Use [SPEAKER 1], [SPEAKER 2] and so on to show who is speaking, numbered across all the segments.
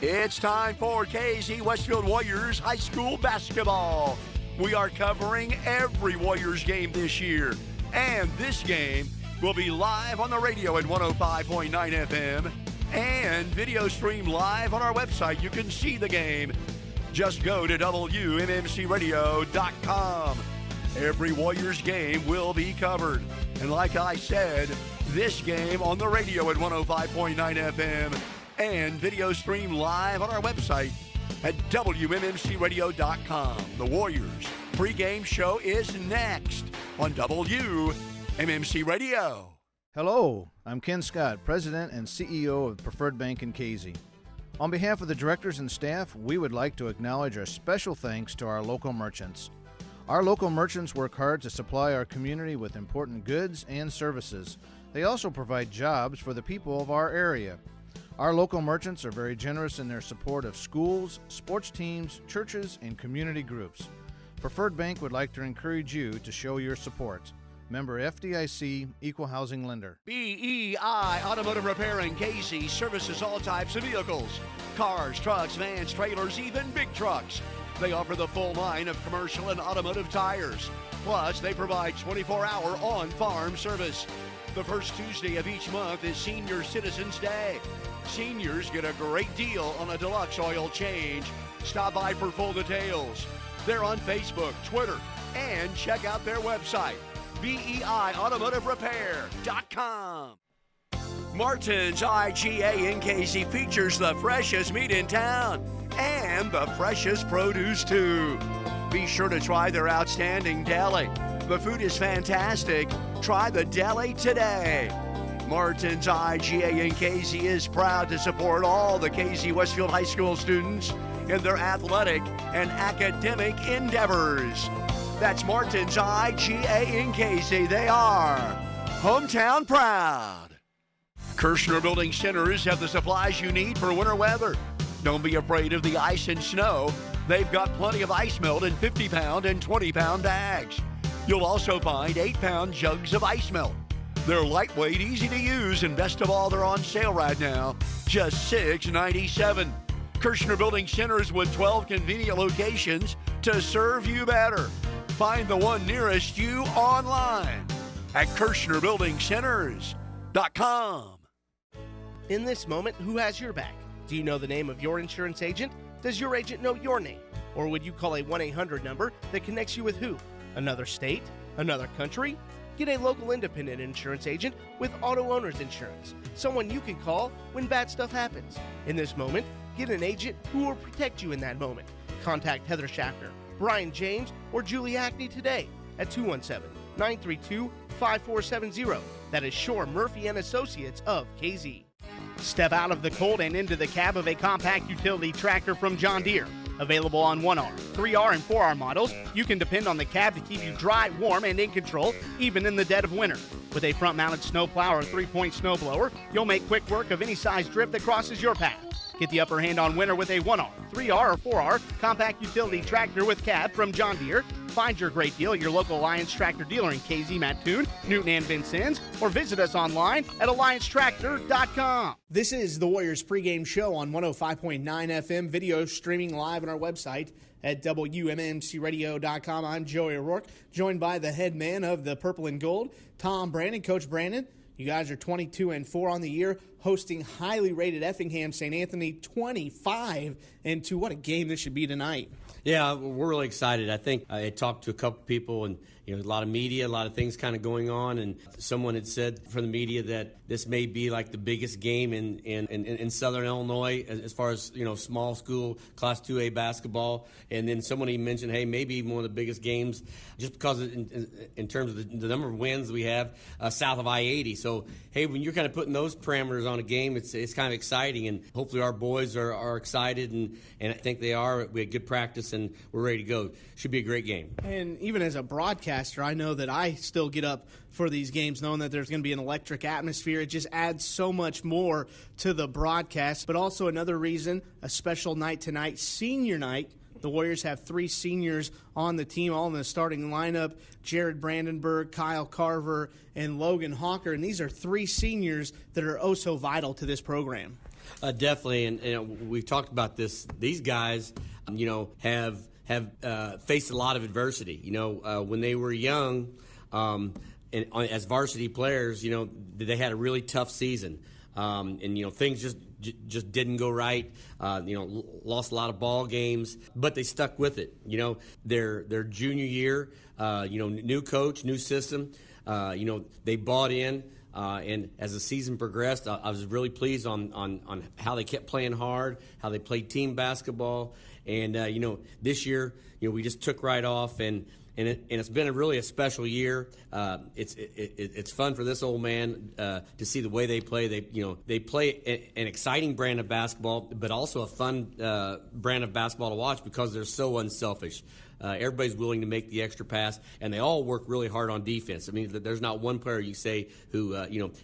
[SPEAKER 1] It's time for KZ Westfield Warriors High School Basketball. We are covering every Warriors game this year, and this game will be live on the radio at 105.9 FM and video stream live on our website. You can see the game. Just go to WMMCRadio.com. Every Warriors game will be covered. And like I said, this game on the radio at 105.9 FM and video stream live on our website at WMMCRadio.com. The Warriors pregame show is next on WMMC Radio.
[SPEAKER 2] Hello, I'm Ken Scott, President and CEO of Preferred Bank in KZ. On behalf of the directors and staff, we would like to acknowledge our special thanks to our local merchants. Our local merchants work hard to supply our community with important goods and services. They also provide jobs for the people of our area. Our local merchants are very generous in their support of schools, sports teams, churches, and community groups. Preferred Bank would like to encourage you to show your support. Member FDIC, Equal Housing Lender.
[SPEAKER 1] BEI Automotive Repair in KZ services all types of vehicles. Cars, trucks, vans, trailers, even big trucks. They offer the full line of commercial and automotive tires. Plus, they provide 24-hour on-farm service. The first Tuesday of each month is Senior Citizens Day. Seniors get a great deal on a deluxe oil change. Stop by for full details. They're on Facebook, Twitter, and check out their website, BEIAutomotiveRepair.com. Martin's IGA in KZ features the freshest meat in town and the freshest produce, too. Be sure to try their outstanding deli. The food is fantastic. Try the deli today. Martin's IGA in KZ is proud to support all the KZ Westfield High School students in their athletic and academic endeavors. That's Martin's IGA in KZ. They are hometown proud. Kirshner Building Centers have the supplies you need for winter weather. Don't be afraid of the ice and snow. They've got plenty of ice melt in 50-pound and 20-pound bags. You'll also find 8-pound jugs of ice melt. They're lightweight, easy to use, and best of all, they're on sale right now. Just $6.97. Kirshner Building Centers with 12 convenient locations to serve you better. Find the one nearest you online at KirshnerBuildingCenters.com.
[SPEAKER 3] In this moment, who has your back? Do you know the name of your insurance agent? Does your agent know your name? Or would you call a 1-800 number that connects you with who? Another state? Another country? Get a local independent insurance agent with auto owner's insurance, someone you can call when bad stuff happens. In this moment, get an agent who will protect you in that moment. Contact Heather Schaffner, Brian James, or Julie Hackney today at 217-932-5470. That is Shore Murphy and Associates of KZ. Step out of the cold and into the cab of a compact utility tractor from John Deere. Available on 1R, 3R, and 4R models, you can depend on the cab to keep you dry, warm, and in control, even in the dead of winter. With a front-mounted snowplow or 3-point snowblower, you'll make quick work of any size drift that crosses your path. Get the upper hand on winter with a 1R, 3R, or 4R compact utility tractor with cab from John Deere. Find your great deal at your local Alliance Tractor dealer in KZ, Mattoon, Newton, and Vincennes, or visit us online at AllianceTractor.com. This is the Warriors pregame show on 105.9 FM, video streaming live on our website at WMMCRadio.com. I'm Joey O'Rourke, joined by the head man of the Purple and Gold, Tom Brandon. Coach Brandon, you guys are 22-4 on the year, hosting highly rated Effingham St. Anthony 25-2. What a game this should be tonight.
[SPEAKER 4] Yeah, we're really excited. I think I talked to a couple people, and a lot of media, a lot of things kind of going on, and someone had said from the media that this may be like the biggest game in Southern Illinois as far as small school Class 2A basketball, and then someone even mentioned, hey, maybe even one of the biggest games just because in terms of the number of wins we have south of I-80. So hey, when you're kind of putting those parameters on a game, it's kind of exciting, and hopefully our boys are excited, and I think they are. We had good practice and we're ready to go. Should be a great game.
[SPEAKER 3] And even as a broadcaster, I know that I still get up for these games knowing that there's going to be an electric atmosphere. It just adds so much more to the broadcast. But also another reason, a special night tonight, senior night. The Warriors have 3 seniors on the team, all in the starting lineup: Jared Brandenburg, Kyle Carver, and Logan Hawker. And these are 3 seniors that are oh so vital to this program.
[SPEAKER 4] Definitely, and we've talked about this. These guys, have faced a lot of adversity. When they were young, and as varsity players, they had a really tough season, and things just didn't go right. Lost a lot of ball games, but they stuck with it. Their junior year, new coach, new system. They bought in. And as the season progressed, I was really pleased on how they kept playing hard, how they played team basketball. And, this year, we just took right off, and it's been a special year. It's fun for this old man to see the way they play. They play an exciting brand of basketball, but also a fun brand of basketball to watch because they're so unselfish. Everybody's willing to make the extra pass, and they all work really hard on defense. I mean, there's not one player you say who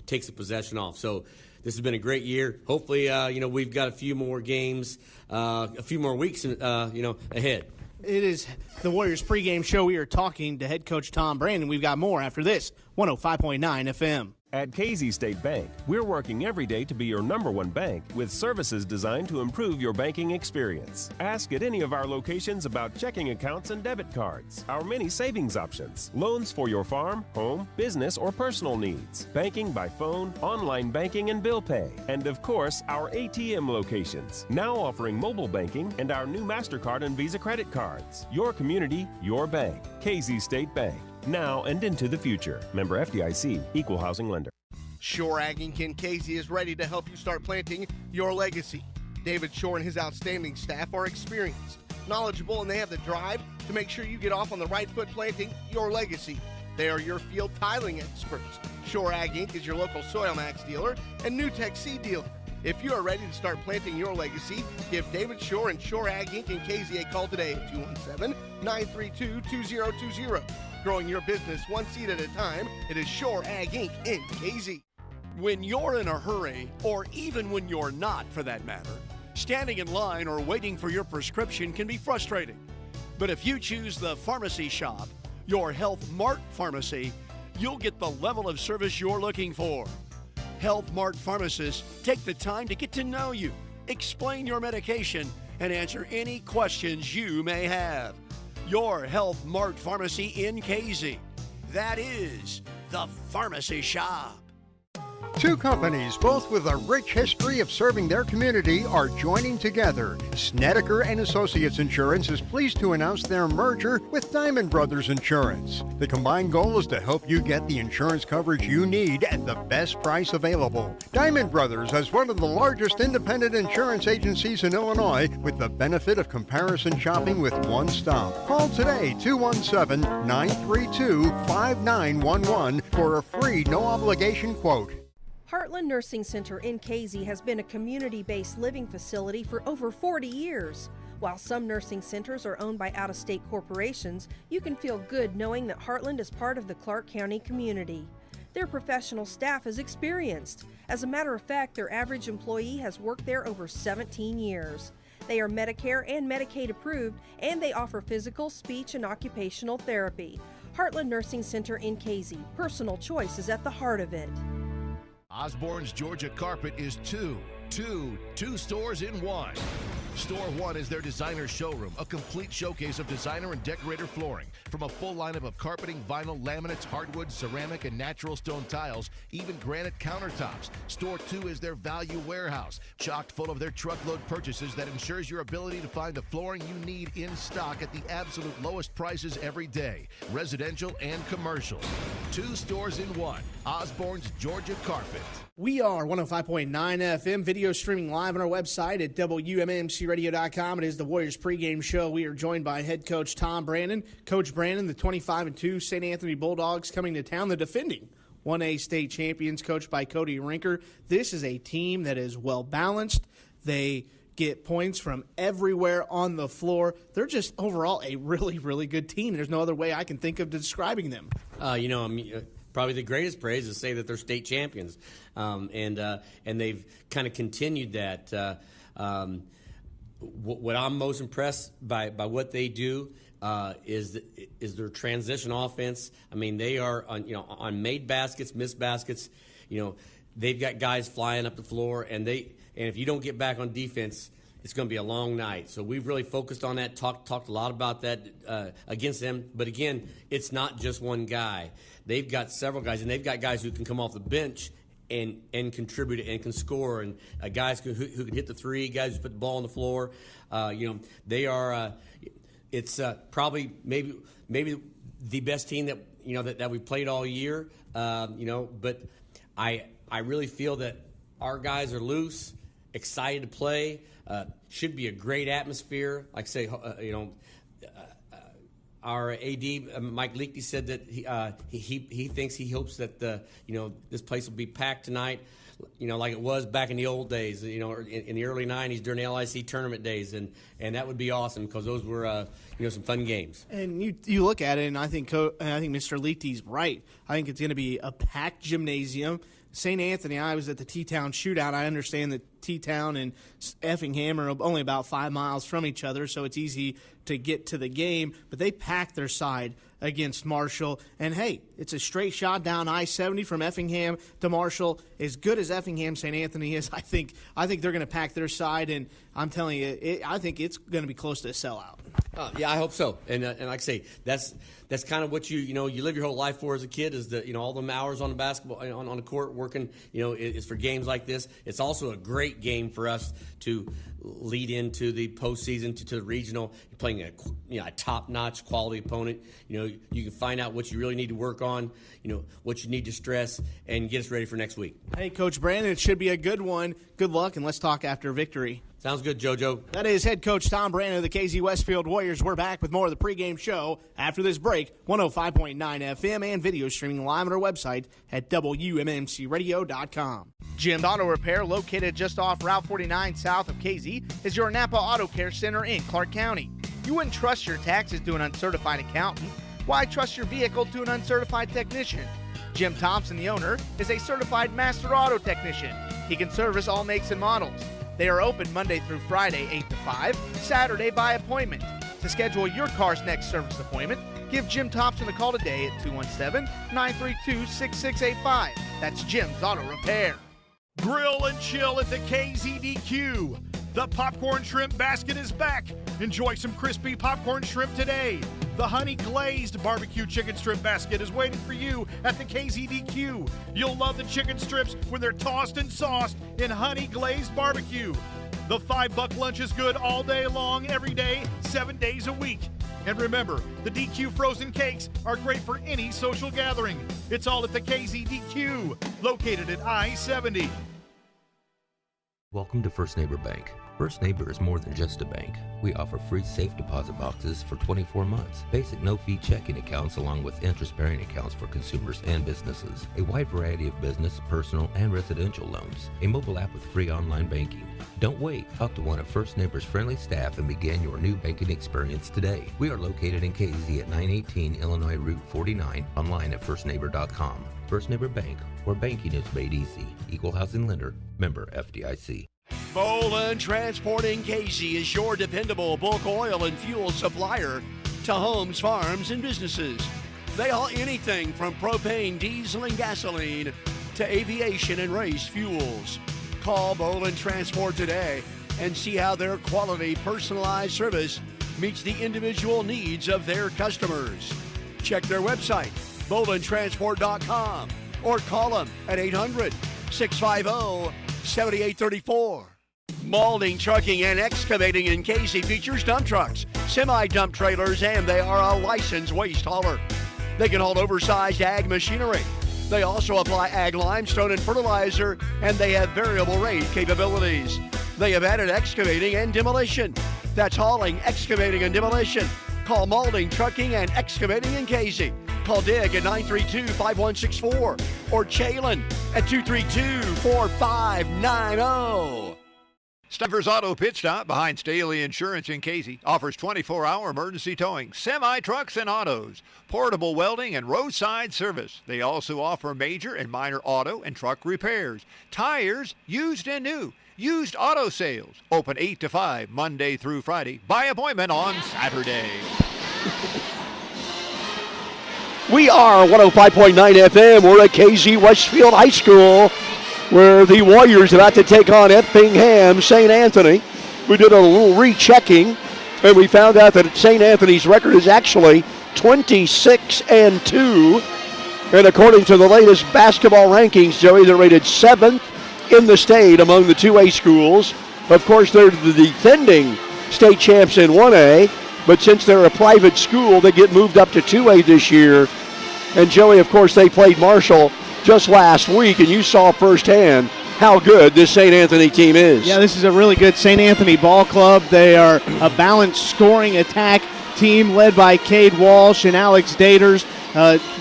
[SPEAKER 4] takes a possession off. So this has been a great year. Hopefully, we've got a few more games, a few more weeks, ahead.
[SPEAKER 3] It is the Warriors pregame show. We are talking to head coach Tom Brandon. We've got more after this. 105.9 FM.
[SPEAKER 5] At Casey State Bank, we're working every day to be your #1 bank with services designed to improve your banking experience. Ask at any of our locations about checking accounts and debit cards, our many savings options, loans for your farm, home, business, or personal needs, banking by phone, online banking and bill pay, and of course, our ATM locations, now offering mobile banking and our new MasterCard and Visa credit cards. Your community, your bank. Casey State Bank. Now and into the future. Member FDIC, Equal Housing Lender.
[SPEAKER 3] Shore Ag in Casey is ready to help you start planting your legacy. David Shore and his outstanding staff are experienced, knowledgeable, and they have the drive to make sure you get off on the right foot planting your legacy. They are your field tiling experts. Shore Ag Inc. is your local Soil Max dealer and NewTech seed dealer. If you are ready to start planting your legacy, give David Shore and Shore Ag Inc. in Casey a call today at 217-932-2020. Growing your business one seed at a time, it is Shore Ag Inc. in KZ.
[SPEAKER 1] When you're in a hurry, or even when you're not for that matter, standing in line or waiting for your prescription can be frustrating. But if you choose the Pharmacy Shop, your Health Mart pharmacy, you'll get the level of service you're looking for. Health Mart pharmacists take the time to get to know you, explain your medication, and answer any questions you may have. Your Health Mart pharmacy in KZ. That is the Pharmacy Shop.
[SPEAKER 6] Two companies, both with a rich history of serving their community, are joining together. Snedeker & Associates Insurance is pleased to announce their merger with Diamond Brothers Insurance. The combined goal is to help you get the insurance coverage you need at the best price available. Diamond Brothers has one of the largest independent insurance agencies in Illinois with the benefit of comparison shopping with one stop. Call today, 217-932-5911 for a free no-obligation quote.
[SPEAKER 7] Heartland Nursing Center in KZ has been a community-based living facility for over 40 years. While some nursing centers are owned by out-of-state corporations, you can feel good knowing that Heartland is part of the Clark County community. Their professional staff is experienced. As a matter of fact, their average employee has worked there over 17 years. They are Medicare and Medicaid approved, and they offer physical, speech, and occupational therapy. Heartland Nursing Center in KZ. Personal choice is at the heart of it.
[SPEAKER 8] Osborne's Georgia Carpet is two stores in one. Store one is their designer showroom, a complete showcase of designer and decorator flooring. From a full lineup of carpeting, vinyl, laminates, hardwood, ceramic, and natural stone tiles, even granite countertops. Store two is their value warehouse, chocked full of their truckload purchases that ensures your ability to find the flooring you need in stock at the absolute lowest prices every day, residential and commercial. Two stores in one. Osborne's Georgia Carpet.
[SPEAKER 3] We are 105.9 FM, video streaming live on our website at WMMCradio.com. It is the Warriors pregame show. We are joined by head coach Tom Brandon. Coach Brandon, the 25-2 St. Anthony Bulldogs coming to town, the defending 1A state champions, coached by Cody Rinker. This is a team that is well-balanced. They get points from everywhere on the floor. They're just overall a really, really good team. There's no other way I can think of describing them.
[SPEAKER 4] Probably the greatest praise is to say that they're state champions, and they've kind of continued that. What I'm most impressed by what they do is their transition offense. I mean, they are on made baskets, missed baskets. they've got guys flying up the floor, and if you don't get back on defense, it's going to be a long night. So we've really focused on that, talked a lot about that against them. But again, it's not just one guy. They've got several guys, and they've got guys who can come off the bench and contribute and can score, and guys who can hit the three, guys who put the ball on the floor. They are. It's probably maybe the best team that we've played all year. But I really feel that our guys are loose, excited to play. Should be a great atmosphere. Like I say, our AD Mike Leakey said that he hopes that this place will be packed tonight, like it was back in the old days, in the early '90s during the LIC tournament days, and that would be awesome because those were some fun games.
[SPEAKER 3] And you look at it, and I think Mr. Leakey's right. I think it's going to be a packed gymnasium. St. Anthony, I was at the T-Town shootout. I understand that T-Town and Effingham are only about 5 miles from each other, so it's easy to get to the game. But they packed their side against Marshall. And, hey, it's a straight shot down I-70 from Effingham to Marshall. As good as Effingham St. Anthony is, I think they're going to pack their side. And I'm telling you, I think it's going to be close to a sellout.
[SPEAKER 4] Yeah, I hope so. And like I say, that's kind of what you live your whole life for as a kid, is that all them hours on the basketball on the court working. Is for games like this. It's also a great game for us to lead into the postseason, to the regional. You're playing a top-notch quality opponent. You can find out what you really need to work on. What you need to stress, and get us ready for next week. Hey, Coach Brandon, it should be a good one. Good luck, and let's talk after victory. Sounds good, JoJo. That is head coach Tom Brandon of the KZ Westfield Warriors. We're back with more of the pregame show after this break. 105.9 FM and video streaming live on our website at WMMCradio.com. Jim's Auto Repair, located just off Route 49 south of KZ, is your Napa Auto Care Center in Clark County. You wouldn't trust your taxes to an uncertified accountant. Why trust your vehicle to an uncertified technician? Jim Thompson, the owner, is a certified master auto technician. He can service all makes and models. They are open Monday through Friday, 8 to 5, Saturday by appointment. To schedule your car's next service appointment, give Jim Thompson a call today at 217-932-6685. That's Jim's Auto Repair.
[SPEAKER 9] Grill and chill at the KZDQ. The popcorn shrimp basket is back. Enjoy some crispy popcorn shrimp today. The honey glazed barbecue chicken strip basket is waiting for you at the KZDQ. You'll love the chicken strips when they're tossed and sauced in honey glazed barbecue. The $5 lunch is good all day long, every day, 7 days a week. And remember, the DQ frozen cakes are great for any social gathering. It's all at the KZDQ, located at I-70.
[SPEAKER 10] Welcome to First Neighbor Bank. First Neighbor is more than just a bank. We offer free safe deposit boxes for 24 months, basic no-fee checking accounts along with interest-bearing accounts for consumers and businesses, a wide variety of business, personal, and residential loans, a mobile app with free online banking. Don't wait. Talk to one of First Neighbor's friendly staff and begin your new banking experience today. We are located in KZ at 918 Illinois Route 49, online at firstneighbor.com. First Neighbor Bank, where banking is made easy. Equal housing lender, member FDIC.
[SPEAKER 1] Boland Transporting KZ is your dependable bulk oil and fuel supplier to homes, farms, and businesses. They haul anything from propane, diesel, and gasoline to aviation and race fuels. Call Boland Transport today and see how their quality, personalized service meets the individual needs of their customers. Check their website, BolandTransport.com, or call them at 800-650-7834. Maulding, Trucking, and Excavating in KZ features dump trucks, semi-dump trailers, and they are a licensed waste hauler. They can haul oversized ag machinery. They also apply ag limestone and fertilizer, and they have variable rate capabilities. They have added excavating and demolition. That's hauling, excavating, and demolition. Call Maulding, Trucking, and Excavating in KZ. Call Dig at 932-5164 or Chalin at 232-4590.
[SPEAKER 11] Stuffers Auto Pit Stop behind Staley Insurance in Casey offers 24-hour emergency towing, semi-trucks and autos, portable welding, and roadside service. They also offer major and minor auto and truck repairs, tires, used and new, used auto sales. Open 8 to 5 Monday through Friday. By appointment on Saturday.
[SPEAKER 1] We are 105.9 FM. We're at KZ Westfield High School. where the Warriors about to take on Effingham St. Anthony. We did a little rechecking, and we found out that St. Anthony's record is actually 26-2. And according to the latest basketball rankings, Joey, they're rated 7th in the state among the 2A schools. Of course, they're the defending state champs in 1A, but since they're a private school, they get moved up to 2A this year. And Joey, of course, they played Marshall just last week, and you saw firsthand how good this St. Anthony team is.
[SPEAKER 3] Yeah, this is a really good St. Anthony ball club. They are a balanced scoring attack team led by Cade Walsh and Alex Daters.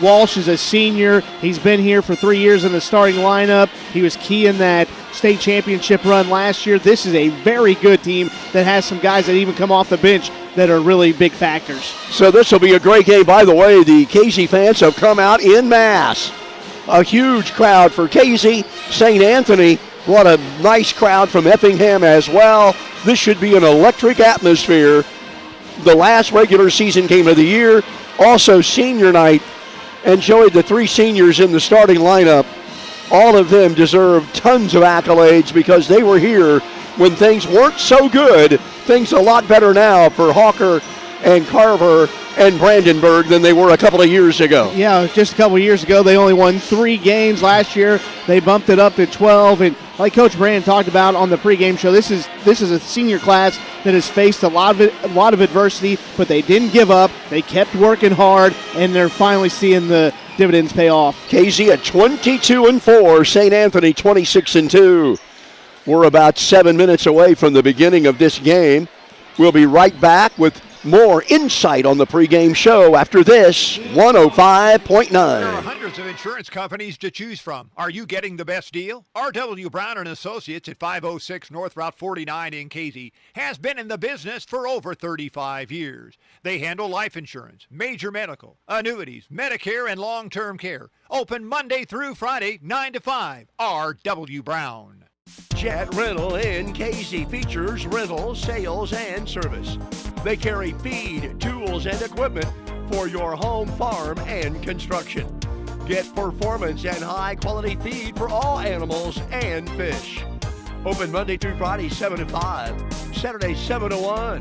[SPEAKER 3] Walsh is a senior. He's been here for 3 years in the starting lineup. He was key in that state championship run last year. This is a very good team that has some guys that even come off the bench that are really big factors.
[SPEAKER 1] So this will be a great game. By the way, the Casey fans have come out in mass. A huge crowd for Casey. St. Anthony, what a nice crowd from Effingham as well. This should be an electric atmosphere. The last regular season game of the year, also senior night. And Joey, the 3 seniors in the starting lineup, all of them deserve tons of accolades because they were here when things weren't so good. Things a lot better now for Hawker and Carver and Brandenburg than they were a couple of years ago.
[SPEAKER 3] Yeah, just a couple of years ago, they only won 3 games. Last year, they bumped it up to 12. And like Coach Brand talked about on the pregame show, this is a senior class that has faced a lot of adversity, but they didn't give up. They kept working hard, and they're finally seeing the dividends pay off.
[SPEAKER 1] KZ at 22-4, St. Anthony 26-2. We're about 7 minutes away from the beginning of this game. We'll be right back with more insight on the pregame show after this 105.9.
[SPEAKER 11] There are hundreds of insurance companies to choose from. Are you getting the best deal? R.W. Brown & Associates at 506 North Route 49 in Casey has been in the business for over 35 years. They handle life insurance, major medical, annuities, Medicare, and long-term care. Open Monday through Friday, 9 to 5. R.W. Brown.
[SPEAKER 1] Jet Rental in Casey features rental, sales, and service. They carry feed, tools, and equipment for your home, farm, and construction. Get performance and high-quality feed for all animals and fish. Open Monday through Friday, 7 to 5, Saturday, 7 to 1.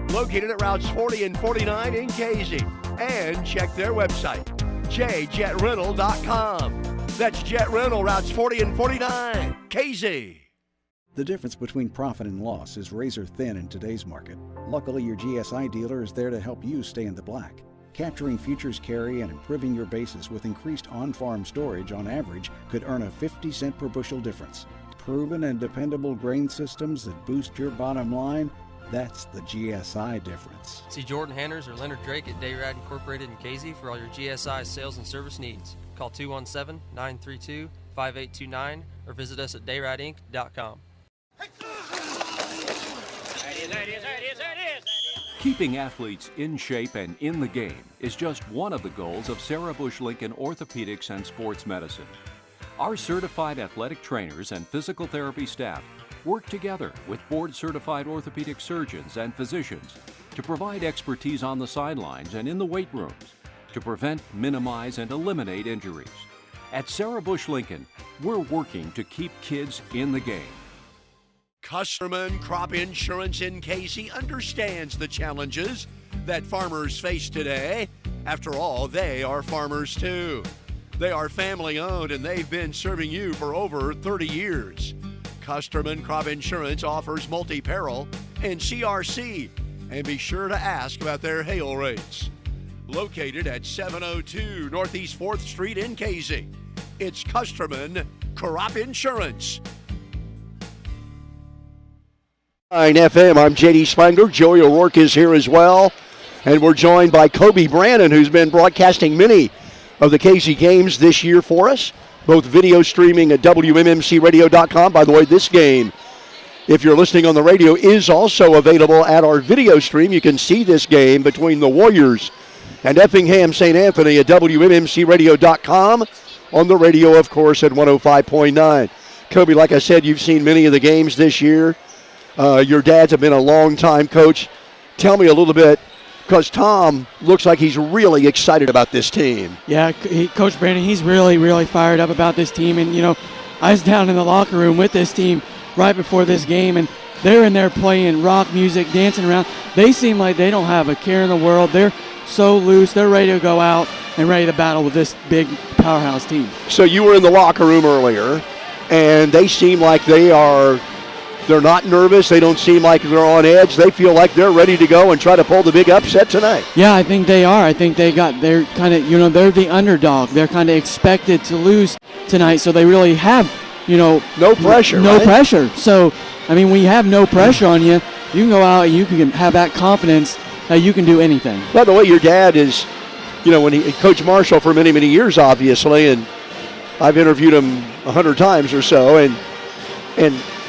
[SPEAKER 1] Located at routes 40 and 49 in Casey. And check their website, jjetrental.com. That's Jet Rental, routes 40 and 49, Casey.
[SPEAKER 12] The difference between profit and loss is razor thin in today's market. Luckily, your GSI dealer is there to help you stay in the black. Capturing futures carry and improving your basis with increased on-farm storage on average could earn a 50-cent per bushel difference. Proven and dependable grain systems that boost your bottom line, that's the GSI difference.
[SPEAKER 13] See Jordan Hanners or Leonard Drake at Dayrad Incorporated in Casey for all your GSI sales and service needs. Call 217-932-5829 or visit us at dayradinc.com.
[SPEAKER 14] Keeping athletes in shape and in the game is just one of the goals of Sarah Bush Lincoln Orthopedics and Sports Medicine. Our certified athletic trainers and physical therapy staff work together with board-certified orthopedic surgeons and physicians to provide expertise on the sidelines and in the weight rooms to prevent, minimize, and eliminate injuries. At Sarah Bush Lincoln, we're working to keep kids in the game.
[SPEAKER 1] Custerman Crop Insurance in Casey understands the challenges that farmers face today. After all, they are farmers too. They are family owned and they've been serving you for over 30 years. Custerman Crop Insurance offers multi-peril and CRC, and be sure to ask about their hail rates. Located at 702 Northeast 4th Street in Casey, it's Custerman Crop Insurance. FM, I'm J.D. Spangler. Joey O'Rourke is here as well. And we're joined by Kobe Brannon, who's been broadcasting many of the Casey games this year for us, both video streaming at WMMCradio.com. By the way, this game, if you're listening on the radio, is also available at our video stream. You can see this game between the Warriors and Effingham St. Anthony at WMMCradio.com. On the radio, of course, at 105.9. Kobe, like I said, you've seen many of the games this year. Your dads have been a long-time coach. Tell me a little bit, because Tom looks like he's really excited about this team.
[SPEAKER 15] Yeah, Coach Brandon, he's really, really fired up about this team. And, you know, I was down in the locker room with this team right before this game, and they're in there playing rock music, dancing around. They seem like they don't have a care in the world. They're so loose. They're ready to go out and ready to battle with this big powerhouse team.
[SPEAKER 16] So you were in the locker room earlier, and they seem like they're not nervous. They don't seem like they're on edge. They feel like they're ready to go and try to pull the big upset tonight.
[SPEAKER 15] Yeah, I think they are. I think they're kind of, they're the underdog. They're kind of expected to lose tonight, so they really have,
[SPEAKER 16] no pressure.
[SPEAKER 15] No
[SPEAKER 16] right?
[SPEAKER 15] pressure. So, I mean, when you have no pressure on you, you can go out and you can have that confidence that you can do anything.
[SPEAKER 16] By the way, your dad is, when he coached Marshall for many, many years, obviously, and I've interviewed him 100 times or so, and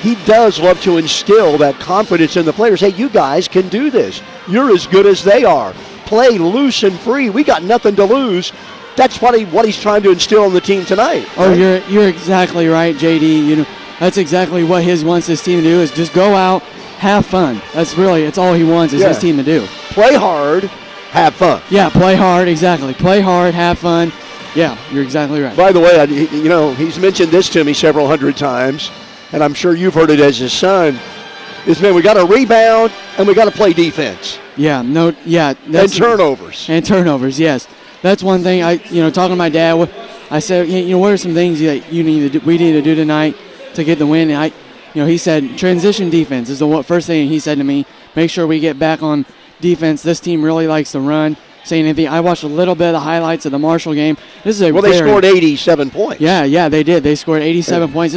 [SPEAKER 16] he does love to instill that confidence in the players. Hey, you guys can do this. You're as good as they are. Play loose and free. We got nothing to lose. That's what he's trying to instill in the team tonight.
[SPEAKER 15] Oh, right? You're exactly right, JD. That's exactly what he wants his team to do, is just go out, have fun. It's all he wants is his team to do.
[SPEAKER 16] Play hard, have fun.
[SPEAKER 15] Yeah, play hard, exactly. Play hard, have fun. Yeah, you're exactly right.
[SPEAKER 16] By the way, he's mentioned this to me several hundred times, and I'm sure you've heard it as his son, is, man, we got to rebound and we got to play defense.
[SPEAKER 15] Yeah,
[SPEAKER 16] and turnovers.
[SPEAKER 15] And turnovers, yes. That's one thing. Talking to my dad, I said, what are some things that we need to do tonight to get the win? And he said transition defense is the first thing he said to me. Make sure we get back on defense. This team really likes to run. St. Anthony, I watched a little bit of the highlights of the Marshall game.
[SPEAKER 16] They scored 87 points.
[SPEAKER 15] Yeah, they did. They scored 87 points.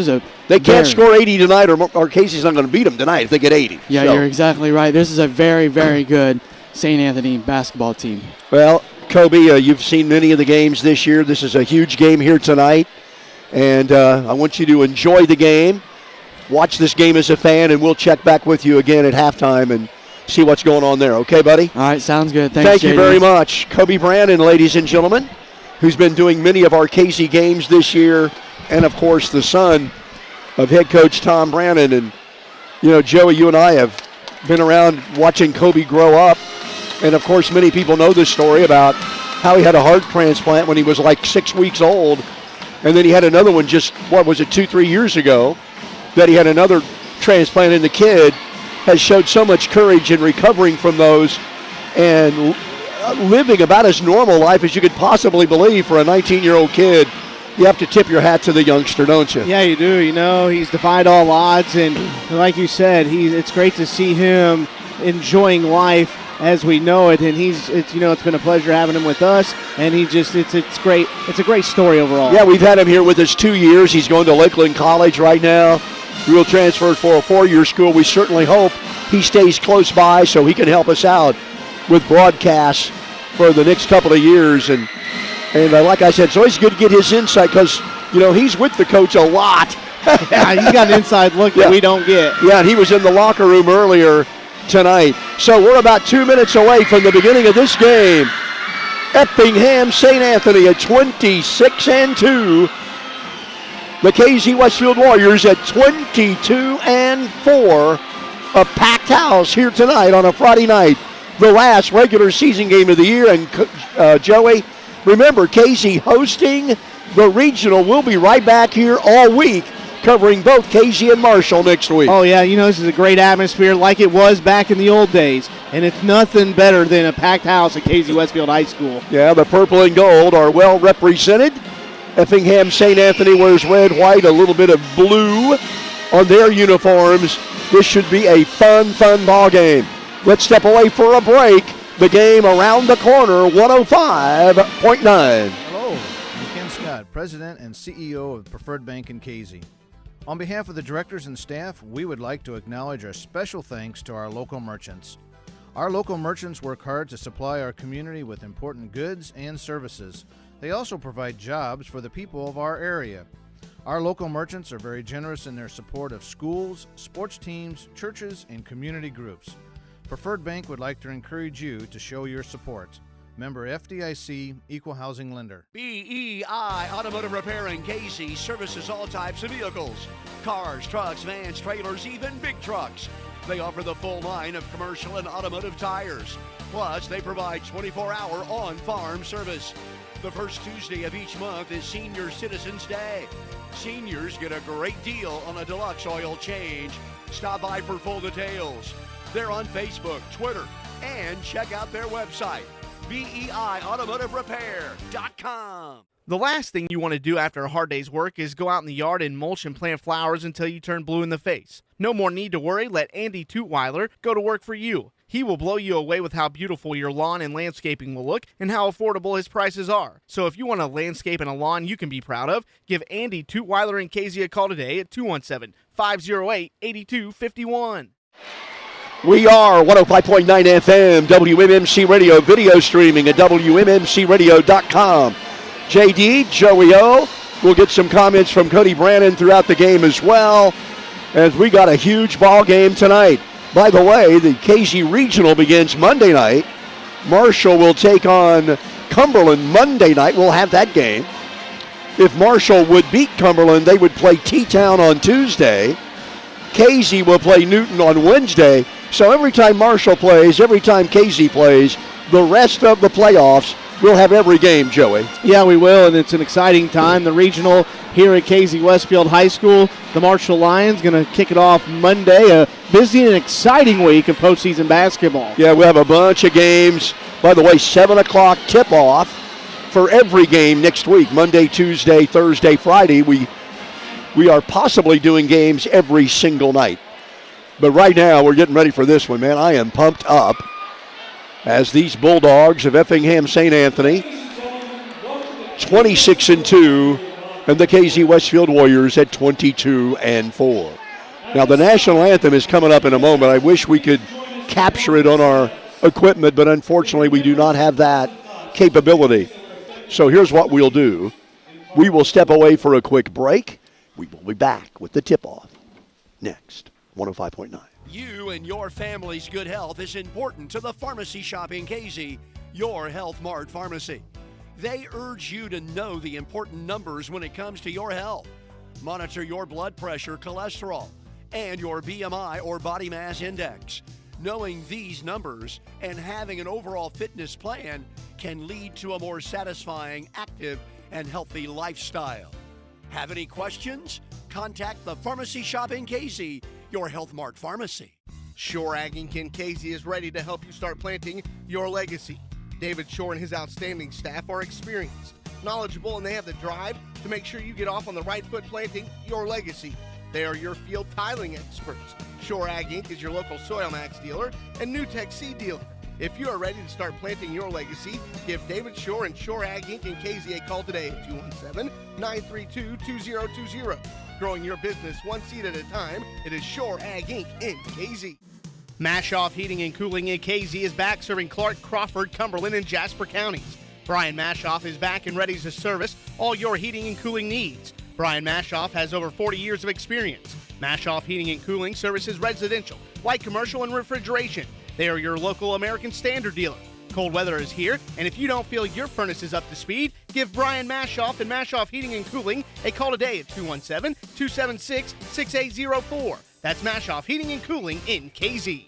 [SPEAKER 16] They can't score 80 tonight, or Casey's not going to beat them tonight if they get 80.
[SPEAKER 15] Yeah, You're exactly right. This is a very, very good St. Anthony basketball team.
[SPEAKER 16] Well, Kobe, you've seen many of the games this year. This is a huge game here tonight, and I want you to enjoy the game. Watch this game as a fan, and we'll check back with you again at halftime and see what's going on there. Okay, buddy?
[SPEAKER 15] All right, sounds good. Thanks,
[SPEAKER 16] Thank
[SPEAKER 15] JD.
[SPEAKER 16] you very much. Kobe Brannon, ladies and gentlemen, who's been doing many of our Casey games this year, and, of course, the son of head coach Tom Brannon. And, Joey, you and I have been around watching Kobe grow up. And, of course, many people know this story about how he had a heart transplant when he was like 6 weeks old. And then he had another one just, 2-3 years ago, that he had another transplant, and the kid has showed so much courage in recovering from those and living about as normal life as you could possibly believe for a 19-year-old kid. You have to tip your hat to the youngster, don't you?
[SPEAKER 3] Yeah, you do. He's defied all odds, and like you said, it's great to see him enjoying life as we know it, and it's been a pleasure having him with us, and it's great. It's a great story overall.
[SPEAKER 16] Yeah, we've had him here with us 2 years. He's going to Lakeland College right now. Real transfer for a 4-year school. We certainly hope he stays close by so he can help us out with broadcasts for the next couple of years. And like I said, it's always good to get his insight because, he's with the coach a lot.
[SPEAKER 3] Yeah, he's got an inside look that we don't get.
[SPEAKER 16] Yeah, and he was in the locker room earlier tonight. So we're about 2 minutes away from the beginning of this game. Effingham St. Anthony at 26-2. The KZ Westfield Warriors at 22-4. A packed house here tonight on a Friday night. The last regular season game of the year. And Joey, remember, KZ hosting the regional. We'll be right back here all week covering both KZ and Marshall next week.
[SPEAKER 3] Oh, yeah, this is a great atmosphere like it was back in the old days. And it's nothing better than a packed house at KZ Westfield High School.
[SPEAKER 16] Yeah, the purple and gold are well represented. Effingham St. Anthony wears red, white, a little bit of blue on their uniforms. This should be a fun ball game. Let's step away for a break. The game around the corner, 105.9.
[SPEAKER 2] Hello, I'm Ken Scott, President and CEO of Preferred Bank in Casey. On behalf of the directors and staff, we would like to acknowledge our special thanks to our local merchants. Our local merchants work hard to supply our community with important goods and services. They also provide jobs for the people of our area. Our local merchants are very generous in their support of schools, sports teams, churches, and community groups. Preferred Bank would like to encourage you to show your support. Member FDIC, Equal Housing Lender.
[SPEAKER 1] BEI Automotive Repair in Casey services all types of vehicles. Cars, trucks, vans, trailers, even big trucks. They offer the full line of commercial and automotive tires. Plus, they provide 24-hour on-farm service. The first Tuesday of each month is Senior Citizens Day. Seniors get a great deal on a deluxe oil change. Stop by for full details. They're on Facebook, Twitter, and check out their website, BEIAutomotiveRepair.com.
[SPEAKER 3] The last thing you want to do after a hard day's work is go out in the yard and mulch and plant flowers until you turn blue in the face. No more need to worry. Let Andy Tutweiler go to work for you. He will blow you away with how beautiful your lawn and landscaping will look and how affordable his prices are. So if you want a landscape and a lawn you can be proud of, give Andy Tutweiler and Casey a call today at 217-508-8251.
[SPEAKER 16] We are 105.9 FM, WMMC Radio, video streaming at WMMCradio.com. JD, Joey O, we'll get some comments from Cody Brannon throughout the game as well, as we got a huge ball game tonight. By the way, the KZ Regional begins Monday night. Marshall will take on Cumberland Monday night. We'll have that game. If Marshall would beat Cumberland, they would play T-Town on Tuesday. KZ will play Newton on Wednesday. So every time Marshall plays, every time KZ plays, the rest of the playoffs, we'll have every game, Joey.
[SPEAKER 17] Yeah, we will, and it's an exciting time. The regional here at KZ Westfield High School. The Marshall Lions going to kick it off Monday. A busy and exciting week of postseason basketball.
[SPEAKER 16] Yeah, we have a bunch of games. By the way, 7 o'clock tip-off for every game next week. Monday, Tuesday, Thursday, Friday. We are possibly doing games every single night. But right now, we're getting ready for this one, man. I am pumped up as these Bulldogs of Effingham St. Anthony, 26-2, and the KZ Westfield Warriors at 22-4. Now, the national anthem is coming up in a moment. I wish we could capture it on our equipment, but unfortunately, we do not have that capability. So here's what we'll do. We will step away for a quick break. We will be back with the tip-off next, 105.9.
[SPEAKER 1] You and your family's good health is important to the pharmacy shop in KZ, your Health Mart Pharmacy. They urge you to know the important numbers when it comes to your health. Monitor your blood pressure, cholesterol, and your BMI or body mass index. Knowing these numbers and having an overall fitness plan can lead to a more satisfying, active, and healthy lifestyle. Have any questions? Contact the pharmacy shop in KZ, your Health Mart Pharmacy.
[SPEAKER 3] Shore Ag Inc. in KZ is ready to help you start planting your legacy. David Shore and his outstanding staff are experienced, knowledgeable, and they have the drive to make sure you get off on the right foot planting your legacy. They are your field tiling experts. Shore Ag Inc. is your local Soil Max dealer and NewTek seed dealer. If you are ready to start planting your legacy, give David Shore and Shore Ag Inc. in KZ a call today at 217-932-2020. Growing your business one seed at a time, it is Shore Ag Inc. in KZ. Mashoff Heating and Cooling in KZ is back serving Clark, Crawford, Cumberland, and Jasper counties. Brian Mashoff is back and ready to service all your heating and cooling needs. Brian Mashoff has over 40 years of experience. Mashoff Heating and Cooling services residential, light commercial, and refrigeration. They are your local American Standard dealer. Cold weather is here, and if you don't feel your furnace is up to speed, give Brian Mashoff and Mashoff Heating and Cooling a call today at 217-276-6804. That's Mashoff Heating and Cooling in KZ.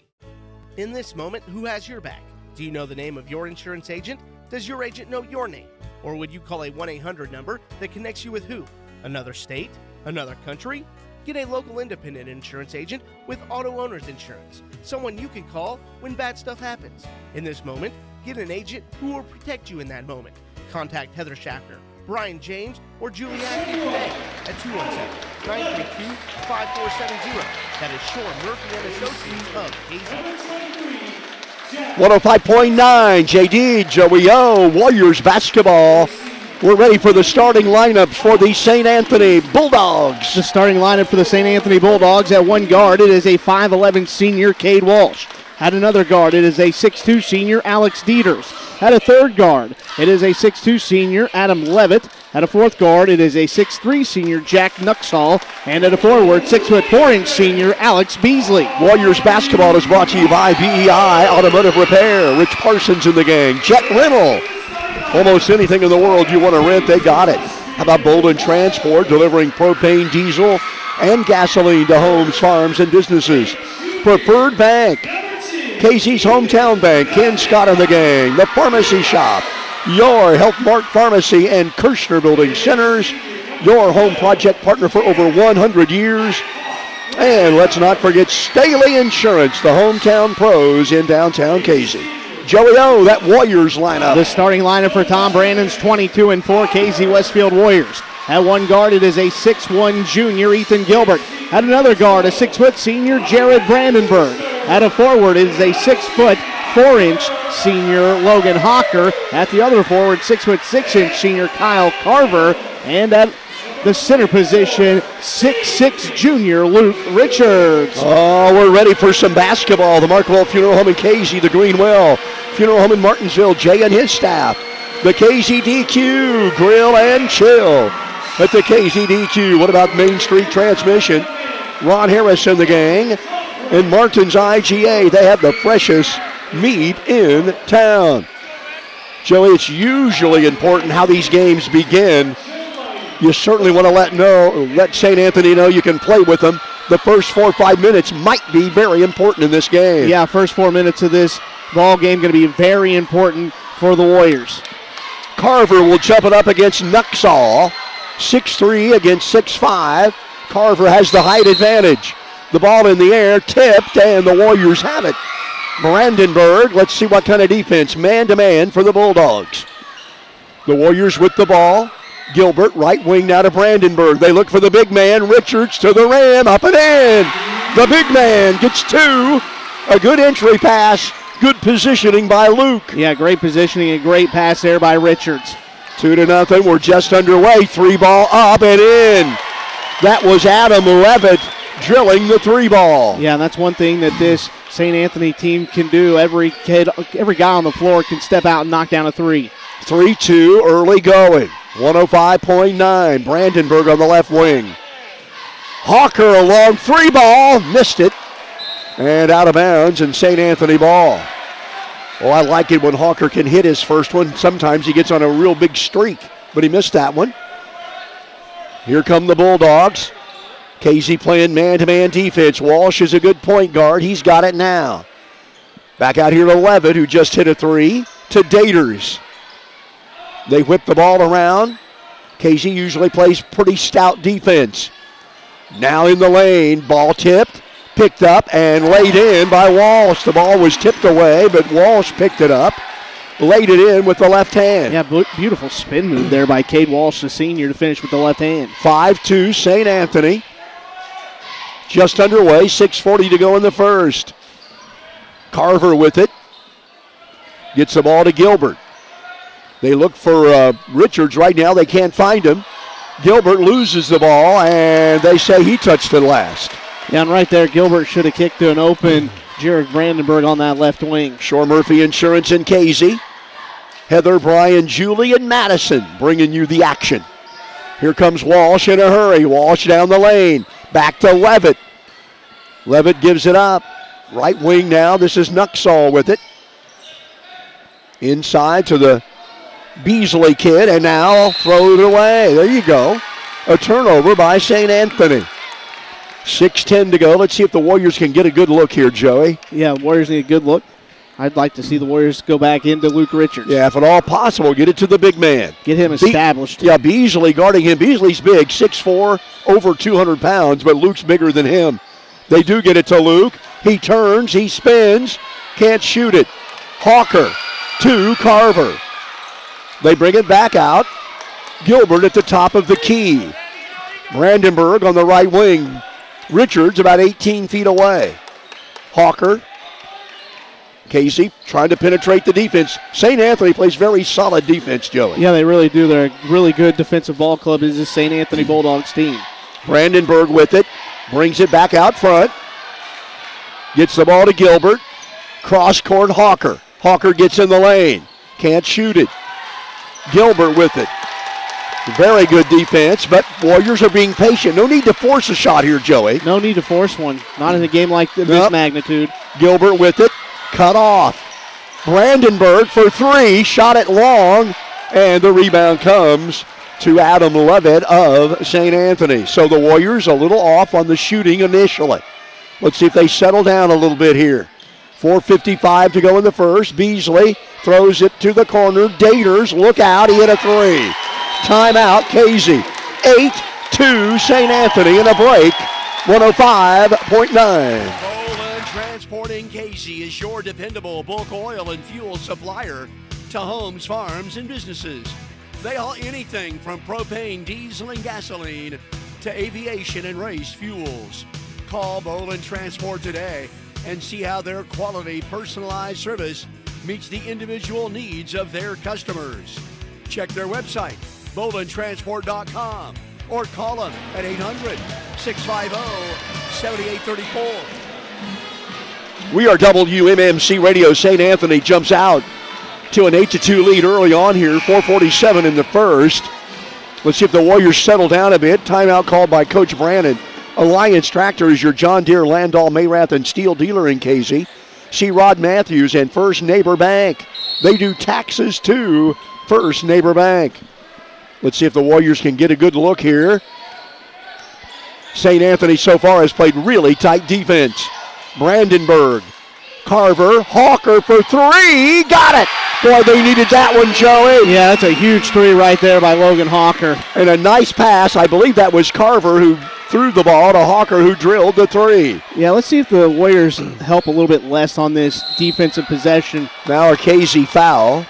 [SPEAKER 3] In this moment, who has your back? Do you know the name of your insurance agent? Does your agent know your name? Or would you call a 1-800 number that connects you with who? Another state? Another country? Get a local independent insurance agent with auto owner's insurance. Someone you can call when bad stuff happens. In this moment, get an agent who will protect you in that moment. Contact Heather Schaffner, Brian James, or Julie Ackley today at 217-932-5470. That is Shore Murphy and Associates of KZ.
[SPEAKER 16] 105.9, JD, Joey O, Warriors basketball. We're ready for the starting lineups for the St. Anthony Bulldogs.
[SPEAKER 17] The starting lineup for the St. Anthony Bulldogs at one guard, it is a 5'11 senior, Cade Walsh. At another guard, it is a 6'2 senior, Alex Dieters. At a third guard, it is a 6'2 senior, Adam Levitt. At a fourth guard, it is a 6'3 senior, Jack Nuxhall. And at a forward, 6'4" senior, Alex Beasley.
[SPEAKER 16] Warriors basketball is brought to you by BEI Automotive Repair. Rich Parsons in the gang. Jet Rental. Almost anything in the world you want to rent, they got it. How about Bolden Transport, delivering propane, diesel, and gasoline to homes, farms, and businesses. Preferred Bank, KZ's hometown bank. Ken Scott and the gang. The Pharmacy Shop, your Health Mart Pharmacy and Kirshner Building Centers, your home project partner for over 100 years. And let's not forget Staley Insurance, the hometown pros in downtown Casey. Joey O, that Warriors lineup.
[SPEAKER 17] The starting lineup for Tom Brandon's 22-4 KZ Westfield Warriors. At one guard, it is a 6'1 junior, Ethan Gilbert. At another guard, a 6' senior, Jared Brandenburg. At a forward, it is a 6 foot 4-inch senior, Logan Hawker. At the other forward, 6 foot 6-inch senior, Kyle Carver. And at the center position, 6'6 junior, Luke Richards.
[SPEAKER 16] Oh, we're ready for some basketball. The Markwell Funeral Home in Casey, the Greenwell Funeral Home in Martinsville, Jay and his staff. The KZDQ Grill and Chill at the KZDQ. What about Main Street Transmission? Ron Harris and the gang. And Martin's IGA, they have the freshest meat in town. Joey, it's usually important how these games begin. You certainly want to let St. Anthony know you can play with them. The first 4 or 5 minutes might be very important in this game.
[SPEAKER 17] Yeah, first 4 minutes of this ball game going to be very important for the Warriors.
[SPEAKER 16] Carver will jump it up against Nuxall. 6'3 against 6'5. Carver has the height advantage. The ball in the air, tipped, and the Warriors have it. Brandenburg, let's see what kind of defense. Man-to-man for the Bulldogs. The Warriors with the ball. Gilbert, right wing now to Brandenburg. They look for the big man, Richards to the rim, up and in. The big man gets two. A good entry pass, good positioning by Luke.
[SPEAKER 17] Yeah, great positioning, a great pass there by Richards.
[SPEAKER 16] 2-0, we're just underway. 3 ball up and in. That was Adam Levitt drilling the 3 ball.
[SPEAKER 17] Yeah, and that's one thing that this St. Anthony team can do. Every guy on the floor can step out and knock down a 3.
[SPEAKER 16] 3-2, early going. 105.9. Brandenburg on the left wing. Hawker a long 3 ball, missed it. And out of bounds and St. Anthony ball. Oh, I like it when Hawker can hit his first one. Sometimes he gets on a real big streak, but he missed that one. Here come the Bulldogs. Casey playing man-to-man defense. Walsh is a good point guard. He's got it now. Back out here to Levitt, who just hit a 3, to Daters. They whip the ball around. Casey usually plays pretty stout defense. Now in the lane, ball tipped, picked up, and laid in by Walsh. The ball was tipped away, but Walsh picked it up, laid it in with the left hand.
[SPEAKER 17] Yeah, beautiful spin move there by Cade Walsh, the senior, to finish with the left hand.
[SPEAKER 16] 5-2 St. Anthony. Just underway, 6:40 to go in the first. Carver with it. Gets the ball to Gilbert. They look for Richards right now. They can't find him. Gilbert loses the ball, and they say he touched it last.
[SPEAKER 17] Yeah, and right there, Gilbert should have kicked to an open Jared Brandenburg on that left wing.
[SPEAKER 16] Shore Murphy Insurance in Casey. Heather, Brian, Julie, and Madison bringing you the action. Here comes Walsh in a hurry. Walsh down the lane. Back to Levitt. Levitt gives it up. Right wing now. This is Nuxall with it. Inside to the Beasley kid, and now throw it away. There you go. A turnover by St. Anthony. 6:10 to go. Let's see if the Warriors can get a good look here, Joey.
[SPEAKER 17] Yeah, Warriors need a good look. I'd like to see the Warriors go back into Luke Richards.
[SPEAKER 16] Yeah, if at all possible, get it to the big man.
[SPEAKER 17] Get him established.
[SPEAKER 16] Yeah, Beasley guarding him. Beasley's big, 6'4", over 200 pounds, but Luke's bigger than him. They do get it to Luke. He turns, he spins, can't shoot it. Hawker to Carver. They bring it back out. Gilbert at the top of the key. Brandenburg on the right wing. Richards about 18 feet away. Hawker. Casey trying to penetrate the defense. St. Anthony plays very solid defense, Joey.
[SPEAKER 17] Yeah, they really do. They're a really good defensive ball club is this St. Anthony Bulldogs team.
[SPEAKER 16] Brandenburg with it. Brings it back out front. Gets the ball to Gilbert. Cross court Hawker. Hawker gets in the lane. Can't shoot it. Gilbert with it. Very good defense, but Warriors are being patient. No need to force a shot here, Joey.
[SPEAKER 17] No need to force one. Not in a game like this magnitude.
[SPEAKER 16] Gilbert with it. Cut off. Brandenburg for 3. Shot it long, and the rebound comes to Adam Levitt of St. Anthony. So the Warriors a little off on the shooting initially. Let's see if they settle down a little bit here. 4:55 to go in the first. Beasley Throws it to the corner. Daters, look out. He hit a three. Timeout, Casey. 8-2 St. Anthony in a break. 105.9.
[SPEAKER 1] Boland Transporting Casey is your dependable bulk oil and fuel supplier to homes, farms, and businesses. They haul anything from propane, diesel, and gasoline to aviation and race fuels. Call Boland Transport today and see how their quality, personalized service meets the individual needs of their customers. Check their website, BolandTransport.com, or call them at 800-650-7834.
[SPEAKER 16] We are WMMC Radio. St. Anthony jumps out to an 8-2 lead early on here. 4:47 in the first. Let's see if the Warriors settle down a bit. Timeout called by Coach Brannon. Alliance Tractor is your John Deere, Landau, Mayrath, and Steel dealer in Casey. See Rod Matthews and First Neighbor Bank. They do taxes too. First Neighbor Bank. Let's see if the Warriors can get a good look here. St. Anthony so far has played really tight defense. Brandenburg. Carver. Hawker for three. Got it. Boy, they needed that one, Joey.
[SPEAKER 17] Yeah, that's a huge three right there by Logan Hawker.
[SPEAKER 16] And a nice pass. I believe that was Carver who threw the ball to Hawker, who drilled the three.
[SPEAKER 17] Yeah, let's see if the Warriors help a little bit less on this defensive possession.
[SPEAKER 16] Now a Casey foul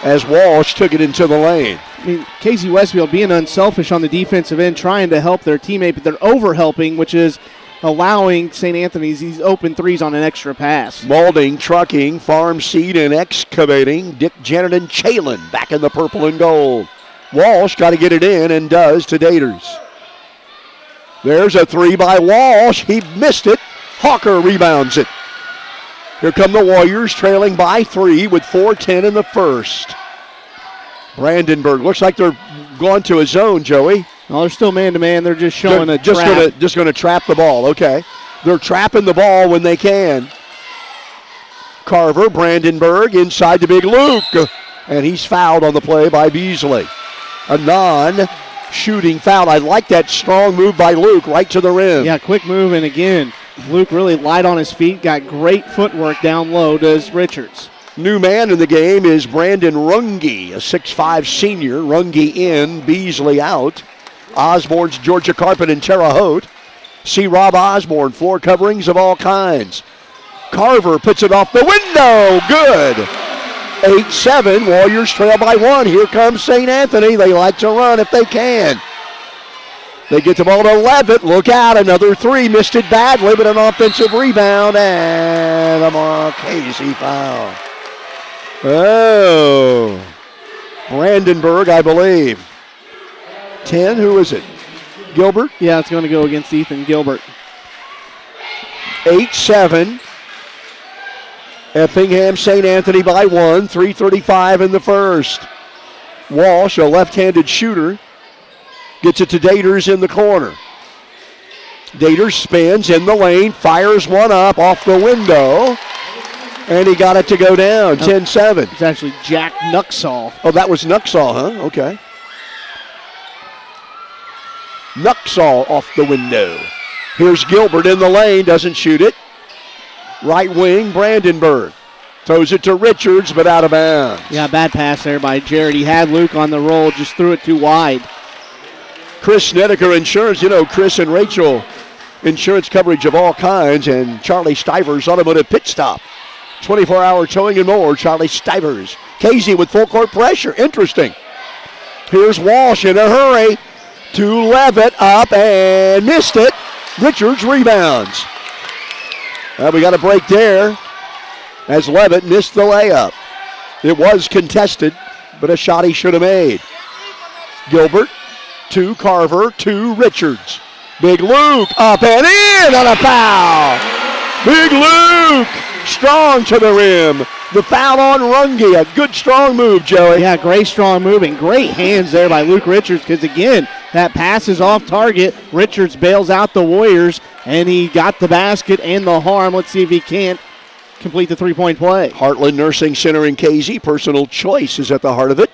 [SPEAKER 16] as Walsh took it into the lane.
[SPEAKER 17] I mean, Casey Westfield being unselfish on the defensive end, trying to help their teammate, but they're over-helping, which is allowing St. Anthony's these open threes on an extra pass.
[SPEAKER 16] Molding, trucking, farm seed, and excavating. Dick Janet and Chalin back in the purple and gold. Walsh got to get it in and does to Daters. There's a three by Walsh. He missed it. Hawker rebounds it. Here come the Warriors trailing by three with 4:10 in the first. Brandenburg looks like they're going to a zone, Joey.
[SPEAKER 17] No, they're still man-to-man. They're just showing a trap.
[SPEAKER 16] Just going to trap the ball. Okay. They're trapping the ball when they can. Carver, Brandenburg, inside to Big Luke. And he's fouled on the play by Beasley. A non-shooting foul. I like that strong move by Luke right to the rim.
[SPEAKER 17] Yeah, quick move. And again, Luke really light on his feet. Got great footwork down low, does Richards.
[SPEAKER 16] New man in the game is Brandon Runge, a 6'5 senior. Runge in, Beasley out. Osborne's Georgia Carpet and Terre Haute. See Rob Osborne, floor coverings of all kinds. Carver puts it off the window. Good. 8-7. Warriors trail by one. Here comes St. Anthony. They like to run if they can. They get the ball to Levitt. Look out. Another three. Missed it badly, but an offensive rebound. And a Marchese foul. Oh. Brandenburg, I believe. 10, who is it? Gilbert?
[SPEAKER 17] Yeah, it's going to go against Ethan Gilbert.
[SPEAKER 16] 8-7. Effingham St. Anthony by one. 3:35 in the first. Walsh, a left-handed shooter, gets it to Daters in the corner. Daters spins in the lane, fires one up off the window, and he got it to go down. 10-7.
[SPEAKER 17] It's actually Jack Nuxall.
[SPEAKER 16] Oh, that was Nuxall, huh? Okay. Nuxall off the window. Here's Gilbert in the lane, doesn't shoot it. Right wing, Brandenburg. Throws it to Richards, but out of bounds.
[SPEAKER 17] Yeah, bad pass there by Jared. He had Luke on the roll, just threw it too wide.
[SPEAKER 16] Chris Snedeker Insurance, you know Chris and Rachel, insurance coverage of all kinds, and Charlie Stivers Automotive Pit Stop. 24-hour towing and more, Charlie Stivers. Casey with full court pressure, interesting. Here's Walsh in a hurry. To Levitt, up and missed it. Richards rebounds. Well, we got a break there as Levitt missed the layup. It was contested, but a shot he should have made. Gilbert to Carver to Richards. Big Luke up and in on a foul. Big Luke strong to the rim. The foul on Runge. A good strong move, Joey.
[SPEAKER 17] Yeah, great strong move and great hands there by Luke Richards because, again, that pass is off target. Richards bails out the Warriors, and he got the basket and the harm. Let's see if he can't complete the three-point play.
[SPEAKER 16] Heartland Nursing Center in Casey. Personal choice is at the heart of it.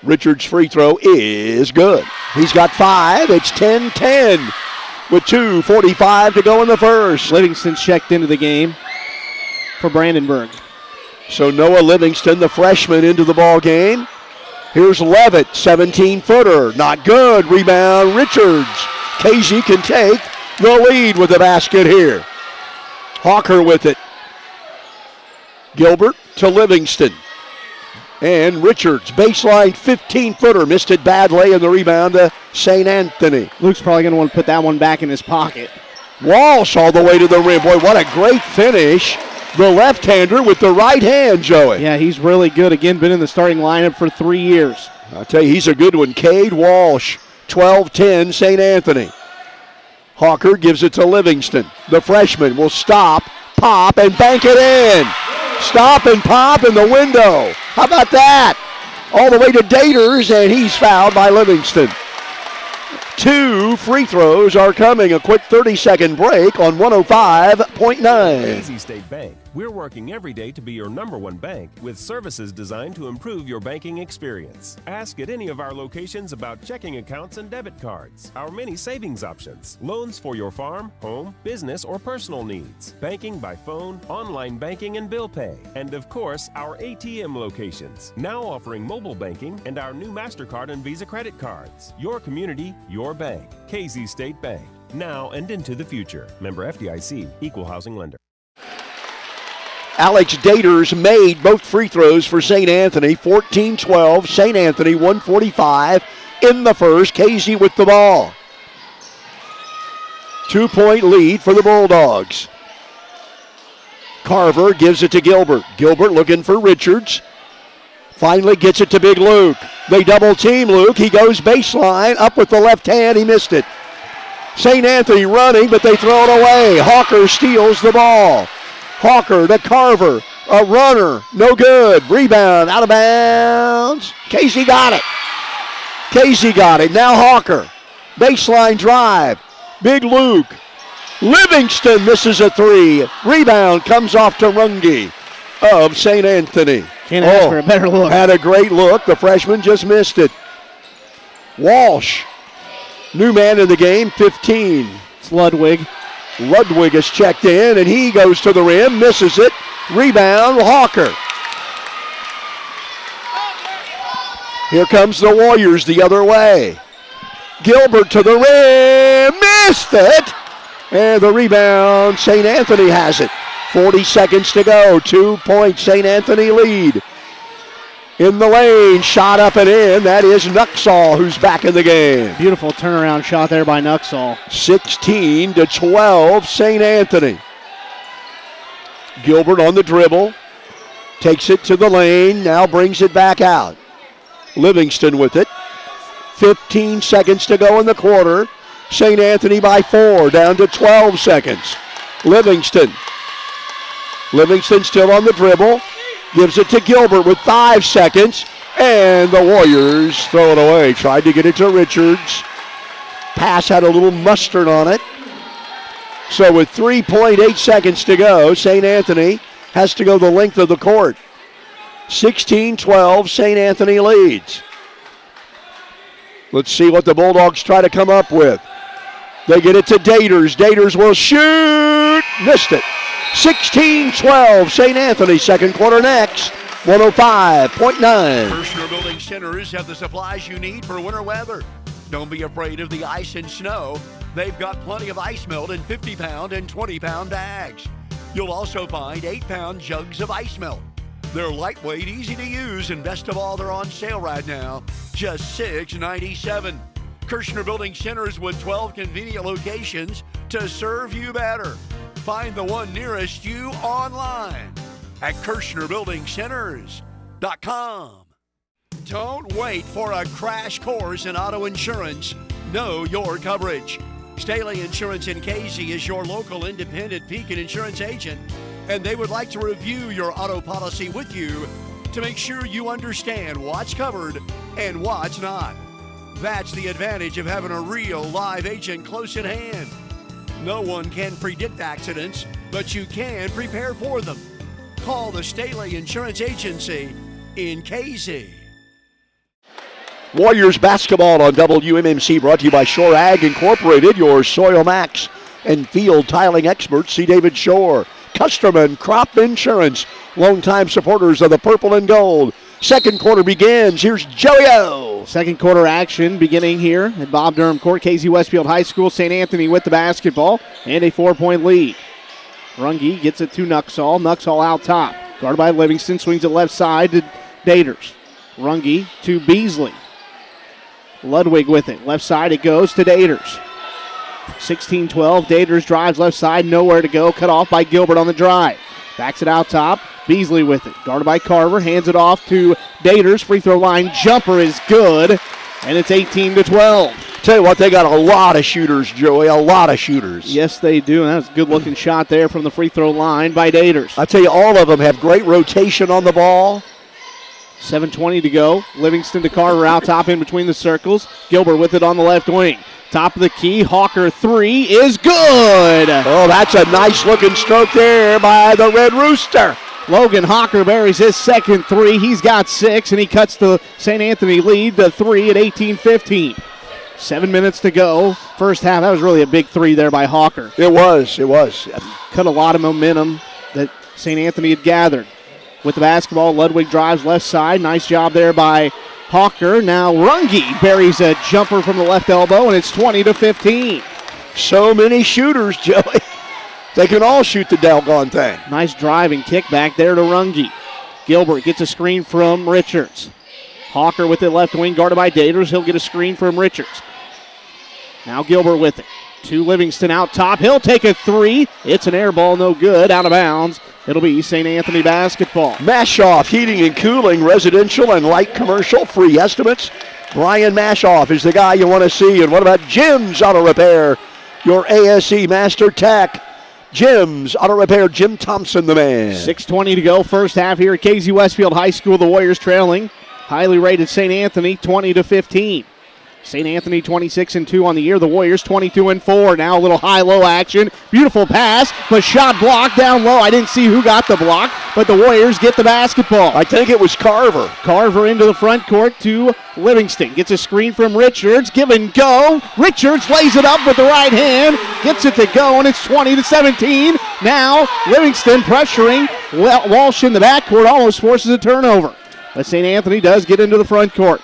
[SPEAKER 16] Richards' free throw is good. He's got 5. It's 10-10 with 2:45 to go in the first.
[SPEAKER 17] Livingston checked into the game for Brandenburg.
[SPEAKER 16] So Noah Livingston, the freshman, into the ball game. Here's Levitt, 17-footer. Not good. Rebound, Richards. Casey can take the lead with the basket here. Hawker with it. Gilbert to Livingston. And Richards, baseline 15-footer. Missed it badly, and the rebound to St. Anthony.
[SPEAKER 17] Luke's probably going to want to put that one back in his pocket.
[SPEAKER 16] Walsh all the way to the rim. Boy, what a great finish. The left-hander with the right hand, Joey.
[SPEAKER 17] Yeah, he's really good. Again, been in the starting lineup for 3 years.
[SPEAKER 16] I'll tell you, he's a good one. Cade Walsh, 12-10, St. Anthony. Hawker gives it to Livingston. The freshman will stop, pop, and bank it in. Stop and pop in the window. How about that? All the way to Daters, and he's fouled by Livingston. 2 free throws are coming. A quick 30-second break on 105.9.
[SPEAKER 5] Casey State Bank. We're working every day to be your #1 bank with services designed to improve your banking experience. Ask at any of our locations about checking accounts and debit cards, our many savings options, loans for your farm, home, business, or personal needs, banking by phone, online banking and bill pay, and of course, our ATM locations, now offering mobile banking and our new MasterCard and Visa credit cards. Your community, your bank. Casey State Bank. Now and into the future. Member FDIC, Equal Housing Lender.
[SPEAKER 16] Alex Daters made both free throws for St. Anthony. 14-12. St. Anthony 145 in the first. Casey with the ball. 2-point lead for the Bulldogs. Carver gives it to Gilbert. Gilbert looking for Richards. Finally gets it to Big Luke. They double team Luke. He goes baseline. Up with the left hand. He missed it. St. Anthony running, but they throw it away. Hawker steals the ball. Hawker to Carver. A runner. No good. Rebound. Out of bounds. Casey got it. Casey got it. Now Hawker. Baseline drive. Big Luke. Livingston misses a 3. Rebound comes off to Runge of St. Anthony.
[SPEAKER 17] Can't ask for a better look.
[SPEAKER 16] Had a great look. The freshman just missed it. Walsh. New man in the game, 15.
[SPEAKER 17] It's Ludwig.
[SPEAKER 16] Ludwig is checked in, and he goes to the rim, misses it. Rebound, Hawker. Here comes the Warriors the other way. Gilbert to the rim, missed it. And the rebound, St. Anthony has it. 40 seconds to go, 2-point St. Anthony lead. In the lane, shot up and in. That is Nuxall who's back in the game.
[SPEAKER 17] Beautiful turnaround shot there by Nuxall.
[SPEAKER 16] 16-12, St. Anthony. Gilbert on the dribble. Takes it to the lane, now brings it back out. Livingston with it. 15 seconds to go in the quarter. St. Anthony by 4, down to 12 seconds. Livingston still on the dribble. Gives it to Gilbert with 5 seconds. And the Warriors throw it away. Tried to get it to Richards. Pass had a little mustard on it. So with 3.8 seconds to go, St. Anthony has to go the length of the court. 16-12, St. Anthony leads. Let's see what the Bulldogs try to come up with. They get it to Daters. Daters will shoot. Missed it. 16-12, St. Anthony, second quarter next. 105.9.
[SPEAKER 1] Kirshner Building Centers have the supplies you need for winter weather. Don't be afraid of the ice and snow. They've got plenty of ice melt in 50-pound and 20-pound bags. You'll also find 8-pound jugs of ice melt. They're lightweight, easy to use, and best of all, they're on sale right now. Just $6.97. Kirshner Building Centers with 12 convenient locations to serve you better. Find the one nearest you online at KirshnerBuildingCenters.com. Don't wait for a crash course in auto insurance. Know your coverage. Staley Insurance in Casey is your local independent Pekin insurance agent, and they would like to review your auto policy with you to make sure you understand what's covered and what's not. That's the advantage of having a real live agent close at hand. No one can predict accidents, but you can prepare for them. Call the Staley Insurance Agency in Casey.
[SPEAKER 16] Warriors basketball on WMMC, brought to you by Shore Ag Incorporated, your Soil Max and field tiling experts. See David Shore. Custerman Crop Insurance, longtime supporters of the purple and gold. Second quarter begins. Here's Joey O.
[SPEAKER 17] Second quarter action beginning here at Bob Durham Court. KZ Westfield High School. St. Anthony with the basketball and a 4-point lead. Runge gets it to Nuxall. Nuxall out top. Guarded by Livingston. Swings it left side to Daters. Runge to Beasley. Ludwig with it. Left side it goes to Daters. 16-12. Daters drives left side. Nowhere to go. Cut off by Gilbert on the drive. Backs it out top. Beasley with it. Guarded by Carver. Hands it off to Daters. Free throw line jumper is good. And it's 18-12.
[SPEAKER 16] Tell you what, they got a lot of shooters, Joey. A lot of shooters.
[SPEAKER 17] Yes, they do. And that's a good-looking shot there from the free throw line by Daters.
[SPEAKER 16] I tell you, all of them have great rotation on the ball.
[SPEAKER 17] 7:20 to go. Livingston to Carver out top in between the circles. Gilbert with it on the left wing. Top of the key. Hawker three is good.
[SPEAKER 16] Oh, that's a nice-looking stroke there by the Red Rooster.
[SPEAKER 17] Logan Hawker buries his second three. He's got 6, and he cuts the St. Anthony lead to 3 at 18-15. 7 minutes to go. First half, that was really a big three there by Hawker.
[SPEAKER 16] It was.
[SPEAKER 17] Cut a lot of momentum that St. Anthony had gathered. With the basketball, Ludwig drives left side. Nice job there by Hawker. Now Runge buries a jumper from the left elbow, and it's 20-15.
[SPEAKER 16] So many shooters, Joey. They can all shoot the doggone thing.
[SPEAKER 17] Nice drive and kick back there to Runge. Gilbert gets a screen from Richards. Hawker with it left wing, guarded by Daters. He'll get a screen from Richards. Now Gilbert with it. To Livingston out top. He'll take a three. It's an air ball, no good. Out of bounds. It'll be St. Anthony basketball.
[SPEAKER 16] Mashoff Heating and Cooling, residential and light commercial, free estimates. Brian Mashoff is the guy you want to see. And what about Jim's Auto Repair? Your ASE Master Tech. Jim's Auto Repair, Jim Thompson, the man.
[SPEAKER 17] 6:20 to go, first half here at KZ Westfield High School. The Warriors trailing. Highly rated St. Anthony, 20-15. St. Anthony 26-2 on the year. The Warriors 22-4. Now a little high-low action. Beautiful pass, but shot blocked down low. I didn't see who got the block, but the Warriors get the basketball.
[SPEAKER 16] I think it was Carver.
[SPEAKER 17] Carver into the front court to Livingston. Gets a screen from Richards. Give and go. Richards lays it up with the right hand. Gets it to go, and it's 20-17. Now Livingston pressuring Walsh in the backcourt. Almost forces a turnover. But St. Anthony does get into the front court.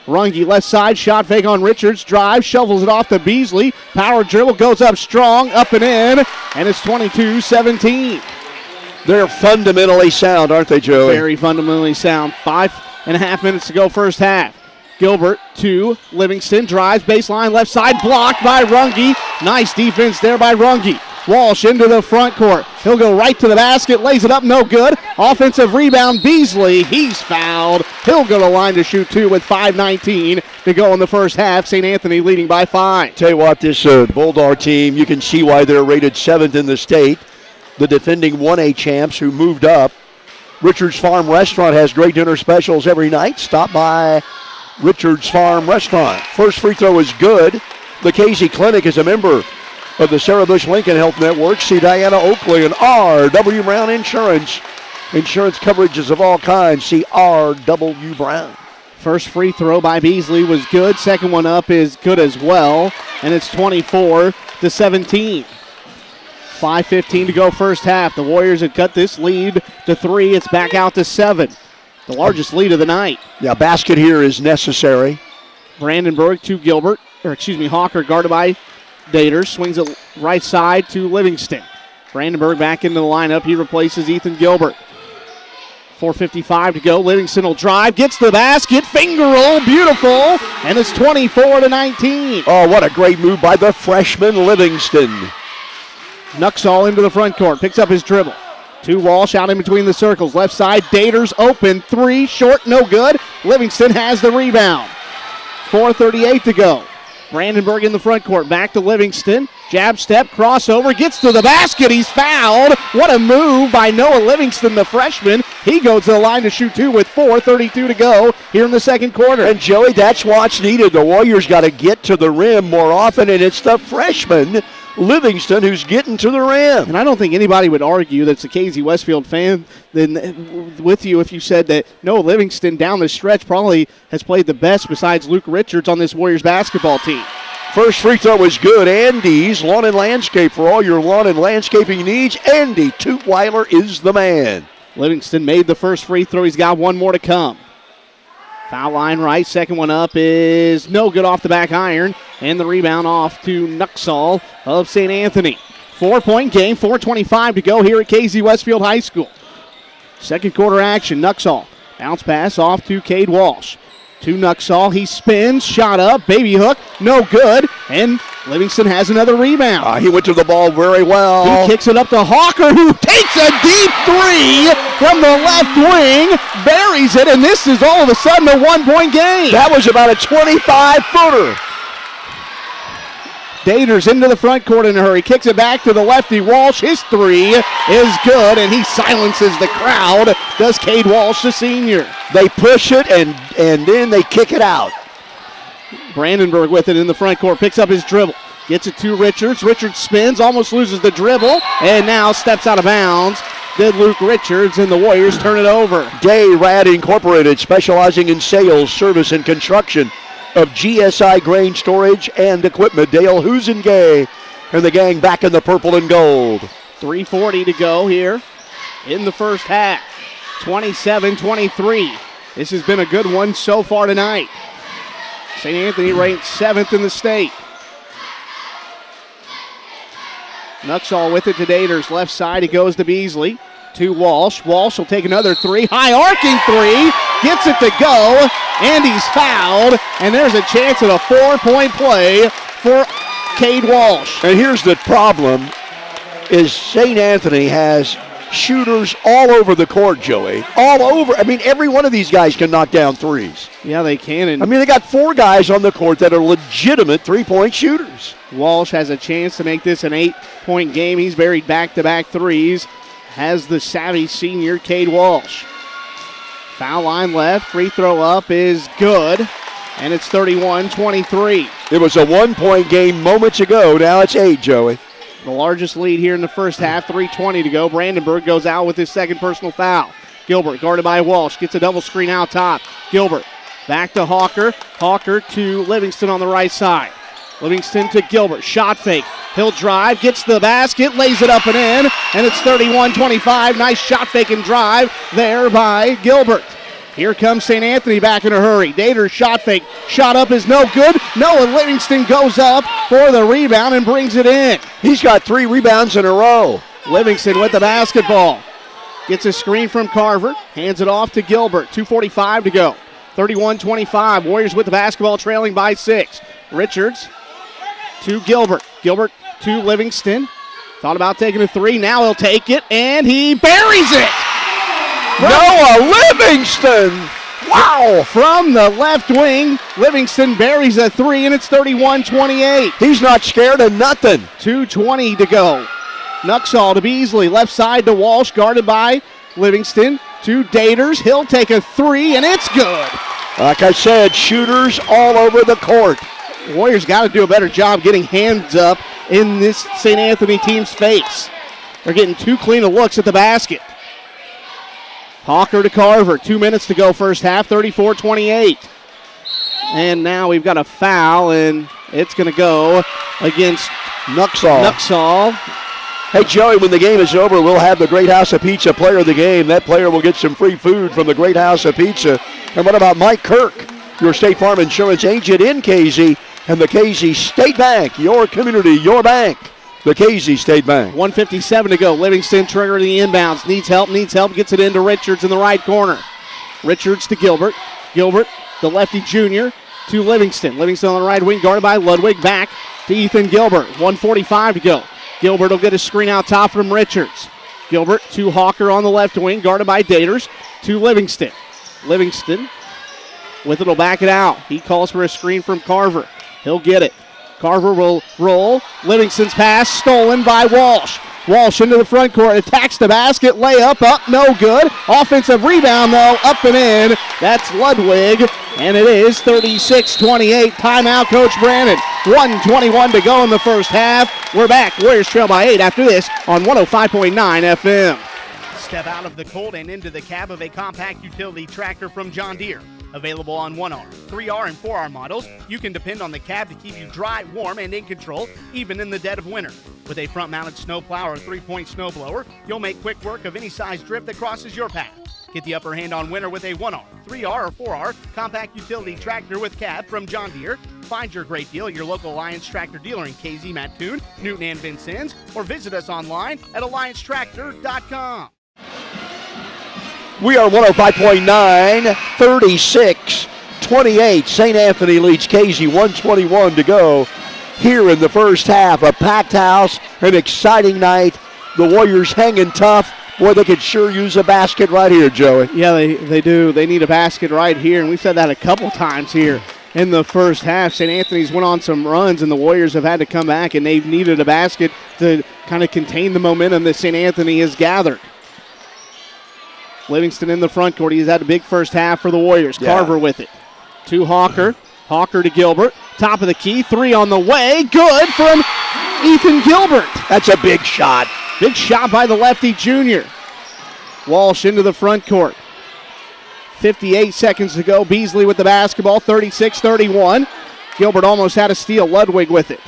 [SPEAKER 17] Runge left side, shot fake on Richards, drive, shovels it off to Beasley. Power dribble goes up strong, up and in, and it's 22-17.
[SPEAKER 16] They're fundamentally sound, aren't they, Joey?
[SPEAKER 17] Very fundamentally sound. 5.5 minutes to go first half. Gilbert to Livingston, drives, baseline, left side, blocked by Runge. Nice defense there by Runge. Walsh into the front court. He'll go right to the basket, lays it up, no good. Offensive rebound, Beasley. He's fouled. He'll go to the line to shoot 2 with 5:19 to go in the first half. St. Anthony leading by 5.
[SPEAKER 16] Tell you what, this Bulldog team, you can see why they're rated 7th in the state. The defending 1A champs who moved up. Richards Farm Restaurant has great dinner specials every night. Stop by Richards Farm Restaurant. First free throw is good. The KZ Clinic is a member of the Sarah Bush Lincoln Health Network. See Diana Oakley and R.W. Brown Insurance. Insurance coverages of all kinds. See R.W. Brown.
[SPEAKER 17] First free throw by Beasley was good. Second one up is good as well. And it's 24-17. 5:15 to go first half. The Warriors have cut this lead to 3. It's back out to 7. The largest lead of the night.
[SPEAKER 16] Yeah, basket here is necessary.
[SPEAKER 17] Brandenburg to Gilbert. Hawker guarded by Daters. Swings it right side to Livingston. Brandenburg back into the lineup. He replaces Ethan Gilbert. 4:55 to go. Livingston will drive. Gets the basket. Finger roll. Beautiful. And it's 24-19.
[SPEAKER 16] Oh, what a great move by the freshman Livingston.
[SPEAKER 17] Nuxall into the front court. Picks up his dribble. To Walsh out in between the circles. Left side. Daters open. 3. Short. No good. Livingston has the rebound. 4:38 to go. Brandenburg in the front court. Back to Livingston. Jab step, crossover, gets to the basket. He's fouled. What a move by Noah Livingston, the freshman. He goes to the line to shoot 2 with 4:32 to go here in the second quarter.
[SPEAKER 16] And, Joey, that's what's needed. The Warriors got to get to the rim more often, and it's the freshman, Livingston, who's getting to the rim.
[SPEAKER 17] And I don't think anybody would argue that's a KZ Westfield fan with you if you said that Noah Livingston down the stretch probably has played the best besides Luke Richards on this Warriors basketball team.
[SPEAKER 16] First free throw was good. Andy's Lawn and Landscape for all your lawn and landscaping needs. Andy Tootweiler is the man.
[SPEAKER 17] Livingston made the first free throw. He's got one more to come. Foul line right. Second one up is no good off the back iron. And the rebound off to Nuxall of St. Anthony. 4-point game, 4:25 to go here at KZ Westfield High School. Second quarter action. Nuxall. Bounce pass off to Cade Walsh. To Nuxall. He spins. Shot up. Baby hook. No good. And Livingston has another rebound.
[SPEAKER 16] He went to the ball very well.
[SPEAKER 17] He kicks it up to Hawker, who takes a deep three from the left wing, buries it, and this is all of a sudden a 1-point game.
[SPEAKER 16] That was about a 25-footer.
[SPEAKER 17] Daters into the front court in a hurry. Kicks it back to the lefty Walsh. His three is good, and he silences the crowd. Does Cade Walsh, the senior.
[SPEAKER 16] They push it, and then they kick it out.
[SPEAKER 17] Brandenburg with it in the front court. Picks up his dribble. Gets it to Richards. Richards spins, almost loses the dribble, and now steps out of bounds. Did Luke Richards, and the Warriors turn it over.
[SPEAKER 16] Day Rad Incorporated, specializing in sales, service, and construction of GSI grain storage and equipment. Dale Husengay and the gang back in the purple and gold.
[SPEAKER 17] 3:40 to go here in the first half. 27-23. This has been a good one so far tonight. St. Anthony ranked 7th in the state. Nuxall with it to Daters. Left side, he goes to Beasley. To Walsh. Walsh will take another three. High arcing three. Gets it to go. And he's fouled. And there's a chance at a 4-point play for Cade Walsh.
[SPEAKER 16] And here's the problem is St. Anthony has shooters all over the court, Joey. All over. I mean, every one of these guys can knock down threes.
[SPEAKER 17] Yeah, they can.
[SPEAKER 16] I mean, they got 4 guys on the court that are legitimate three-point shooters.
[SPEAKER 17] Walsh has a chance to make this an 8-point game. He's buried back-to-back threes. Has the savvy senior, Cade Walsh. Foul line left. Free throw up is good. And it's 31-23.
[SPEAKER 16] It was a 1-point game moments ago. Now it's 8, Joey.
[SPEAKER 17] The largest lead here in the first half, 3:20 to go. Brandenburg goes out with his second personal foul. Gilbert guarded by Walsh, gets a double screen out top. Gilbert back to Hawker. Hawker to Livingston on the right side. Livingston to Gilbert, shot fake. He'll drive, gets the basket, lays it up and in, and it's 31-25. Nice shot fake and drive there by Gilbert. Here comes St. Anthony back in a hurry. Daters shot fake. Shot up is no good. Noah Livingston goes up for the rebound and brings it in.
[SPEAKER 16] He's got 3 rebounds in a row.
[SPEAKER 17] Livingston with the basketball. Gets a screen from Carver. Hands it off to Gilbert. 2:45 to go. 31-25. Warriors with the basketball trailing by 6. Richards to Gilbert. Gilbert to Livingston. Thought about taking a 3. Now he'll take it, and he buries it.
[SPEAKER 16] Noah Livingston! Wow!
[SPEAKER 17] From the left wing, Livingston buries a 3, and it's 31-28.
[SPEAKER 16] He's not scared of nothing.
[SPEAKER 17] 2:20 to go. Nuxall to Beasley. Left side to Walsh, guarded by Livingston. To Daters. He'll take a 3, and it's good.
[SPEAKER 16] Like I said, shooters all over the court.
[SPEAKER 17] Warriors got to do a better job getting hands up in this St. Anthony team's face. They're getting too clean of looks at the basket. Hawker to Carver. 2 minutes to go first half, 34-28. And now we've got a foul, and it's going to go against Nuxall.
[SPEAKER 16] Hey, Joey, when the game is over, we'll have the Great House of Pizza player of the game. That player will get some free food from the Great House of Pizza. And what about Mike Kirk, your State Farm Insurance agent in KZ, and the KZ State Bank, your community, your bank. The KZ State Bank.
[SPEAKER 17] 1:57 to go. Livingston triggering the inbounds. Needs help. Gets it into Richards in the right corner. Richards to Gilbert. Gilbert, the lefty junior, to Livingston. Livingston on the right wing, guarded by Ludwig. Back to Ethan Gilbert. 1:45 to go. Gilbert will get a screen out top from Richards. Gilbert to Hawker on the left wing, guarded by Daters. To Livingston. Livingston with it will back it out. He calls for a screen from Carver. He'll get it. Carver will roll. Livingston's pass stolen by Walsh. Walsh into the front court, attacks the basket, layup up, no good. Offensive rebound though, up and in. That's Ludwig, and it is 36-28. Timeout, Coach Brandon. 1:21 to go in the first half. We're back. Warriors trail by 8 after this on 105.9 FM.
[SPEAKER 3] Step out of the cold and into the cab of a compact utility tractor from John Deere. Available on 1R, 3R, and 4R models, you can depend on the cab to keep you dry, warm, and in control, even in the dead of winter. With a front-mounted snowplow or 3-point snowblower, you'll make quick work of any size drift that crosses your path. Get the upper hand on winter with a 1R, 3R, or 4R compact utility tractor with cab from John Deere. Find your great deal at your local Alliance Tractor dealer in KZ, Mattoon, Newton, and Vincennes, or visit us online at alliancetractor.com.
[SPEAKER 16] We are 105.9, 36-28. St. Anthony leads KZ, 1:21 to go here in the first half. A packed house, an exciting night. The Warriors hanging tough. Boy, they could sure use a basket right here, Joey.
[SPEAKER 17] Yeah, they do. They need a basket right here, and we've said that a couple times here in the first half. St. Anthony's went on some runs, and the Warriors have had to come back, and they've needed a basket to kind of contain the momentum that St. Anthony has gathered. Livingston in the front court. He's had a big first half for the Warriors.
[SPEAKER 16] Yeah.
[SPEAKER 17] Carver with it. To Hawker. Hawker to Gilbert. Top of the key. 3 on the way. Good from Ethan Gilbert.
[SPEAKER 16] That's a big shot.
[SPEAKER 17] Big shot by the lefty junior. Walsh into the front court. 58 seconds to go. Beasley with the basketball. 36-31. Gilbert almost had a steal. Ludwig with it.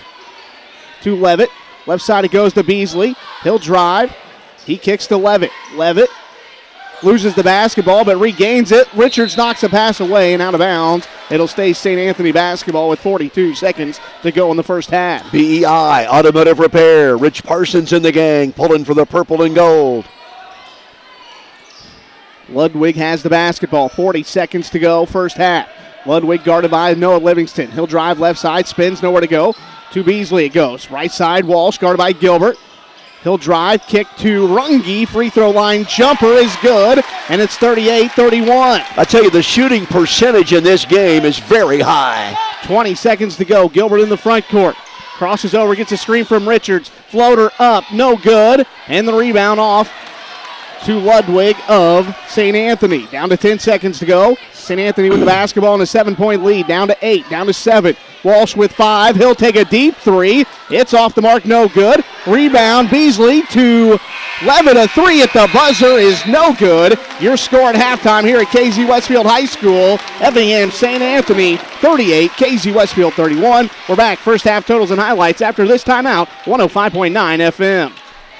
[SPEAKER 17] To Levitt. Left side it goes to Beasley. He'll drive. He kicks to Levitt. Levitt loses the basketball but regains it. Richards knocks a pass away and out of bounds. It'll stay St. Anthony basketball with 42 seconds to go in the first half.
[SPEAKER 16] BEI Automotive Repair. Rich Parsons in the gang pulling for the purple and gold.
[SPEAKER 17] Ludwig has the basketball. 40 seconds to go, first half. Ludwig guarded by Noah Livingston. He'll drive left side, spins, nowhere to go. To Beasley it goes. Right side, Walsh guarded by Gilbert. He'll drive, kick to Runge. Free throw line jumper is good, and it's 38-31.
[SPEAKER 16] I tell you, the shooting percentage in this game is very high.
[SPEAKER 17] 20 seconds to go. Gilbert in the front court. Crosses over, gets a screen from Richards. Floater up, no good. And the rebound off to Ludwig of St. Anthony. Down to 10 seconds to go. St. Anthony with the basketball in a 7-point lead. Down to 8, down to 7. Walsh with 5. He'll take a deep 3. It's off the mark, no good. Rebound, Beasley to Levitt. A 3 at the buzzer is no good. Your score at halftime here at KZ Westfield High School. Effingham St. Anthony 38, KZ Westfield 31. We're back. First half totals and highlights after this timeout. 105.9 FM.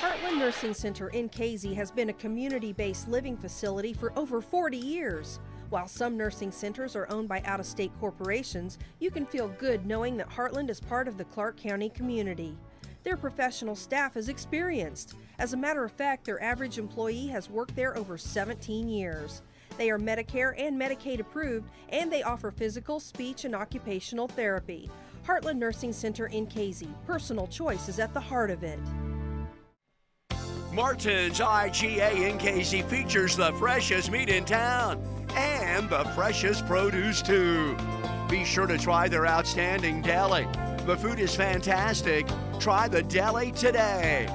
[SPEAKER 7] Heartland Nursing Center in KZ has been a community-based living facility for over 40 years. While some nursing centers are owned by out-of-state corporations, you can feel good knowing that Heartland is part of the Clark County community. Their professional staff is experienced. As a matter of fact, their average employee has worked there over 17 years. They are Medicare and Medicaid approved, and they offer physical, speech, and occupational therapy. Heartland Nursing Center in KZ. Personal choice is at the heart of it.
[SPEAKER 1] Martin's IGA in KZ features the freshest meat in town and the freshest produce too. Be sure to try their outstanding deli. The food is fantastic. Try the deli today.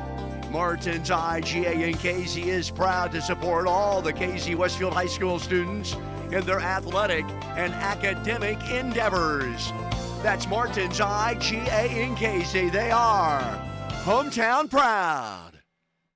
[SPEAKER 1] Martin's IGA in KZ is proud to support all the KZ Westfield High School students in their athletic and academic endeavors. That's Martin's IGA in KZ. They are hometown proud.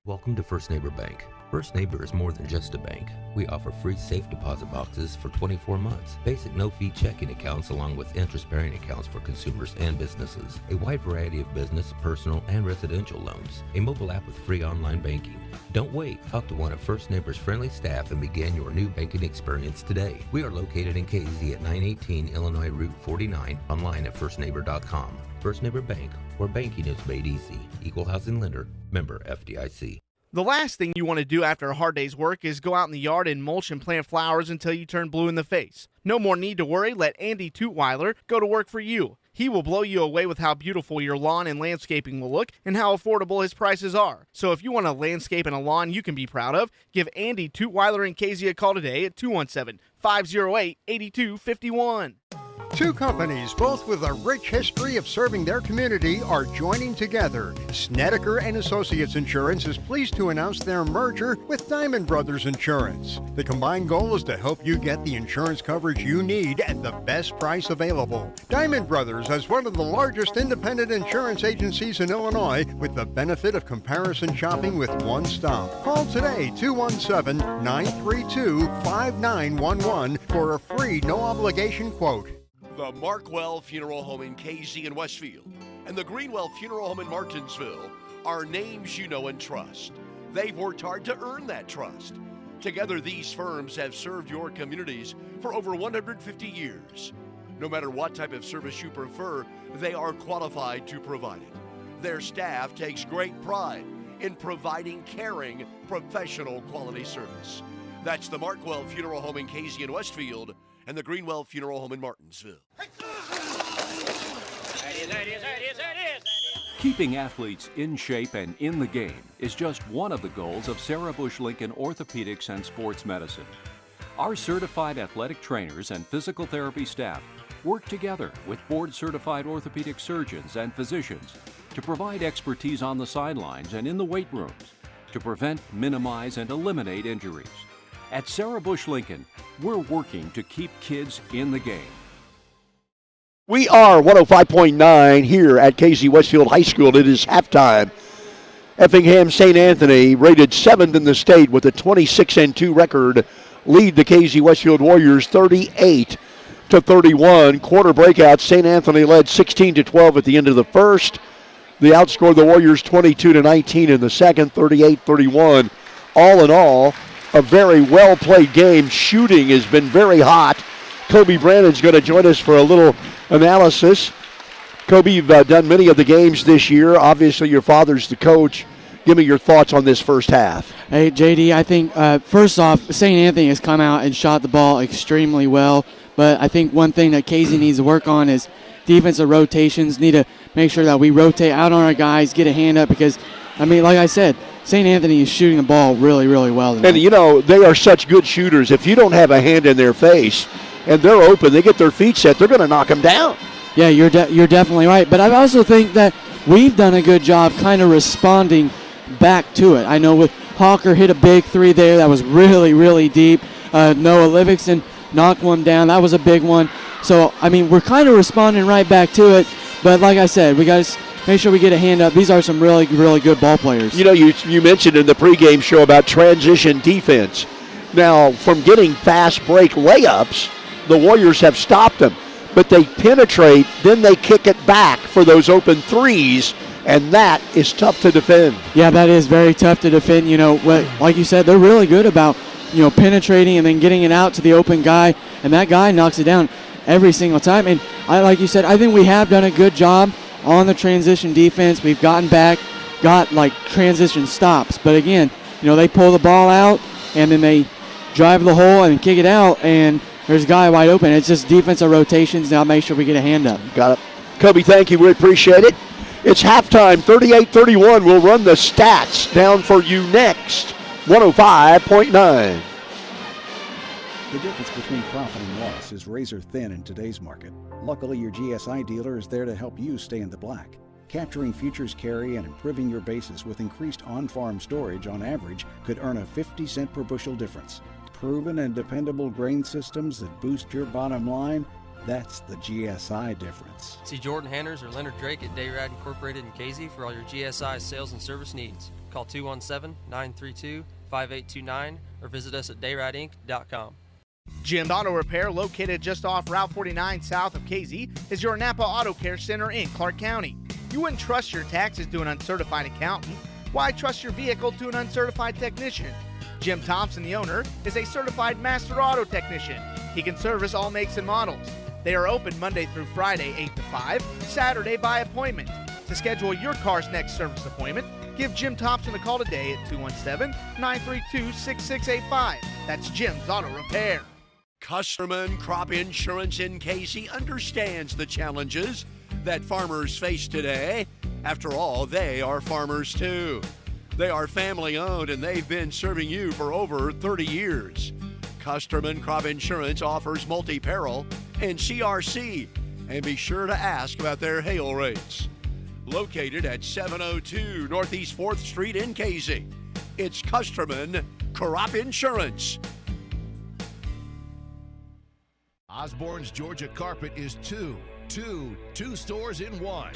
[SPEAKER 10] Welcome to First Neighbor Bank. First Neighbor is more than just a bank. We offer free safe deposit boxes for 24 months, basic no-fee checking accounts along with interest-bearing accounts for consumers and businesses, a wide variety of business, personal, and residential loans, a mobile app with free online banking. Don't wait. Talk to one of First Neighbor's friendly staff and begin your new banking experience today. We are located in KZ at 918 Illinois Route 49, online at firstneighbor.com. First Neighbor Bank, where banking is made easy. Equal housing lender, member FDIC.
[SPEAKER 3] The last thing you want to do after a hard day's work is go out in the yard and mulch and plant flowers until you turn blue in the face. No more need to worry. Let Andy Tutweiler go to work for you. He will blow you away with how beautiful your lawn and landscaping will look and how affordable his prices are. So if you want a landscape and a lawn you can be proud of, give Andy Tutweiler and KZ a call today at 217-508-8251.
[SPEAKER 6] Two companies, both with a rich history of serving their community, are joining together. Snedeker and Associates Insurance is pleased to announce their merger with Diamond Brothers Insurance. The combined goal is to help you get the insurance coverage you need at the best price available. Diamond Brothers has one of the largest independent insurance agencies in Illinois, with the benefit of comparison shopping with one stop. Call today, 217-932-5911 for a free no-obligation quote.
[SPEAKER 1] The Markwell Funeral Home in KZ and Westfield and the Greenwell Funeral Home in Martinsville are names you know and trust. They've worked hard to earn that trust. Together, these firms have served your communities for over 150 years. No matter what type of service you prefer, they are qualified to provide it. Their staff takes great pride in providing caring, professional quality service. That's the Markwell Funeral Home in KZ and Westfield and the Greenwell Funeral Home in Martinsville.
[SPEAKER 14] Keeping athletes in shape and in the game is just one of the goals of Sarah Bush Lincoln Orthopedics and Sports Medicine. Our certified athletic trainers and physical therapy staff work together with board-certified orthopedic surgeons and physicians to provide expertise on the sidelines and in the weight rooms to prevent, minimize, and eliminate injuries. At Sarah Bush Lincoln, we're working to keep kids in the game.
[SPEAKER 16] We are 105.9 here at KZ Westfield High School. It is halftime. Effingham St. Anthony, rated 7th in the state with a 26-2 record, lead the KZ Westfield Warriors 38-31. Quarter breakout, St. Anthony led 16-12 at the end of the first. They outscored the Warriors 22-19 in the second, 38-31. All in all, a very well-played game. Shooting has been very hot. Kobe Brannon's going to join us for a little analysis. Kobe, you've done many of the games this year. Obviously, your father's the coach. Give me your thoughts on this first half.
[SPEAKER 15] Hey, JD, I think, first off, St. Anthony has come out and shot the ball extremely well. But I think one thing that KZ needs to work on is defensive rotations. Need to make sure that we rotate out on our guys, get a hand up, because, I mean, like I said, St. Anthony is shooting the ball really, really well tonight.
[SPEAKER 16] And, you know, they are such good shooters. If you don't have a hand in their face and they're open, they get their feet set, they're going to knock them down.
[SPEAKER 15] Yeah, you're definitely right. But I also think that we've done a good job kind of responding back to it. I know with Hawker hit a big three there that was really, really deep. Noah Livingston knocked one down. That was a big one. So, I mean, we're kind of responding right back to it. But like I said, we got to make sure we get a hand up. These are some really, really good ball players.
[SPEAKER 16] You know, you mentioned in the pregame show about transition defense. Now, from getting fast break layups, the Warriors have stopped them. But they penetrate, then they kick it back for those open threes, and that is tough to defend.
[SPEAKER 15] Yeah, that is very tough to defend. You know, like you said, they're really good about, you know, penetrating and then getting it out to the open guy, and that guy knocks it down every single time. And like you said, I think we have done a good job on the transition defense. We've gotten back, got like transition stops. But again, you know, they pull the ball out, and then they drive the hole and kick it out, and there's a guy wide open. It's just defensive rotations. Now make sure we get a hand up.
[SPEAKER 16] Got it. Kobe, thank you. We appreciate it. It's halftime, 38-31. We'll run the stats down for you next. 105.9.
[SPEAKER 12] The difference between profit and loss is razor thin in today's market. Luckily, your GSI dealer is there to help you stay in the black. Capturing futures carry and improving your basis with increased on-farm storage on average could earn a 50-cent per bushel difference. Proven and dependable grain systems that boost your bottom line, that's the GSI difference.
[SPEAKER 13] See Jordan Hanners or Leonard Drake at Dayrad Incorporated in KZ for all your GSI sales and service needs. Call 217-932-5829 or visit us at dayradinc.com.
[SPEAKER 3] Jim's Auto Repair, located just off Route 49 south of KZ, is your Napa Auto Care Center in Clark County. You wouldn't trust your taxes to an uncertified accountant. Why trust your vehicle to an uncertified technician? Jim Thompson, the owner, is a certified master auto technician. He can service all makes and models. They are open Monday through Friday, 8 to 5, Saturday by appointment. To schedule your car's next service appointment, give Jim Thompson a call today at 217-932-6685. That's Jim's Auto Repair.
[SPEAKER 1] Custerman Crop Insurance in KC understands the challenges that farmers face today. After all, they are farmers too. They are family owned and they've been serving you for over 30 years. Custerman Crop Insurance offers multi-peril, and CRC. And be sure to ask about their hail rates. Located at 702 Northeast 4th Street in Casey, it's Custerman Crop Insurance.
[SPEAKER 8] Osborne's Georgia Carpet is two stores in one.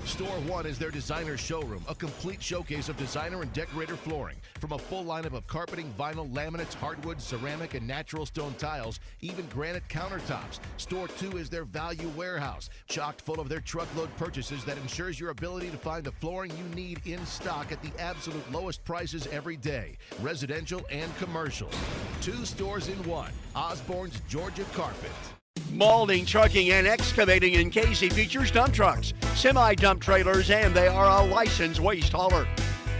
[SPEAKER 8] Store one is their designer showroom, a complete showcase of designer and decorator flooring. From a full lineup of carpeting, vinyl, laminates, hardwood, ceramic, and natural stone tiles, even granite countertops. Store two is their value warehouse, chocked full of their truckload purchases that ensures your ability to find the flooring you need in stock at the absolute lowest prices every day, residential and commercial. Two stores in one. Osborne's Georgia Carpet.
[SPEAKER 1] Maulding Trucking and Excavating in Casey features dump trucks, semi-dump trailers, and they are a licensed waste hauler.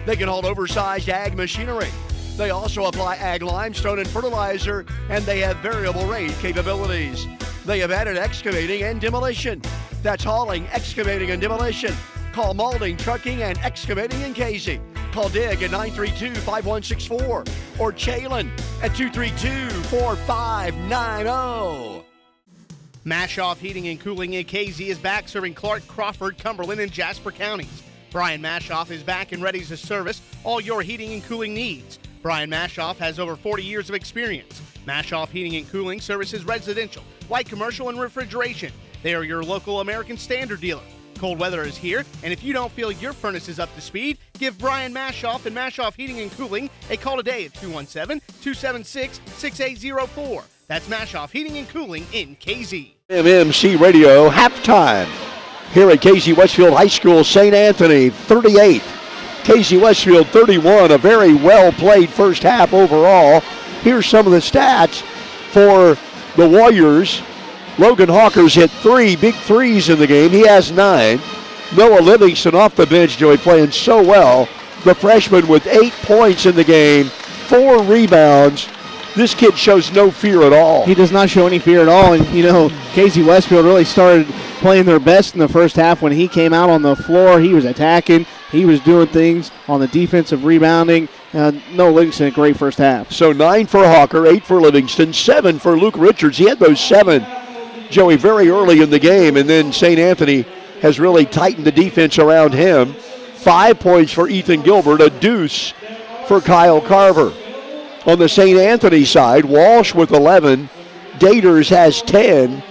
[SPEAKER 1] They can haul oversized ag machinery. They also apply ag limestone and fertilizer, and they have variable rate capabilities. They have added excavating and demolition. That's hauling, excavating, and demolition. Call Maulding Trucking and Excavating in Casey. Call Dig at 932-5164 or Chalin at 232-4590.
[SPEAKER 3] Mashoff Heating and Cooling in Casey is back serving Clark, Crawford, Cumberland, and Jasper counties. Brian Mashoff is back and ready to service all your heating and cooling needs. Brian Mashoff has over 40 years of experience. Mashoff Heating and Cooling services residential, light commercial, and refrigeration. They are your local American Standard dealer. Cold weather is here, and if you don't feel your furnace is up to speed, give Brian Mashoff and Mashoff Heating and Cooling a call today at 217-276-6804. That's Mashoff Heating and Cooling in KZ.
[SPEAKER 16] MMC Radio halftime here at Casey Westfield High School. St. Anthony 38, Casey Westfield 31. A very well played first half overall. Here's some of the stats for the Warriors. Logan Hawkers hit 3 big threes in the game. He has 9. Noah Livingston off the bench, Joey, playing so well. The freshman with 8 points in the game, 4 rebounds. This kid shows no fear at all.
[SPEAKER 17] He does not show any fear at all. And, you know, Casey Westfield really started playing their best in the first half. When he came out on the floor, he was attacking. He was doing things on the defensive rebounding. Noah Livingston, a great first half.
[SPEAKER 16] So 9 for Hawker, 8 for Livingston, 7 for Luke Richards. He had those 7, Joey, very early in the game. And then St. Anthony has really tightened the defense around him. 5 points for Ethan Gilbert, a deuce for Kyle Carver. On the St. Anthony side, Walsh with 11. Daters has 10.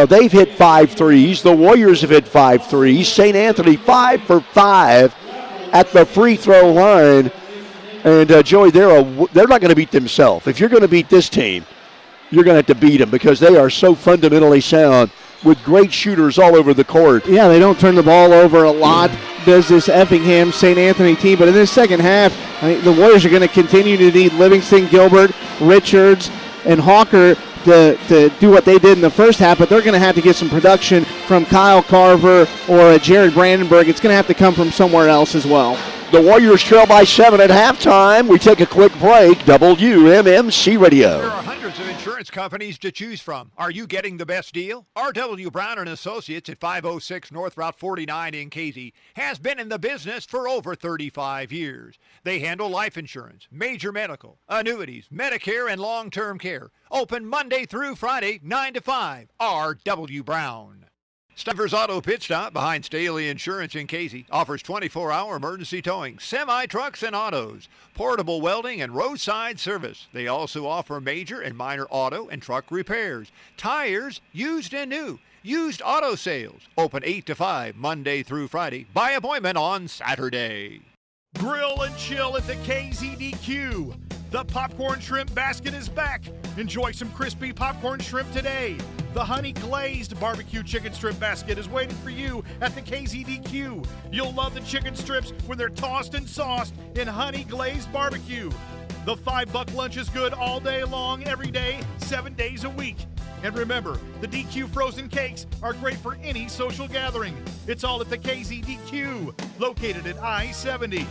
[SPEAKER 16] They've hit 5 threes. The Warriors have hit 5 threes. St. Anthony 5 for 5 at the free throw line. And, Joey, they're not going to beat themselves. If you're going to beat this team, you're going to have to beat them because they are so fundamentally sound with great shooters all over the court.
[SPEAKER 17] Yeah, they don't turn the ball over a lot, does this Effingham St. Anthony team. But in this second half, I think the Warriors are going to continue to need Livingston, Gilbert, Richards, and Hawker to do what they did in the first half, but they're going to have to get some production from Kyle Carver or Jared Brandenburg. It's going to have to come from somewhere else as well.
[SPEAKER 16] The Warriors trail by 7 at halftime. We take a quick break. WMMC Radio.
[SPEAKER 11] There are hundreds of insurance companies to choose from. Are you getting the best deal? R.W. Brown & Associates at 506 North Route 49 in Casey has been in the business for over 35 years. They handle life insurance, major medical, annuities, Medicare, and long-term care. Open Monday through Friday, 9 to 5. R.W. Brown. Stuffers Auto Pit Stop behind Staley Insurance in Casey offers 24-hour emergency towing, semi-trucks and autos, portable welding, and roadside service. They also offer major and minor auto and truck repairs, tires, used and new, used auto sales. Open 8 to 5 Monday through Friday. By appointment on Saturday.
[SPEAKER 9] Grill and chill at the KZDQ. The popcorn shrimp basket is back. Enjoy some crispy popcorn shrimp today. The honey glazed barbecue chicken strip basket is waiting for you at the KZDQ. You'll love the chicken strips when they're tossed and sauced in honey glazed barbecue. The $5 lunch is good all day long, every day, 7 days a week. And remember, the DQ frozen cakes are great for any social gathering. It's all at the KZDQ, located at I-70.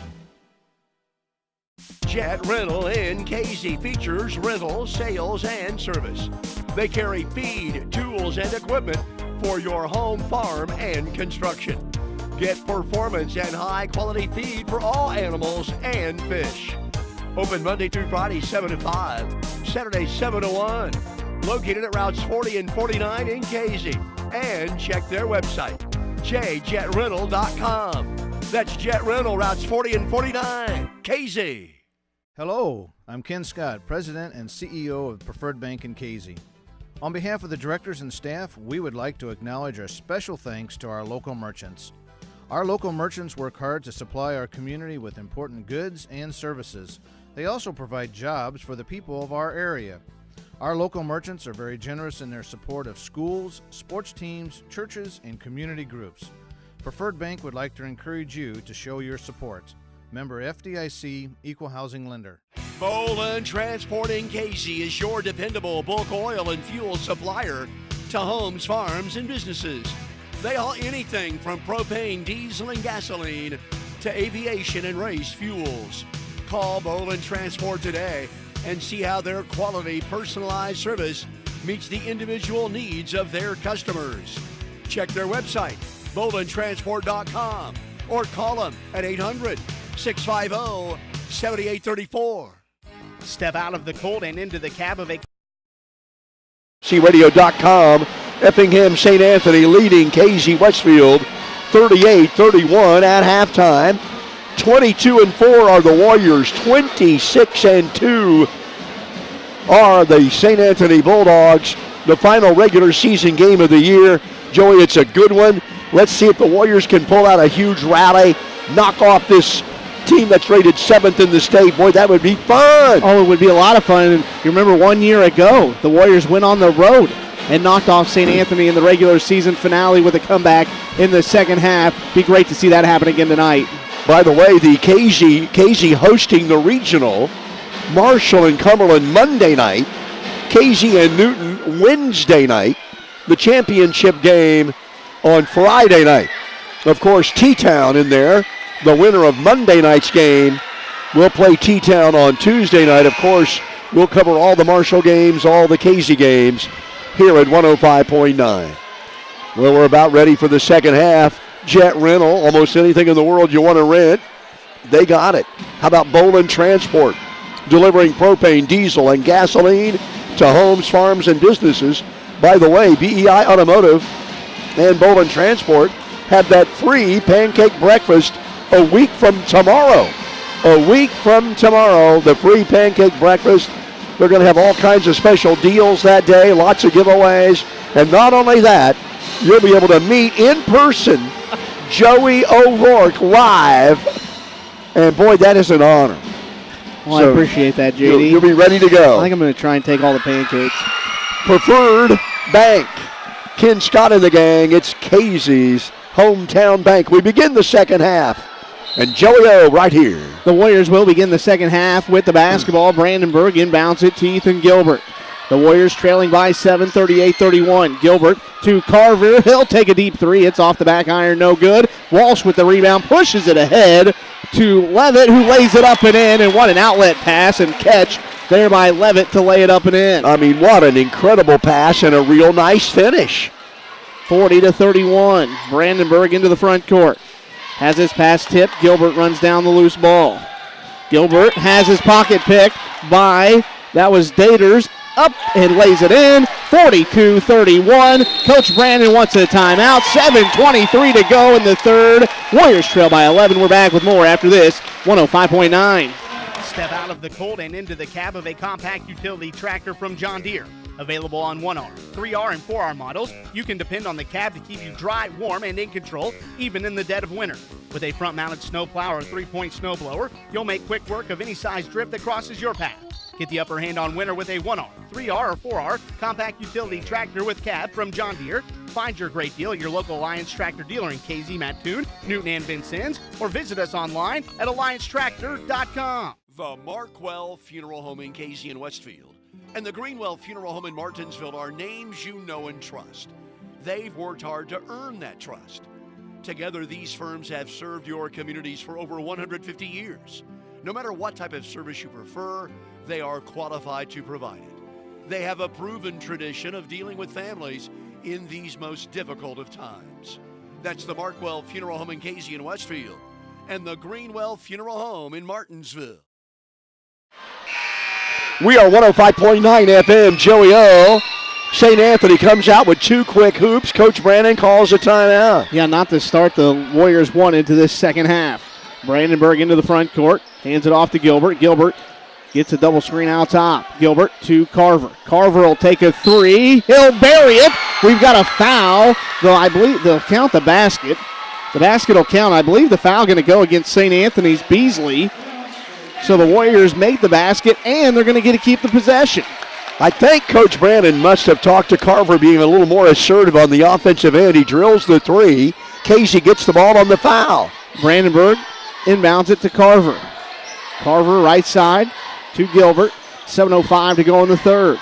[SPEAKER 1] Jet Rental in Casey features rental, sales, and service. They carry feed, tools, and equipment for your home, farm, and construction. Get performance and high-quality feed for all animals and fish. Open Monday through Friday, 7 to 5, Saturday, 7 to 1. located at routes 40 and 49 in Casey. And check their website, jjetrental.com. That's Jet Rental, routes 40 and 49, Casey.
[SPEAKER 2] Hello, I'm Ken Scott, President and CEO of Preferred Bank in Casey. On behalf of the directors and staff, we would like to acknowledge our special thanks to our local merchants. Our local merchants work hard to supply our community with important goods and services. They also provide jobs for the people of our area. Our local merchants are very generous in their support of schools, sports teams, churches, and community groups. Preferred Bank would like to encourage you to show your support. Member FDIC, Equal Housing Lender.
[SPEAKER 1] Bolin Transport in Casey is your dependable bulk oil and fuel supplier to homes, farms, and businesses. They haul anything from propane, diesel, and gasoline to aviation and race fuels. Call Bolin Transport today and see how their quality, personalized service meets the individual needs of their customers. Check their website, bolintransport.com, or call them at 800-650-7834.
[SPEAKER 3] Step out of the cold and into the cab of a
[SPEAKER 16] CRadio.com. Effingham St. Anthony leading Casey Westfield 38-31 at halftime. 22-4 are the Warriors. 26-2 are the St. Anthony Bulldogs. The final regular season game of the year. Joey, it's a good one. Let's see if the Warriors can pull out a huge rally, knock off this team that's rated 7th in the state. Boy, that would be fun.
[SPEAKER 17] Oh, it would be a lot of fun. And you remember 1 year ago, the Warriors went on the road and knocked off St. Anthony in the regular season finale with a comeback in the second half. Be great to see that happen again tonight.
[SPEAKER 16] By the way, the Casey hosting the regional, Marshall and Cumberland Monday night, Casey and Newton Wednesday night, the championship game on Friday night. Of course, T-Town in there. The winner of Monday night's game will play T-Town on Tuesday night. Of course, we'll cover all the Marshall games, all the Casey games here at 105.9. Well, we're about ready for the second half. Jet Rental, almost anything in the world you want to rent, they got it. How about Bolin Transport, delivering propane, diesel, and gasoline to homes, farms, and businesses. By the way, BEI Automotive and Bolin Transport have that free pancake breakfast a week from tomorrow. A week from tomorrow, the free pancake breakfast. They're going to have all kinds of special deals that day, lots of giveaways. And not only that, you'll be able to meet in person Joey O'Rourke live. And boy, that is an honor.
[SPEAKER 17] Well, so I appreciate that, JD.
[SPEAKER 16] You'll be ready to go.
[SPEAKER 17] I think I'm going to try and take all the pancakes.
[SPEAKER 16] Preferred Bank. Ken Scott and the gang. It's Casey's hometown bank. We begin the second half. And Joey O right here.
[SPEAKER 17] The Warriors will begin the second half with the basketball. Brandenburg inbounds it to Ethan Gilbert. The Warriors trailing by 7, 38-31. Gilbert to Carver. He'll take a deep three. It's off the back iron, no good. Walsh with the rebound, pushes it ahead to Levitt, who lays it up and in. And what an outlet pass and catch there by Levitt to lay it up and in.
[SPEAKER 16] I mean, what an incredible pass and a real nice finish.
[SPEAKER 17] 40-31. Brandenburg into the front court. Has his pass tipped. Gilbert runs down the loose ball. Gilbert has his pocket picked by, that was Daters, up and lays it in. 42-31. Coach Brandon wants a timeout. 7:23 to go in the third. Warriors trail by 11. We're back with more after this. 105.9.
[SPEAKER 3] Step out of the cold and into the cab of a compact utility tractor from John Deere. Available on 1R, 3R, and 4R models, you can depend on the cab to keep you dry, warm, and in control, even in the dead of winter. With a front-mounted snowplow or 3-point snowblower, you'll make quick work of any size drift that crosses your path. Get the upper hand on winter with a 1R, 3R, or 4R compact utility tractor with cab from John Deere. Find your great deal at your local Alliance Tractor dealer in KZ, Mattoon, Newton, and Vincennes, or visit us online at alliancetractor.com.
[SPEAKER 1] The Markwell Funeral Home in Casey and Westfield and the Greenwell Funeral Home in Martinsville are names you know and trust. They've worked hard to earn that trust. Together, these firms have served your communities for over 150 years. No matter what type of service you prefer, they are qualified to provide it. They have a proven tradition of dealing with families in these most difficult of times. That's the Markwell Funeral Home in Casey and
[SPEAKER 16] We are 105.9 FM. Joey O. St. Anthony comes out with 2 quick hoops. Coach Brandon calls a timeout.
[SPEAKER 17] Yeah, not the start the Warriors wanted to this second half. Brandenburg into the front court. Hands it off to Gilbert. Gilbert gets a double screen out top. Gilbert to Carver. Carver will take a 3. He'll bury it. We've got a foul, though I believe they'll count the basket. The basket will count. I believe the foul going to go against St. Anthony's Beasley. So the Warriors make the basket, and they're going to get to keep the possession.
[SPEAKER 16] I think Coach Brandon must have talked to Carver being a little more assertive on the offensive end. He drills the 3. Casey gets the ball on the foul.
[SPEAKER 17] Brandenburg inbounds it to Carver. Carver right side to Gilbert. 7:05 to go in the third.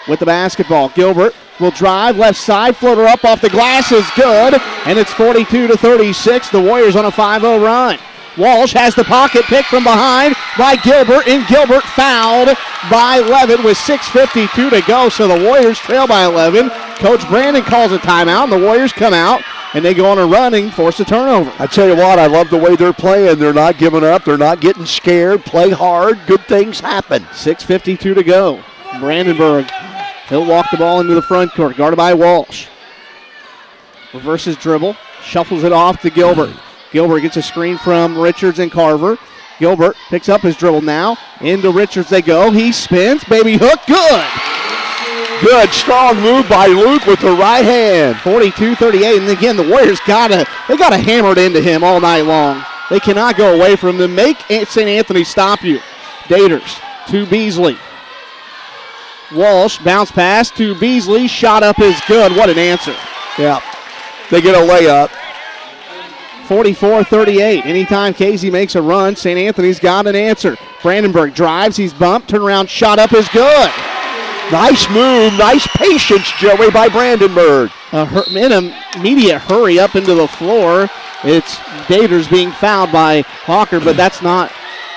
[SPEAKER 17] With the basketball, Gilbert will drive left side, floater up off the glass is good, and it's 42-36. The Warriors on a 5-0 run. Walsh has the pocket pick from behind by Gilbert, and Gilbert fouled by Levin with 6:52 to go. So the Warriors trail by 11. Coach Brandon calls a timeout, and the Warriors come out, and they go on a run and force a turnover.
[SPEAKER 16] I tell you what, I love the way they're playing. They're not giving up. They're not getting scared. Play hard. Good things happen.
[SPEAKER 17] 6:52 to go. Brandenburg, he'll walk the ball into the front court, guarded by Walsh. Reverses dribble, shuffles it off to Gilbert. Gilbert gets a screen from Richards and Carver. Gilbert picks up his dribble now. Into Richards they go. He spins. Baby hook. Good.
[SPEAKER 16] Good, strong move by Luke with the right hand.
[SPEAKER 17] 42-38. And again, the Warriors got to hammer it into him all night long. They cannot go away from them. Make St. Anthony stop you. Daters to Beasley. Walsh, bounce pass to Beasley. Shot up is good. What an answer.
[SPEAKER 16] Yeah. They get a layup.
[SPEAKER 17] 44-38. Anytime Casey makes a run, St. Anthony's got an answer. Brandenburg drives, he's bumped, turn around, shot up is good.
[SPEAKER 16] Nice move, nice patience, Joey, by Brandenburg.
[SPEAKER 17] In an immediate hurry up into the floor. It's Daters being fouled by Hawker, but that's not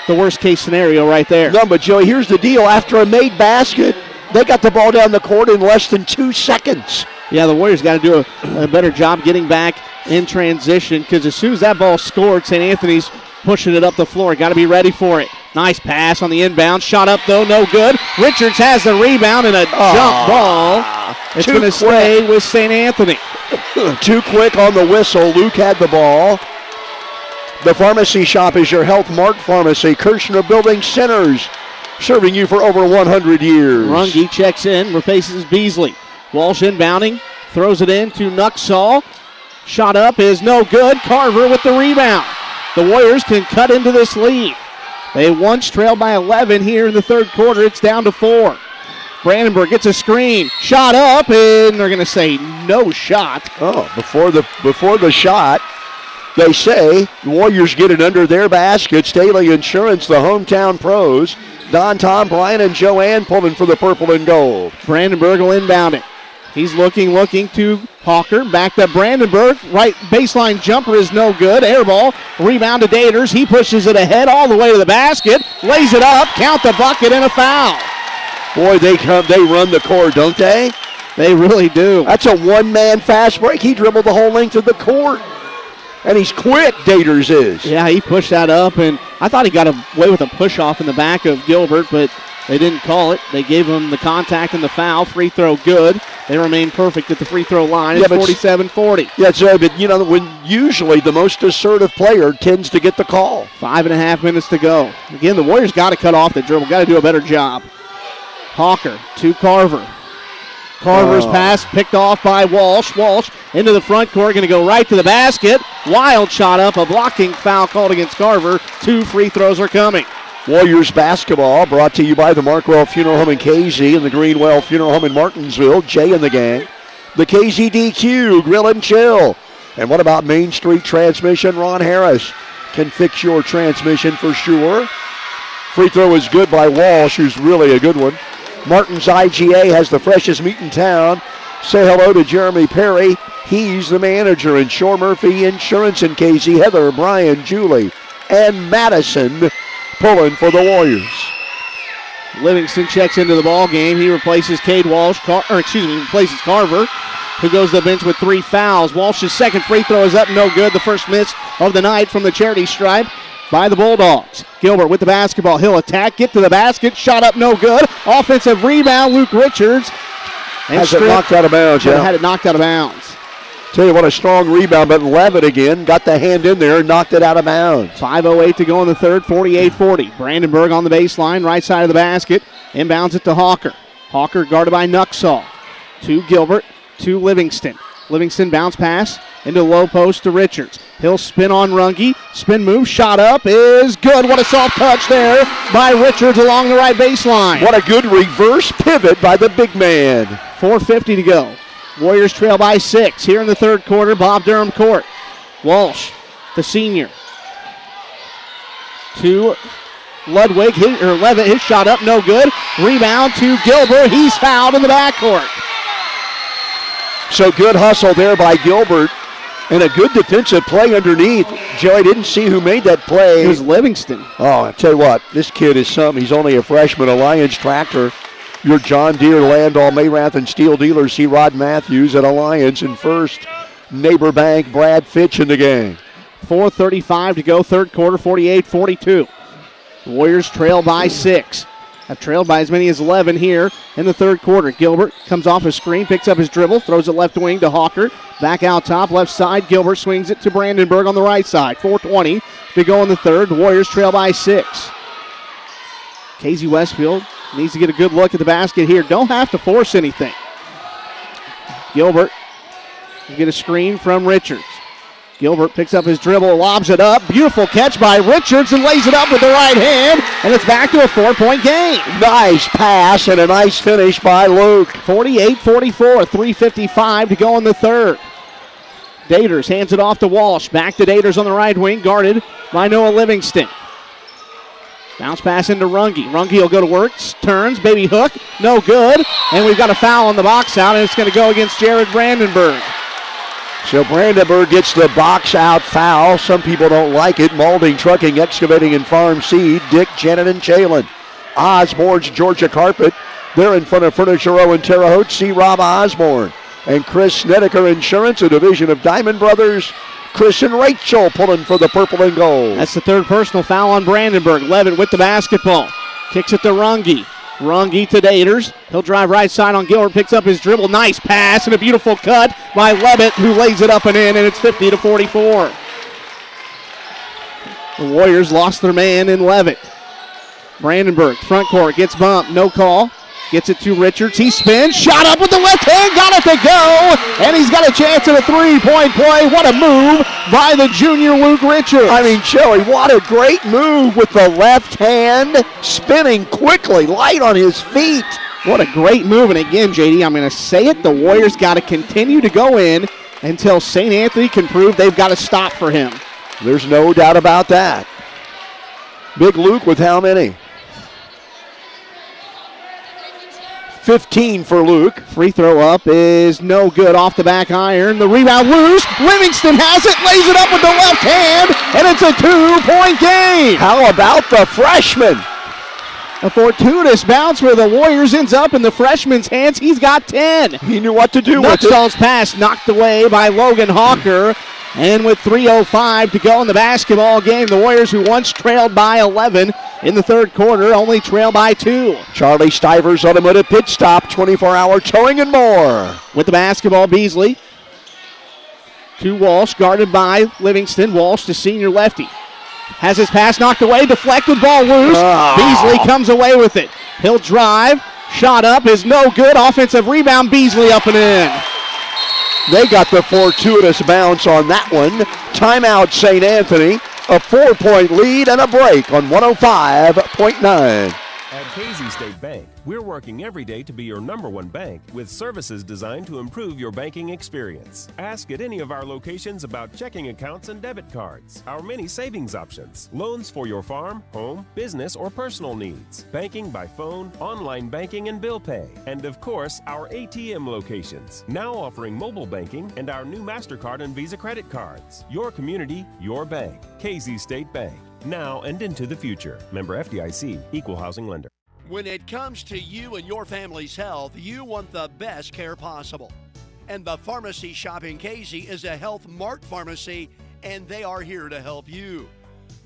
[SPEAKER 17] the worst case scenario right there.
[SPEAKER 16] No, but Joey, here's the deal. After a made basket, they got the ball down the court in less than 2 seconds.
[SPEAKER 17] Yeah, the Warriors got to do a better job getting back in transition, because as soon as that ball scored, St. Anthony's pushing it up the floor. Got to be ready for it. Nice pass on the inbound. Shot up, though, no good. Richards has the rebound and a jump ball. It's going to stay with St. Anthony.
[SPEAKER 16] Too quick on the whistle. Luke had the ball. The Pharmacy Shop is your Health Mart Pharmacy. Kirshner Building Centers, serving you for over 100 years.
[SPEAKER 17] Runge checks in, replaces Beasley. Walsh inbounding, throws it in to Nuxall. Shot up is no good. Carver with the rebound. The Warriors can cut into this lead. They once trailed by 11 here in the third quarter. It's down to 4. Brandenburg gets a screen. Shot up, and they're going to say no shot.
[SPEAKER 16] Oh, before the shot, they say the Warriors get it under their basket. Staley Insurance, the hometown pros. Don, Tom, Brian, and Joanne pulling for the purple and gold.
[SPEAKER 17] Brandenburg will inbound it. He's looking to Hawker. Back to Brandenburg. Right baseline jumper is no good. Air ball. Rebound to Daters. He pushes it ahead all the way to the basket. Lays it up. Count the bucket and a foul.
[SPEAKER 16] Boy, they run the court, don't they?
[SPEAKER 17] They really do.
[SPEAKER 16] That's a one-man fast break. He dribbled the whole length of the court. And he's quick, Daters is.
[SPEAKER 17] Yeah, he pushed that up, and I thought he got away with a push-off in the back of Gilbert, but they didn't call it. They gave him the contact and the foul. Free throw good. They remain perfect at the free throw line. It's 47-40.
[SPEAKER 16] Yeah, Joe, but you know, when usually the most assertive player tends to get the call.
[SPEAKER 17] 5.5 minutes to go. Again, the Warriors got to cut off the dribble. Got to do a better job. Hawker to Carver. Carver's pass picked off by Walsh. Walsh into the front court, going to go right to the basket. Wild shot up, a blocking foul called against Carver. 2 free throws are coming.
[SPEAKER 16] Warriors basketball brought to you by the Markwell Funeral Home in KZ and the Greenwell Funeral Home in Martinsville. Jay and the gang. The KZDQ Grill and Chill. And what about Main Street Transmission? Ron Harris can fix your transmission for sure. Free throw is good by Walsh, who's really a good one. Martin's IGA has the freshest meat in town. Say hello to Jeremy Perry. He's the manager. And Shore Murphy Insurance in KZ. Heather, Brian, Julie, and Madison pulling for the Warriors.
[SPEAKER 17] Livingston checks into the ball game. He replaces replaces Carver, who goes to the bench with 3 fouls. Walsh's second free throw is up, no good. The first miss of the night from the charity stripe. by the Bulldogs. Gilbert with the basketball. He'll attack, get to the basket, shot up, no good. Offensive rebound, Luke Richards.
[SPEAKER 16] Has it knocked out of bounds, yeah.
[SPEAKER 17] Had it knocked out of bounds.
[SPEAKER 16] Tell you what, a strong rebound, but Levitt again got the hand in there and knocked it out of bounds.
[SPEAKER 17] 5:08 to go in the third, 48-40. Brandenburg on the baseline, right side of the basket. Inbounds it to Hawker. Hawker guarded by Nuxall. To Gilbert, to Livingston. Livingston bounce pass into low post to Richards. He'll spin on Runge. Spin move, shot up is good. What a soft touch there by Richards along the right baseline.
[SPEAKER 16] What a good reverse pivot by the big man.
[SPEAKER 17] 4:50 to go. Warriors trail by 6 here in the third quarter. Bob Durham court. Walsh, the senior. To Ludwig, Levitt, his shot up, no good. Rebound to Gilbert. He's fouled in the backcourt.
[SPEAKER 16] So good hustle there by Gilbert and a good defensive play underneath. Joey didn't see who made that play.
[SPEAKER 17] It was Livingston.
[SPEAKER 16] Oh, I tell you what, this kid is something. He's only a freshman. Alliance Tractor, your John Deere, Landau, Mayrath, and Steel dealers. See Rod Matthews at Alliance in first. Neighbor Bank, Brad Fitch in the game.
[SPEAKER 17] 4:35 to go, third quarter, 48-42. The Warriors trail by 6. Have trailed by as many as 11 here in the third quarter. Gilbert comes off a screen, picks up his dribble, throws it left wing to Hawker. Back out top, left side. Gilbert swings it to Brandenburg on the right side. 4:20 to go in the third. The Warriors trail by 6. Casey Westfield needs to get a good look at the basket here. Don't have to force anything. Gilbert will get a screen from Richards. Gilbert picks up his dribble, lobs it up. Beautiful catch by Richards and lays it up with the right hand. And it's back to a 4-point game.
[SPEAKER 16] Nice pass and a nice finish by Luke.
[SPEAKER 17] 48-44, 3:55 to go in the third. Daters hands it off to Walsh. Back to Daters on the right wing, guarded by Noah Livingston. Bounce pass into Runge. Runge will go to work, turns, baby hook, no good. And we've got a foul on the box out, and it's going to go against Jared Brandenburg.
[SPEAKER 16] So Brandenburg gets the box out foul. Some people don't like it. Malding, Trucking, Excavating, and Farm Seed. Dick, Janet, and Chalin. Osborne's Georgia Carpet. They're in front of Furniture Row and Terre Haute. See Rob Osborne. And Chris Snedeker Insurance, a division of Diamond Brothers. Chris and Rachel pulling for the purple and gold.
[SPEAKER 17] That's the third personal foul on Brandenburg. Levitt with the basketball. Kicks it to Runge. Runge to Daters. He'll drive right side on Gilbert, picks up his dribble. Nice pass and a beautiful cut by Levitt, who lays it up and in, and it's 50-44. The Warriors lost their man in Levitt. Brandenburg, front court, gets bumped, no call. Gets it to Richards. He spins, shot up with the left hand, got it to go, and he's got a chance at a three-point play. What a move by the junior Luke Richards.
[SPEAKER 16] I mean, Joey, what a great move with the left hand, spinning quickly, light on his feet.
[SPEAKER 17] What a great move. And again, JD, I'm going to say it, the Warriors got to continue to go in until St. Anthony can prove they've got to stop for him.
[SPEAKER 16] There's no doubt about that. Big Luke with how many? 15 for Luke.
[SPEAKER 17] Free throw up is no good off the back iron. The rebound loose. Livingston has it, lays it up with the left hand, and it's a 2-point game.
[SPEAKER 16] How about the freshman?
[SPEAKER 17] A fortuitous bounce where the Warriors ends up in the freshman's hands. He's got 10.
[SPEAKER 16] He knew what to do with it.
[SPEAKER 17] Nuxall's pass knocked away by Logan Hawker. And with 3:05 to go in the basketball game, the Warriors, who once trailed by 11 in the third quarter, only trail by 2.
[SPEAKER 16] Charlie Stivers automotive pit stop, 24-hour towing and more.
[SPEAKER 17] With the basketball, Beasley to Walsh, guarded by Livingston. Walsh, the senior lefty, has his pass knocked away, deflected, ball loose. Beasley comes away with it. He'll drive, shot up is no good. Offensive rebound, Beasley up and in.
[SPEAKER 16] They got the fortuitous bounce on that one. Timeout, St. Anthony. A 4-point lead and a break on 105.9.
[SPEAKER 5] At Casey State Bank, we're working every day to be your #1 bank with services designed to improve your banking experience. Ask at any of our locations about checking accounts and debit cards, our many savings options, loans for your farm, home, business, or personal needs, banking by phone, online banking and bill pay, and of course, our ATM locations, now offering mobile banking and our new MasterCard and Visa credit cards. Your community, your bank. Casey State Bank. Now and into the future. Member FDIC, Equal Housing Lender.
[SPEAKER 1] When it comes to you and your family's health, you want the best care possible. And the pharmacy shop in Casey is a Health Mart pharmacy, and they are here to help you.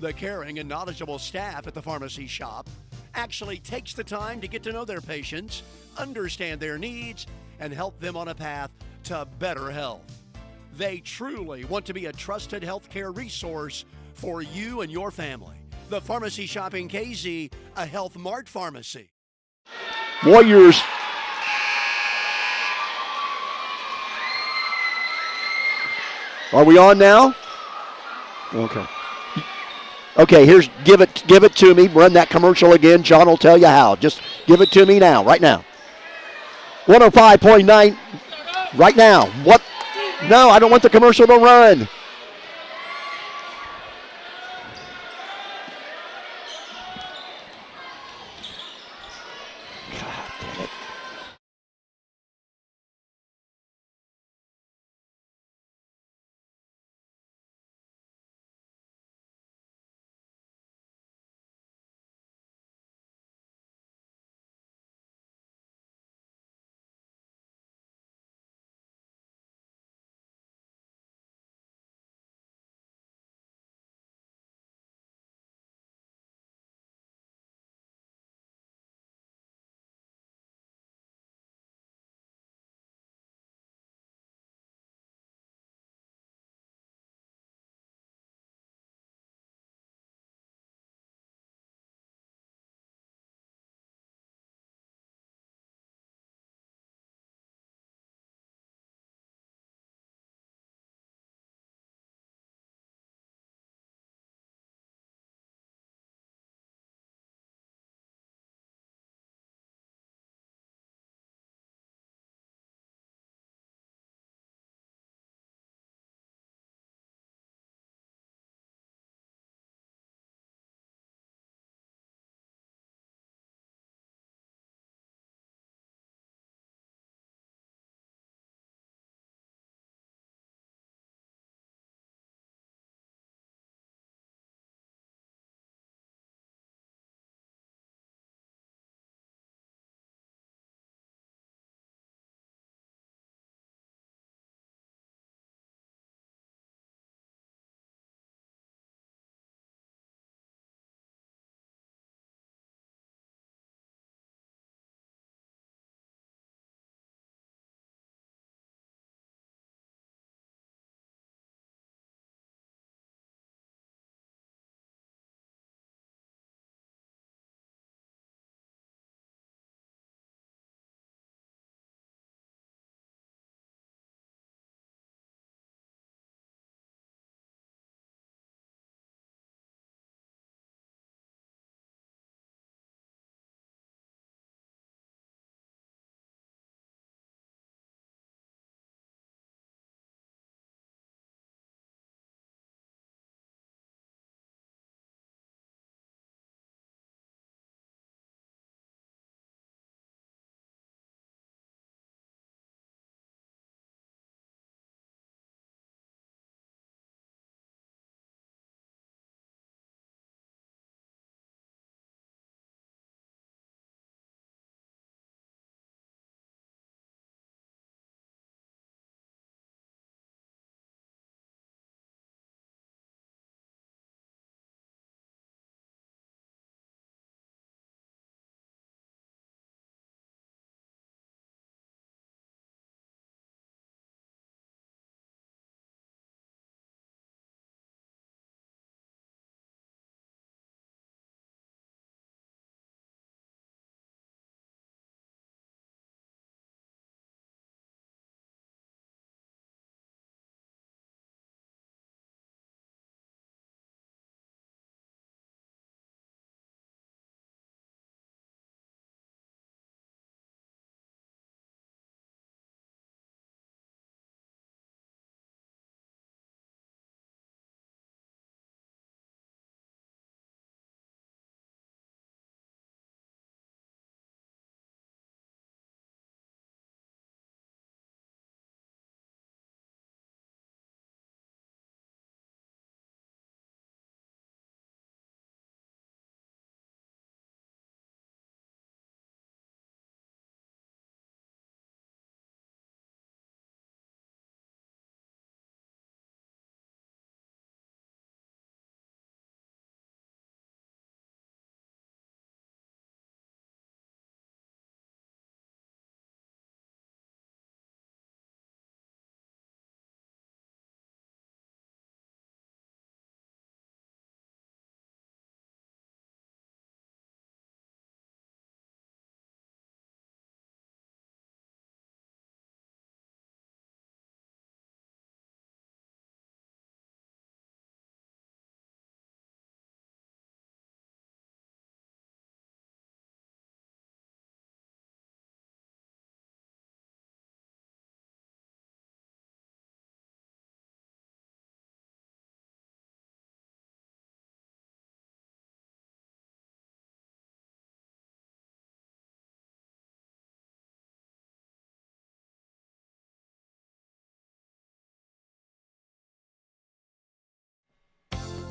[SPEAKER 1] The caring and knowledgeable staff at the pharmacy shop actually takes the time to get to know their patients, understand their needs, and help them on a path to better health. They truly want to be a trusted healthcare resource for you and your family. The Pharmacy Shop in KZ, a Health Mart pharmacy.
[SPEAKER 16] Warriors are we on now? Okay. Okay, here's give it to me. Run that commercial again. John will tell you how. Just give it to me now, right now. 105.9 right now. What? No, I don't want the commercial to run.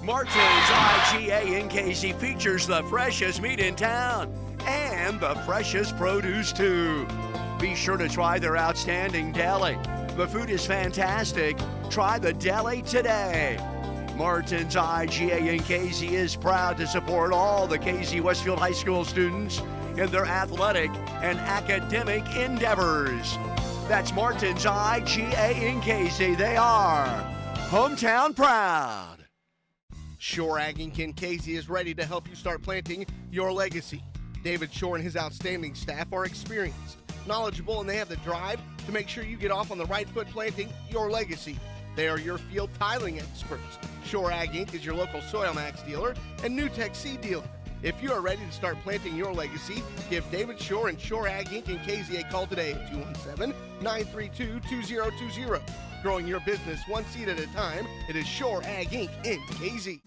[SPEAKER 1] Martin's IGA in KC features the freshest meat in town and the freshest produce too. Be sure to try their outstanding deli. The food is fantastic. Try the deli today. Martin's IGA in KC is proud to support all the KC Westfield High School students in their athletic and academic endeavors. That's Martin's IGA in KC. They are hometown proud.
[SPEAKER 3] Shore Ag Inc. in Casey is ready to help you start planting your legacy. David Shore and his outstanding staff are experienced, knowledgeable, and they have the drive to make sure you get off on the right foot planting your legacy. They are your field tiling experts. Shore Ag Inc. is your local Soil Max dealer and NewTek seed dealer. If you are ready to start planting your legacy, give David Shore and Shore Ag Inc. in KZ a call today at 217-932-2020. Growing your business one seed at a time, it is Shore Ag Inc. in KZ.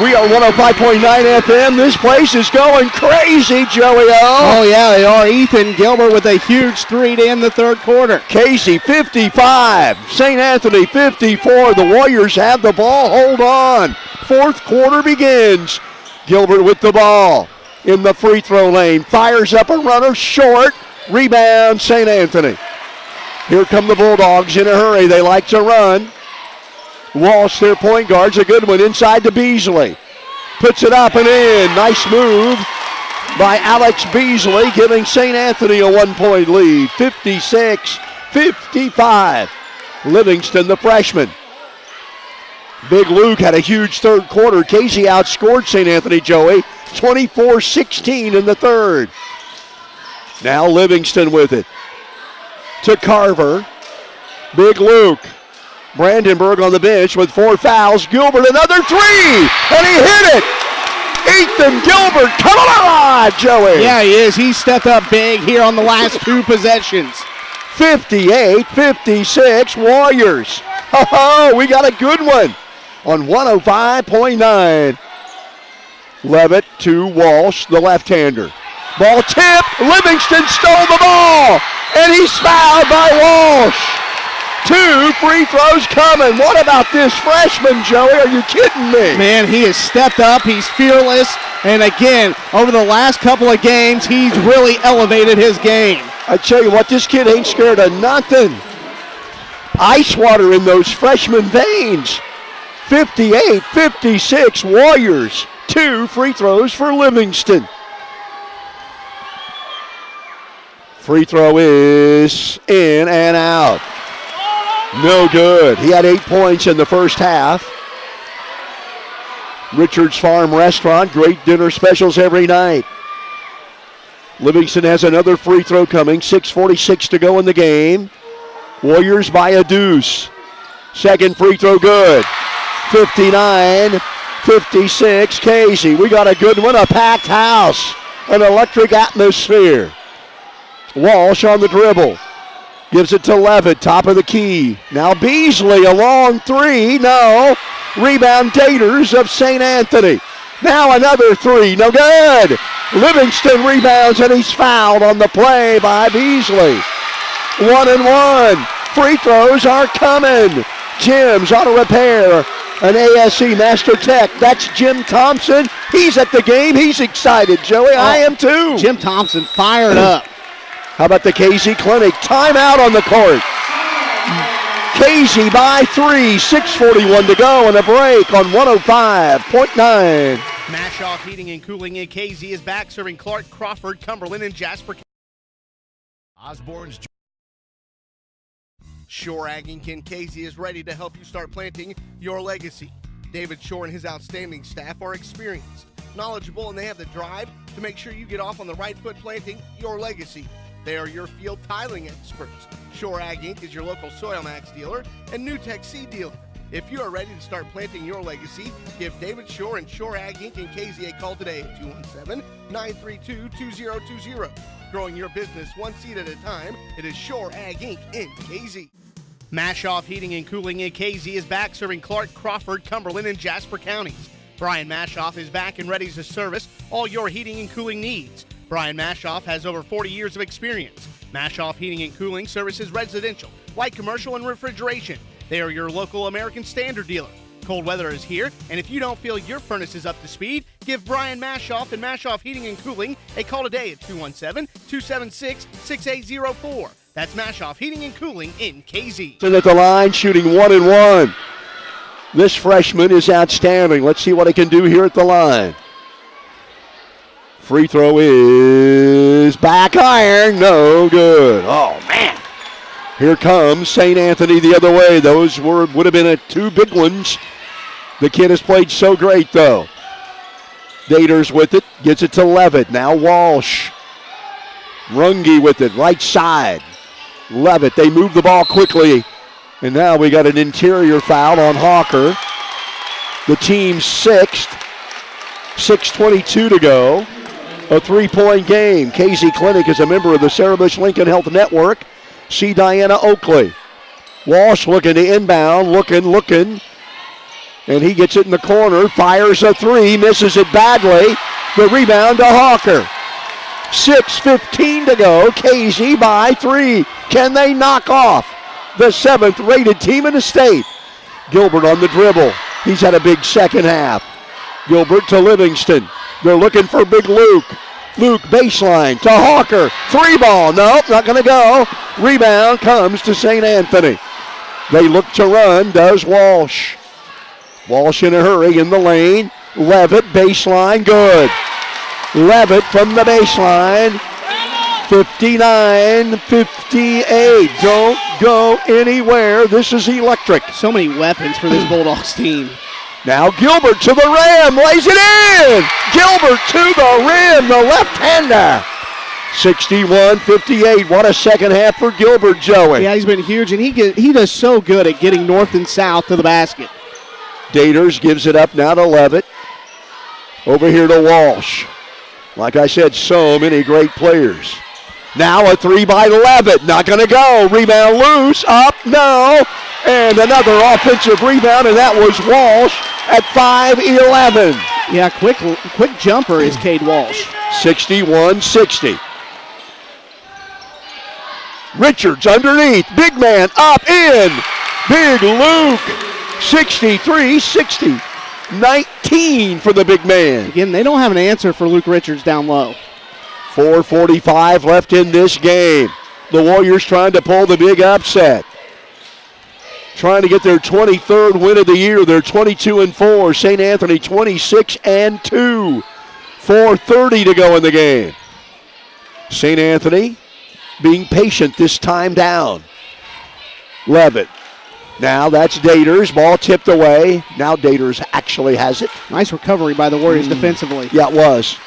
[SPEAKER 16] We are 105.9 FM. This place is going crazy, Joey O.
[SPEAKER 17] Oh, yeah, they are. Ethan Gilbert with a huge three to end the third quarter.
[SPEAKER 16] Casey 55, St. Anthony 54. The Warriors have the ball. Hold on. Fourth quarter begins. Gilbert with the ball in the free throw lane. Fires up a runner short. Rebound, St. Anthony. Here come the Bulldogs in a hurry. They like to run. Walsh, their point guard's a good one inside to Beasley. Puts it up and in. Nice move by Alex Beasley, giving St. Anthony a 1-point lead. 56-55. Livingston, the freshman. Big Luke had a huge third quarter. Casey outscored St. Anthony, Joey, 24-16 in the third. Now Livingston with it. To Carver. Big Luke. Brandenburg on the bench with 4 fouls. Gilbert another three, and he hit it. Ethan Gilbert coming on, Joey.
[SPEAKER 17] Yeah, he is. He stepped up big here on the last two possessions.
[SPEAKER 16] 58-56 Warriors. Oh, we got a good one on 105.9. Levitt to Walsh, the left-hander. Ball tipped. Livingston stole the ball, and he's fouled by Walsh. 2 free throws coming. What about this freshman, Joey? Are you kidding me?
[SPEAKER 17] Man, he has stepped up. He's fearless. And again, over the last couple of games, he's really elevated his game.
[SPEAKER 16] I tell you what, this kid ain't scared of nothing. Ice water in those freshman veins. 58-56 Warriors. 2 free throws for Livingston. Free throw is in and out. No good. He had 8 points in the first half. Richard's Farm Restaurant, great dinner specials every night. Livingston has another free throw coming. 6:46 to go in the game. Warriors by a deuce. Second free throw good. 59-56 Casey. We got a good one, a packed house, an electric atmosphere. Walsh on the dribble. Gives it to Levitt, top of the key. Now Beasley, a long three. No. Rebound Gators of St. Anthony. Now another three. No good. Livingston rebounds, and he's fouled on the play by Beasley. 1-1. Free throws are coming. Jim's Auto Repair, an ASE Master Tech. That's Jim Thompson. He's at the game. He's excited, Joey. I am too.
[SPEAKER 17] Jim Thompson fired up.
[SPEAKER 16] How about the KZ Clinic? Timeout on the court. KZ by 3, 6:41 to go, and a break on 105.9.
[SPEAKER 3] Mashoff Heating and Cooling in KZ is back, serving Clark, Crawford, Cumberland, and Jasper.
[SPEAKER 8] Osborne's.
[SPEAKER 3] Shore Ag Inc. in KZ is ready to help you start planting your legacy. David Shore and his outstanding staff are experienced, knowledgeable, and they have the drive to make sure you get off on the right foot planting your legacy. They are your field tiling experts. Shore Ag Inc. is your local Soil Max dealer and NewTek seed dealer. If you are ready to start planting your legacy, give David Shore and Shore Ag Inc. in KZ a call today at 217-932-2020. Growing your business one seed at a time, it is Shore Ag Inc. in KZ. Mashoff Heating and Cooling in KZ is back, serving Clark, Crawford, Cumberland, and Jasper counties. Brian Mashoff is back and ready to service all your heating and cooling needs. Brian Mashoff has over 40 years of experience. Mashoff Heating and Cooling services residential, light commercial, and refrigeration. They are your local American Standard dealer. Cold weather is here, and if you don't feel your furnace is up to speed, give Brian Mashoff and Mashoff Heating and Cooling a call today at 217-276-6804. That's Mashoff Heating and Cooling in KZ.
[SPEAKER 16] At the line, shooting 1-1. This freshman is outstanding. Let's see what he can do here at the line. Free throw is back iron. No good. Oh, man. Here comes St. Anthony the other way. Those would have been two big ones. The kid has played so great, though. Daters with it. Gets it to Levitt. Now Walsh. Runge with it. Right side. Levitt. They move the ball quickly. And now we got an interior foul on Hawker. The team's sixth. 6:22 to go. A 3-point game. KZ Clinic is a member of the Sarah Bush Lincoln Health Network. See Diana Oakley. Walsh looking to inbound. Looking. And he gets it in the corner. Fires a three. Misses it badly. The rebound to Hawker. 6:15 to go. KZ by 3. Can they knock off the 7th rated team in the state? Gilbert on the dribble. He's had a big second half. Gilbert to Livingston. They're looking for Big Luke. Luke baseline to Hawker. 3-ball. Nope, not going to go. Rebound comes to St. Anthony. They look to run. Does Walsh. Walsh in a hurry in the lane. Levitt baseline. Good. Levitt from the baseline. 59-58. Don't go anywhere. This is electric.
[SPEAKER 17] So many weapons for this Bulldogs team.
[SPEAKER 16] Now Gilbert to the rim, lays it in! Gilbert to the rim, the left-hander. 61-58. What a second half for Gilbert, Joey.
[SPEAKER 17] Yeah, he's been huge, and he does so good at getting north and south to the basket.
[SPEAKER 16] Daters gives it up now to Levitt. Over here to Walsh. Like I said, so many great players. Now a three by Levitt. Not going to go. Rebound loose. Up. No. And another offensive rebound, and that was Walsh at 5'11".
[SPEAKER 17] Yeah, quick jumper is Cade Walsh.
[SPEAKER 16] 61-60. Richards underneath. Big man up in. Big Luke. 63-60. 19 for the big man.
[SPEAKER 17] Again, they don't have an answer for Luke Richards down low.
[SPEAKER 16] 4:45 left in this game. The Warriors trying to pull the big upset. Trying to get their 23rd win of the year. They're 22-4. St. Anthony 26-2. 4:30 to go in the game. St. Anthony being patient this time down. Levitt. Now that's Daters. Ball tipped away. Now Daters actually has it.
[SPEAKER 17] Nice recovery by the Warriors defensively.
[SPEAKER 16] Yeah, it was.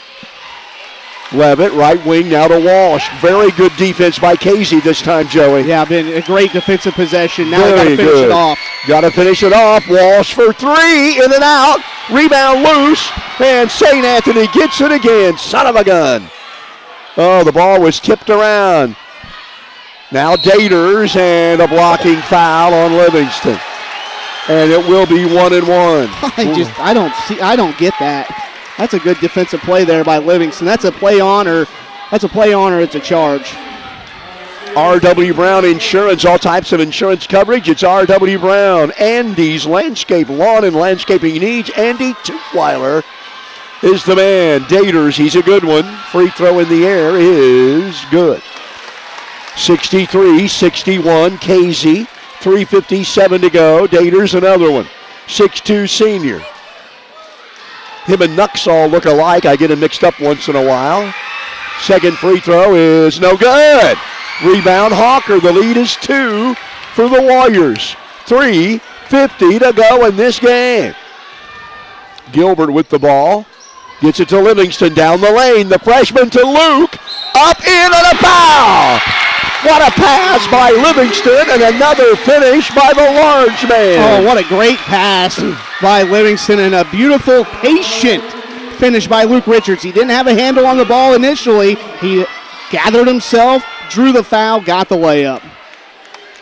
[SPEAKER 16] Levitt, right wing, now to Walsh. Very good defense by Casey this time, Joey.
[SPEAKER 17] Yeah, been a great defensive possession. Now we got to finish it off.
[SPEAKER 16] Got to finish it off. Walsh for three, in and out. Rebound loose, and St. Anthony gets it again. Son of a gun. Oh, the ball was tipped around. Now Daters, and a blocking foul on Livingston. And it will be 1-1.
[SPEAKER 17] I don't get that. That's a good defensive play there by Livingston. That's a play on, or it's a charge.
[SPEAKER 16] R.W. Brown Insurance, all types of insurance coverage. It's R.W. Brown. Andy's Landscape, Lawn and Landscaping Needs. Andy Tutwiler is the man. Daters, he's a good one. Free throw in the air is good. 63-61, KZ. 3:57 to go. Daters, another one. 6'2" senior. Him and Nuxall look alike. I get them mixed up once in a while. Second free throw is no good. Rebound Hawker. The lead is 2 for the Warriors. 3:50 to go in this game. Gilbert with the ball. Gets it to Livingston down the lane. The freshman to Luke. Up in and a foul. What a pass by Livingston, and another finish by the large man.
[SPEAKER 17] Oh, what a great pass by Livingston, and a beautiful, patient finish by Luke Richards. He didn't have a handle on the ball initially. He gathered himself, drew the foul, got the layup.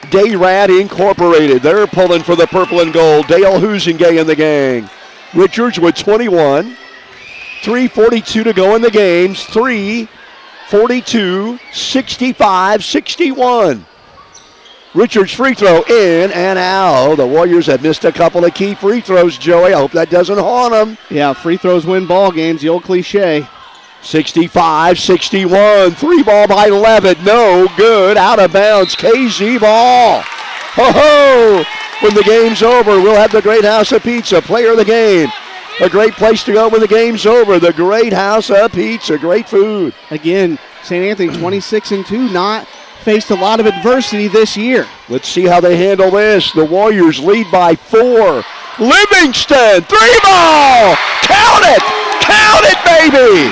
[SPEAKER 16] Dayrad Incorporated. They're pulling for the purple and gold. Dale Husingay and the gang. Richards with 21. 3:42 to go in the games. 3:42, 65-61. Richards free throw in and out. The Warriors have missed a couple of key free throws, Joey. I hope that doesn't haunt them.
[SPEAKER 17] Yeah, free throws win ball games, the old cliche.
[SPEAKER 16] 65-61. 3 ball by Levitt. No good. Out of bounds. KZ ball. Ho-ho! When the game's over, we'll have the Great House of Pizza, player of the game. A great place to go when the game's over. The Great House of Pizza. Great food.
[SPEAKER 17] Again, St. Anthony 26-2, not faced a lot of adversity this year.
[SPEAKER 16] Let's see how they handle this. The Warriors lead by 4. Livingston, 3 ball. Count it. Count it, baby.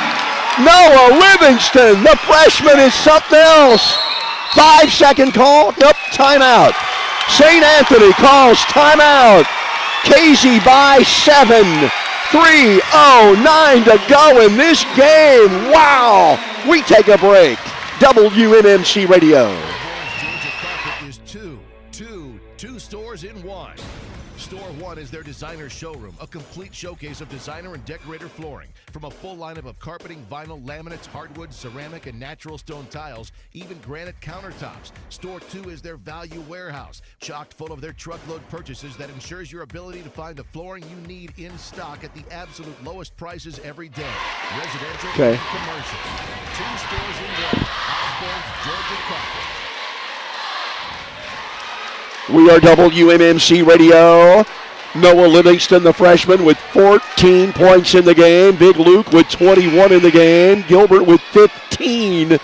[SPEAKER 16] Noah Livingston, the freshman, is something else. 5-second call. Nope, timeout. St. Anthony calls timeout. Casey by 7. 3:09 to go in this game. Wow. We take a break. WNMC Radio.
[SPEAKER 8] Georgia Carpet is two stores in one. Store one is their designer showroom, a complete showcase of designer and decorator flooring. From a full lineup of carpeting, vinyl, laminates, hardwood, ceramic, and natural stone tiles, even granite countertops. Store two is their value warehouse, chocked full of their truckload purchases that ensures your ability to find the flooring you need in stock at the absolute lowest prices every day. Residential and commercial. 2 stores in one. Osborne, Georgia Carpet.
[SPEAKER 16] We are WMMC Radio. Noah Livingston, the freshman, with 14 points in the game. Big Luke with 21 in the game. Gilbert with 15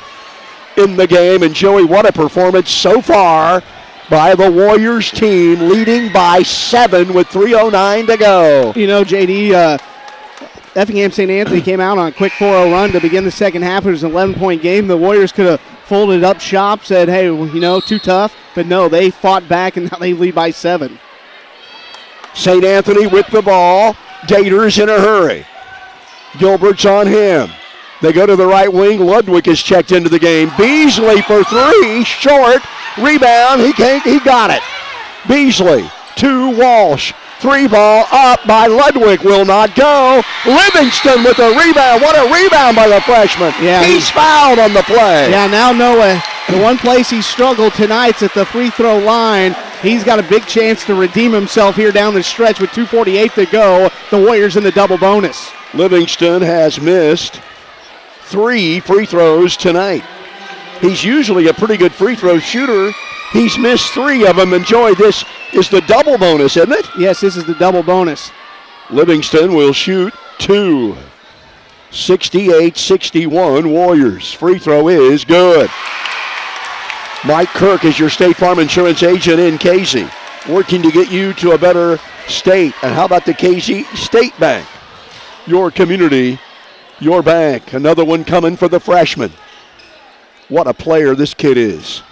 [SPEAKER 16] in the game. And Joey, what a performance so far by the Warriors team, leading by 7 with 3:09 to go.
[SPEAKER 17] You know, JD, Effingham St. Anthony came out on a quick 4-0 run to begin the second half. It was an 11-point game. The Warriors could have folded up shop, said, hey, you know, too tough. But no, they fought back, and now they lead by 7.
[SPEAKER 16] St. Anthony with the ball. Daters in a hurry. Gilbert's on him. They go to the right wing. Ludwig is checked into the game. Beasley for 3. Short. Rebound. He got it. Beasley to Walsh. 3 ball up by Ludwig. Will not go. Livingston with a rebound. What a rebound by the freshman.
[SPEAKER 17] Yeah,
[SPEAKER 16] He's fouled on the play.
[SPEAKER 17] Yeah, now Noah, the one place he struggled tonight's at the free throw line. He's got a big chance to redeem himself here down the stretch with 2:48 to go. The Warriors in the double bonus.
[SPEAKER 16] Livingston has missed 3 free throws tonight. He's usually a pretty good free throw shooter. He's missed 3 of them. Enjoy, this is the double bonus, isn't it?
[SPEAKER 17] Yes, this is the double bonus.
[SPEAKER 16] Livingston will shoot 2. 68-61 Warriors. Free throw is good. Mike Kirk is your State Farm Insurance agent in Casey, working to get you to a better state. And how about the Casey State Bank? Your community, your bank. Another one coming for the freshman. What a player this kid is.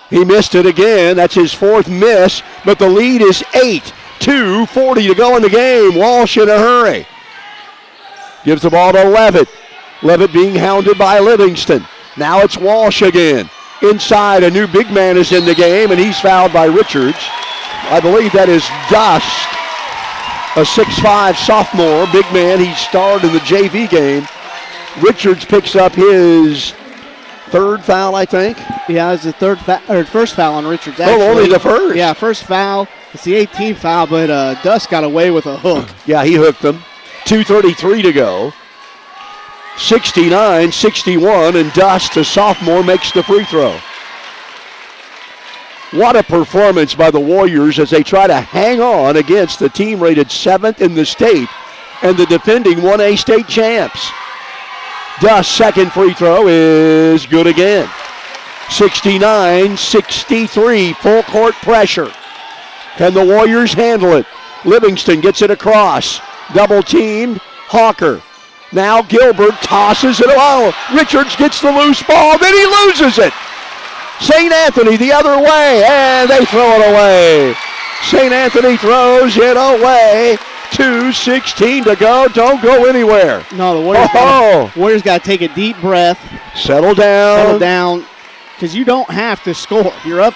[SPEAKER 16] He missed it again. That's his 4th miss, but the lead is 8. 2:40 to go in the game. Walsh in a hurry. Gives the ball to Levitt. Levitt being hounded by Livingston. Now it's Walsh again. Inside, a new big man is in the game, and he's fouled by Richards. I believe that is Dust, a 6'5 sophomore, big man. He starred in the JV game. Richards picks up his 3rd foul, I think.
[SPEAKER 17] Yeah, it's the first foul on Richards.
[SPEAKER 16] Actually. Oh, only the first.
[SPEAKER 17] Yeah, first foul. It's the 18th foul, but Dust got away with a hook.
[SPEAKER 16] Yeah, he hooked them. 2:33 to go. 69-61, and Dust, a sophomore, makes the free throw. What a performance by the Warriors as they try to hang on against the team rated 7th in the state and the defending 1A state champs. Dust's second free throw is good again. 69-63, full court pressure. Can the Warriors handle it? Livingston gets it across. Double teamed, Hawker. Now Gilbert tosses it. Oh, Richards gets the loose ball, then he loses it. St. Anthony the other way, and they throw it away. St. Anthony throws it away. 2:16 to go. Don't go anywhere.
[SPEAKER 17] No, the Warriors got to take a deep breath.
[SPEAKER 16] Settle down.
[SPEAKER 17] Because you don't have to score. You're up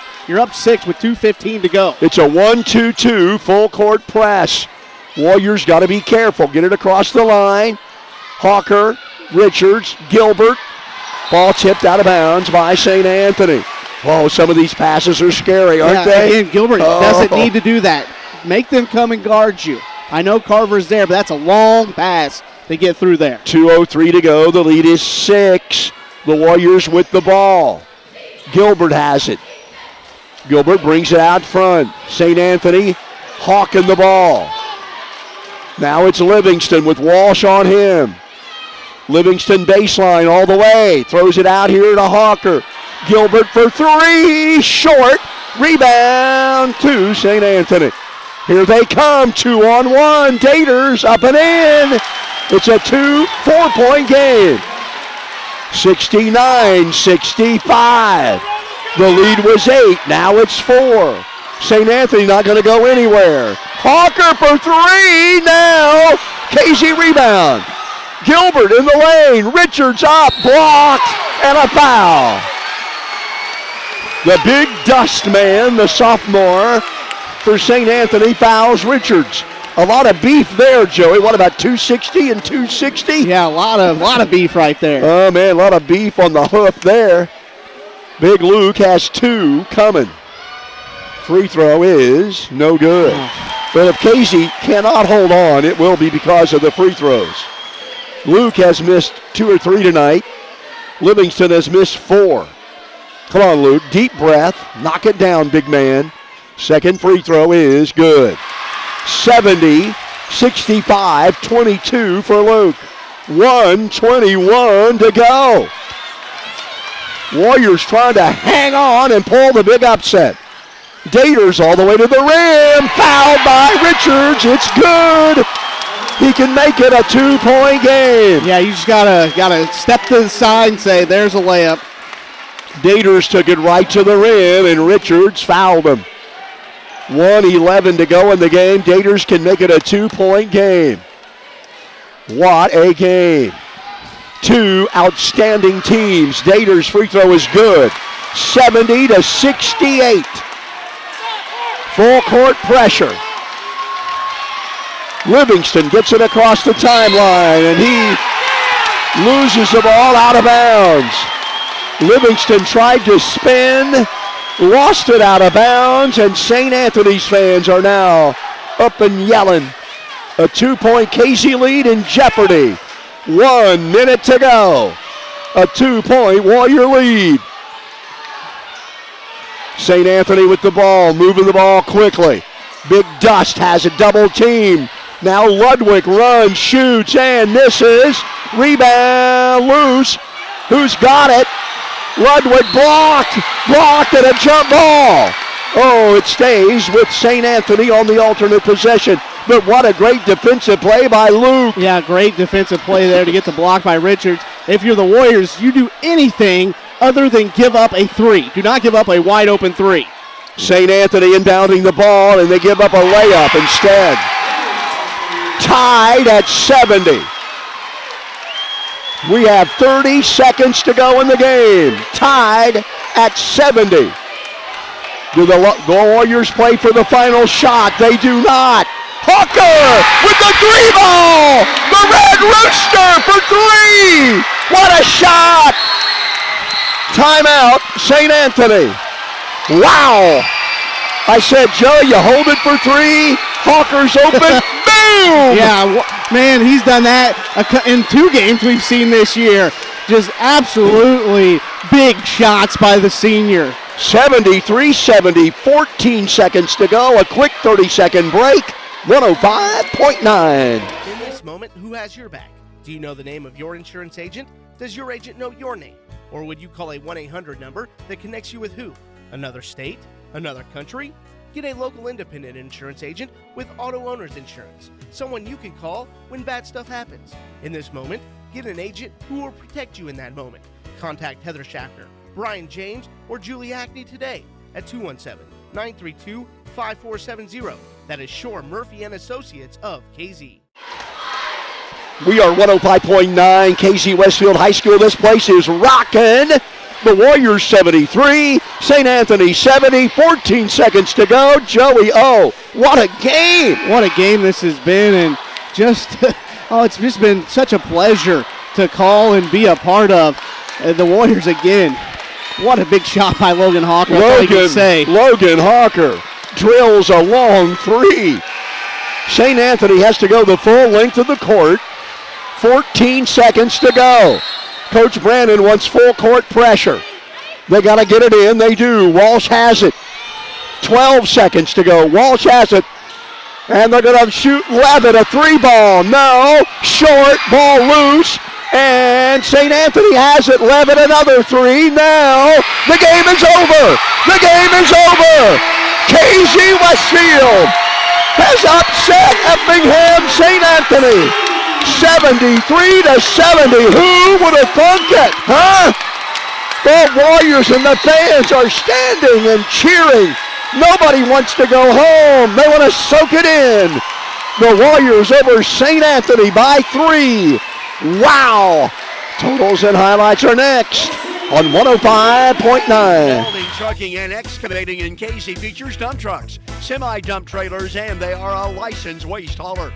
[SPEAKER 17] 6 with 2:15 to go.
[SPEAKER 16] It's a 1-2-2 full court press. Warriors got to be careful. Get it across the line. Hawker, Richards, Gilbert. Ball tipped out of bounds by St. Anthony. Oh, some of these passes are scary, aren't they?
[SPEAKER 17] Again, Gilbert doesn't need to do that. Make them come and guard you. I know Carver's there, but that's a long pass to get through there.
[SPEAKER 16] 2:03 to go. The lead is 6. The Warriors with the ball. Gilbert has it. Gilbert brings it out front. St. Anthony hawking the ball. Now it's Livingston with Walsh on him. Livingston baseline all the way. Throws it out here to Hawker. Gilbert for 3. Short. Rebound to St. Anthony. Here they come. 2-on-1. Daters up and in. It's a 4-point game. 69-65. The lead was 8. Now it's 4. St. Anthony not going to go anywhere. Hawker for 3. Now Casey rebound. Gilbert in the lane. Richards up. Blocked. And a foul. The big dust man, the sophomore for St. Anthony, fouls Richards. A lot of beef there, Joey. What about 260 and 260?
[SPEAKER 17] Yeah, a lot of beef right there.
[SPEAKER 16] Oh, man, a lot of beef on the hoof there. Big Luke has 2 coming. Free throw is no good. But if Casey cannot hold on, it will be because of the free throws. Luke has missed 2 or 3 tonight. Livingston has missed 4. Come on, Luke. Deep breath. Knock it down, big man. Second free throw is good. 70-65, 22 for Luke. 1:21 to go. Warriors trying to hang on and pull the big upset. Daters all the way to the rim. Fouled by Richards. It's good. He can make it a 2-point game.
[SPEAKER 17] Yeah, you just gotta step to the side and say, there's a layup.
[SPEAKER 16] Daters took it right to the rim, and Richards fouled him. 1:11 to go in the game. Daters can make it a 2-point game. What a game. 2 outstanding teams. Daters' free throw is good. 70-68. Full court pressure. Livingston gets it across the timeline, and he loses the ball out of bounds. Livingston tried to spin, lost it out of bounds, and St. Anthony's fans are now up and yelling. A 2-point Casey lead in jeopardy. 1 minute to go. A 2-point Warrior lead. St. Anthony with the ball, moving the ball quickly. Big Dust has a double team. Now Ludwig runs, shoots, and misses. Rebound loose. Who's got it? Ludwig blocked, and a jump ball. Oh, it stays with St. Anthony on the alternate possession. But what a great defensive play by Luke.
[SPEAKER 17] Yeah, great defensive play there to get the block by Richards. If you're the Warriors, you do anything other than give up a 3. Do not give up a wide open 3.
[SPEAKER 16] St. Anthony inbounding the ball, and they give up a layup instead. Tied at 70. We have 30 seconds to go in the game. Tied at 70. Do the Warriors play for the final shot? They do not. Hooker with the 3-ball. The Red Rooster for 3. What a shot. Timeout, St. Anthony. Wow. I said, Joe, you hold it for 3. Hawker's open. Boom.
[SPEAKER 17] Yeah, man, he's done that in 2 games we've seen this year. Just absolutely big shots by the senior.
[SPEAKER 16] 73-70, 14 seconds to go. A quick 30-second break. 105.9.
[SPEAKER 3] In this moment, who has your back? Do you know the name of your insurance agent? Does your agent know your name? Or would you call a 1-800 number that connects you with who? Another state? Another country? Get a local independent insurance agent with auto owner's insurance. Someone you can call when bad stuff happens. In this moment, get an agent who will protect you in that moment. Contact Heather Schaffner, Brian James, or Julie Hackney today at 217-932-5470. That is Shore Murphy and Associates of KZ.
[SPEAKER 16] We are 105.9 KZ Westfield High School. This place is rocking. The Warriors 73, St. Anthony 70, 14 seconds to go. Joey O, what a game.
[SPEAKER 17] What a game this has been, and just, it's just been such a pleasure to call and be a part of. The Warriors again, What a big shot by Logan Hawker. That's all you can say.
[SPEAKER 16] Logan Hawker drills a long three. St. Anthony has to go the full length of the court. 14 seconds to go. Coach Brandon wants full court pressure. They got to get it in. They do. Walsh has it. 12 seconds to go. Walsh has it. And they're going to shoot Levitt a three ball. No. Short. Ball loose. And St. Anthony has it. Levitt another three. Now the game is over. The game is over. KZ Westfield has upset Effingham St. Anthony. 73-70. Who would have thunk it, huh? The Warriors and the fans are standing and cheering. Nobody wants to go home. They want to soak it in. The Warriors over St. Anthony by 3. Wow. Totals and highlights are next on 105.9.
[SPEAKER 1] Welding, trucking, and excavating in Casey features dump trucks, semi-dump trailers, and they are a licensed waste hauler.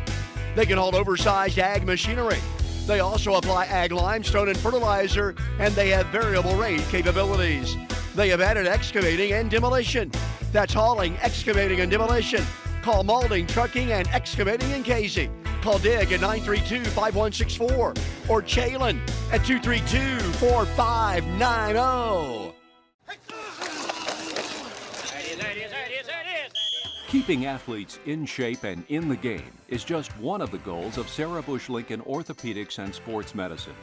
[SPEAKER 1] They can haul oversized ag machinery. They also apply ag limestone and fertilizer, and they have variable rate capabilities. They have added excavating and demolition. That's hauling, excavating, and demolition. Call Maulding, Trucking, and Excavating in Casey. Call Dig at 932-5164 or Chalin at 232-4590.
[SPEAKER 14] Keeping athletes in shape and in the game is just one of the goals of Sarah Bush Lincoln Orthopedics and Sports Medicine.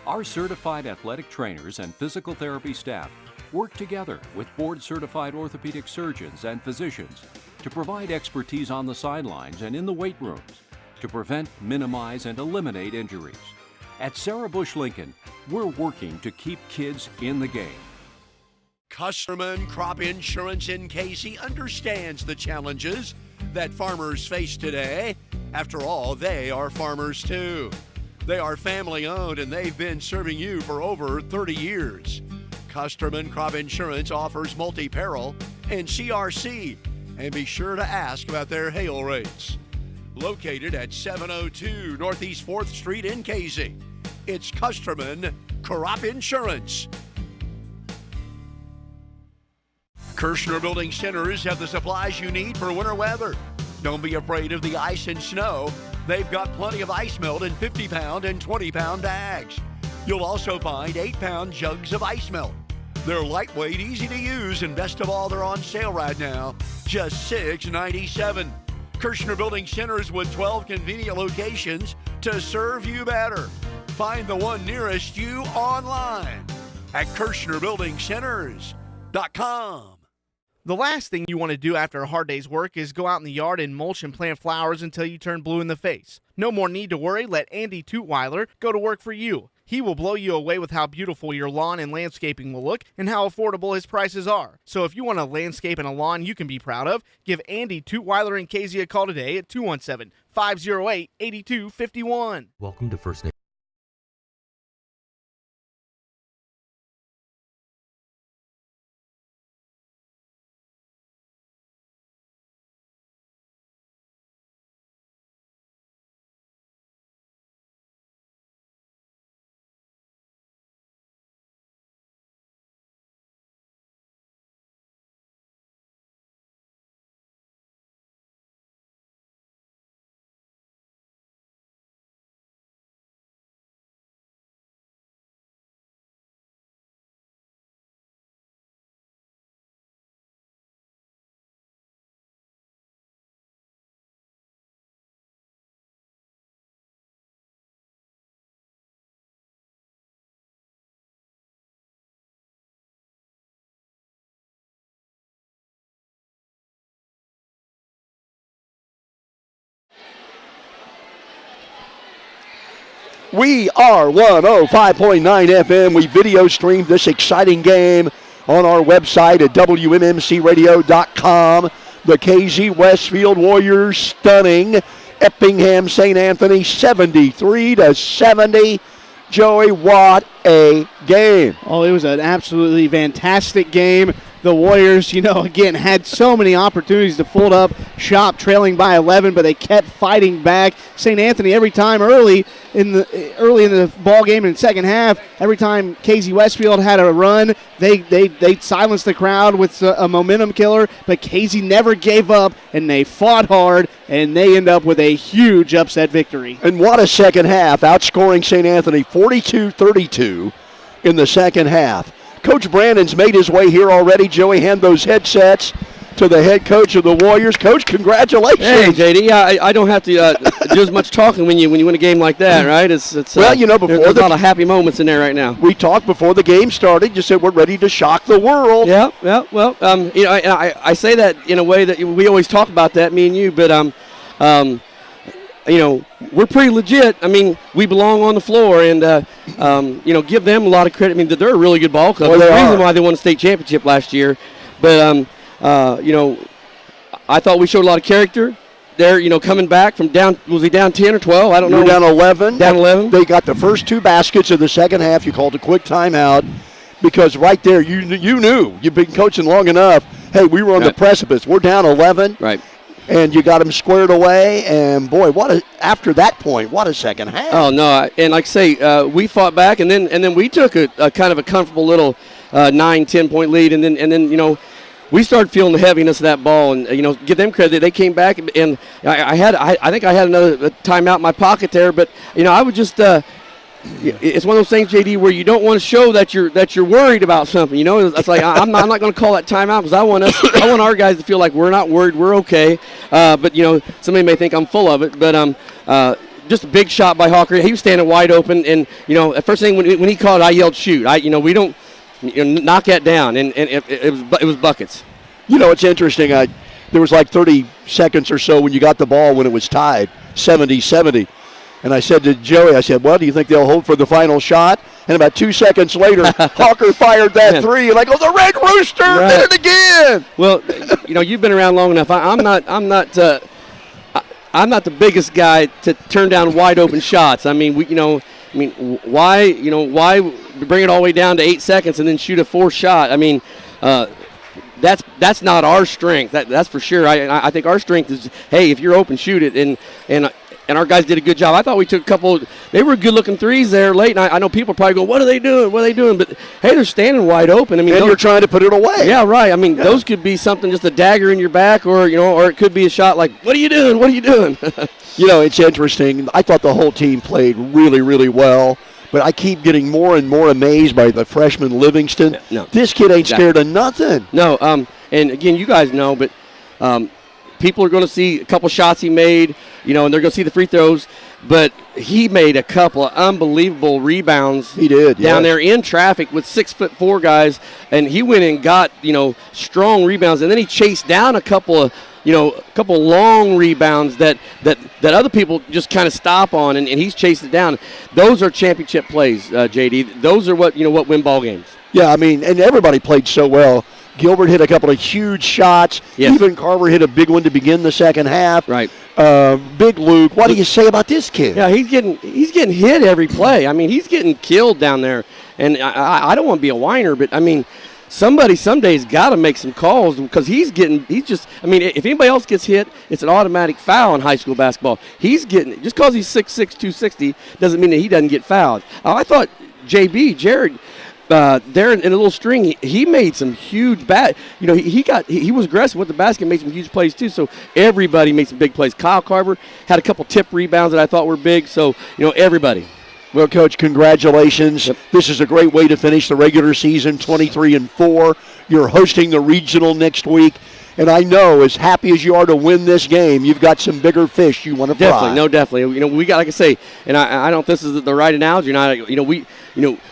[SPEAKER 14] Our certified athletic trainers and physical therapy staff work together with board-certified orthopedic surgeons and physicians to provide expertise on the sidelines and in the weight rooms to prevent, minimize, and eliminate injuries. At Sarah Bush Lincoln, we're working to keep kids in the game.
[SPEAKER 1] Custerman Crop Insurance in Casey understands the challenges that farmers face today. After all, they are farmers too. They are family owned and they've been serving you for over 30 years. Custerman Crop Insurance offers multi-peril and CRC, and be sure to ask about their hail rates. Located at 702 Northeast 4th Street in Casey, it's Custerman Crop Insurance. Kirshner Building Centers have the supplies you need for winter weather. Don't be afraid of the ice and snow. They've got plenty of ice melt in 50-pound and 20-pound bags. You'll also find 8-pound jugs of ice melt. They're lightweight, easy to use, and best of all, they're on sale right now. Just $6.97. Kirshner Building Centers with 12 convenient locations to serve you better. Find the one nearest you online at KirshnerBuildingCenters.com.
[SPEAKER 3] The last thing you want to do after a hard day's work is go out in the yard and mulch and plant flowers until you turn blue in the face. No more need to worry. Let Andy Tutweiler go to work for you. He will blow you away with how beautiful your lawn and landscaping will look and how affordable his prices are. So if you want a landscape and a lawn you can be proud of, give Andy Tutweiler and Casey a call today at 217-508-8251.
[SPEAKER 10] Welcome to First Nation.
[SPEAKER 16] We are 105.9 FM. We video streamed this exciting game on our website at WMMCradio.com. The KZ Westfield Warriors stunning Effingham St. Anthony 73-70. Joey, what a game.
[SPEAKER 17] Oh, it was an absolutely fantastic game. The Warriors, again, had so many opportunities to fold up shop, trailing by 11, but they kept fighting back. St. Anthony, every time early in the ball game in the second half, every time Casey Westfield had a run, they silenced the crowd with a momentum killer, but Casey never gave up, and they fought hard, and they end up with a huge upset victory.
[SPEAKER 16] And what a second half, outscoring St. Anthony 42-32 in the second half. Coach Brandon's made his way here already. Joey, hand those headsets to the head coach of the Warriors. Coach, congratulations.
[SPEAKER 18] Hey, JD, I don't have to do as much talking when you win a game like that, right? It's
[SPEAKER 16] well, before
[SPEAKER 18] there's a lot of happy moments in there right now.
[SPEAKER 16] We talked before the game started. You said we're ready to shock the world.
[SPEAKER 18] Yeah. Well, I say that in a way that we always talk about that, me and you, but we're pretty legit. I mean, we belong on the floor, and give them a lot of credit. I mean, they're a really good ball club.
[SPEAKER 16] Well,
[SPEAKER 18] There's a reason why they won the state championship last year. But I thought we showed a lot of character. They're coming back from down. Was he down 10 or 12? I don't know.
[SPEAKER 16] Down 11.
[SPEAKER 18] Down 11.
[SPEAKER 16] They got the first 2 baskets of the second half. You called a quick timeout because right there you knew you've been coaching long enough. Hey, we were on the precipice. We're down 11.
[SPEAKER 18] Right.
[SPEAKER 16] And you got them squared away, and boy, after that point, what a second half.
[SPEAKER 18] Oh, no, and like I say, we fought back, and then we took a kind of a comfortable little 9-10 point lead, and then we started feeling the heaviness of that ball, and give them credit. They came back, and I think I had another timeout in my pocket there, but I would just it's one of those things, JD, where you don't want to show that you're worried about something. It's like I'm not going to call that timeout because I want our guys to feel like we're not worried, we're okay. But somebody may think I'm full of it. But just a big shot by Hawker. He was standing wide open, and at first thing when he called, I yelled shoot. We don't knock that down, and it was buckets.
[SPEAKER 16] It's interesting. There was like 30 seconds or so when you got the ball when it was tied 70-70. And I said to Joey, well, do you think they'll hold for the final shot? And about 2 seconds later, Hawker fired that three. And I go, the Red Rooster did it again.
[SPEAKER 18] Well, you've been around long enough. I'm not the biggest guy to turn down wide open shots. I mean, why bring it all the way down to 8 seconds and then shoot a fourth shot? I mean, that's not our strength. That's for sure. I think our strength is, hey, if you're open, shoot it. And our guys did a good job. I thought we took a couple. They were good-looking threes there late, and I know people probably go, "What are they doing? What are they doing?" But hey, they're standing wide open. I mean,
[SPEAKER 16] and you're trying to put it away.
[SPEAKER 18] Yeah, right. I mean, those could be something, just a dagger in your back, or it could be a shot like, "What are you doing? What are you doing?"
[SPEAKER 16] It's interesting. I thought the whole team played really, really well. But I keep getting more and more amazed by the freshman Livingston.
[SPEAKER 18] No,
[SPEAKER 16] this kid ain't scared of nothing.
[SPEAKER 18] No, and again, you guys know, but people are going to see a couple shots he made, and they're going to see the free throws. But he made a couple of unbelievable rebounds.
[SPEAKER 16] He did,
[SPEAKER 18] down there in traffic with 6'4" guys, and he went and got strong rebounds, and then he chased down a couple of long rebounds that other people just kind of stop on, and he's chased it down. Those are championship plays, JD. Those are what win ball games.
[SPEAKER 16] Yeah, I mean, and everybody played so well. Gilbert hit a couple of huge shots.
[SPEAKER 18] Yes.
[SPEAKER 16] Even Carver hit a big one to begin the second half.
[SPEAKER 18] Right.
[SPEAKER 16] Big Luke. What do you say about this kid?
[SPEAKER 18] Yeah, he's getting hit every play. I mean, he's getting killed down there. And I don't want to be a whiner, but I mean, somebody someday's got to make some calls because if anybody else gets hit, it's an automatic foul in high school basketball. He's getting, just because he's 6'6", 260 doesn't mean that he doesn't get fouled. I thought Jared, there in a little string, he made some huge he was aggressive with the basket, made some huge plays too. So everybody made some big plays. Kyle Carver had a couple tip rebounds that I thought were big. So everybody.
[SPEAKER 16] Well, Coach, congratulations. Yep. This is a great way to finish the regular season, 23-4. You're hosting the regional next week. And I know, as happy as you are to win this game, you've got some bigger fish you want to fry.
[SPEAKER 18] Definitely. We got, like I say, and I don't know if this is the right analogy or not.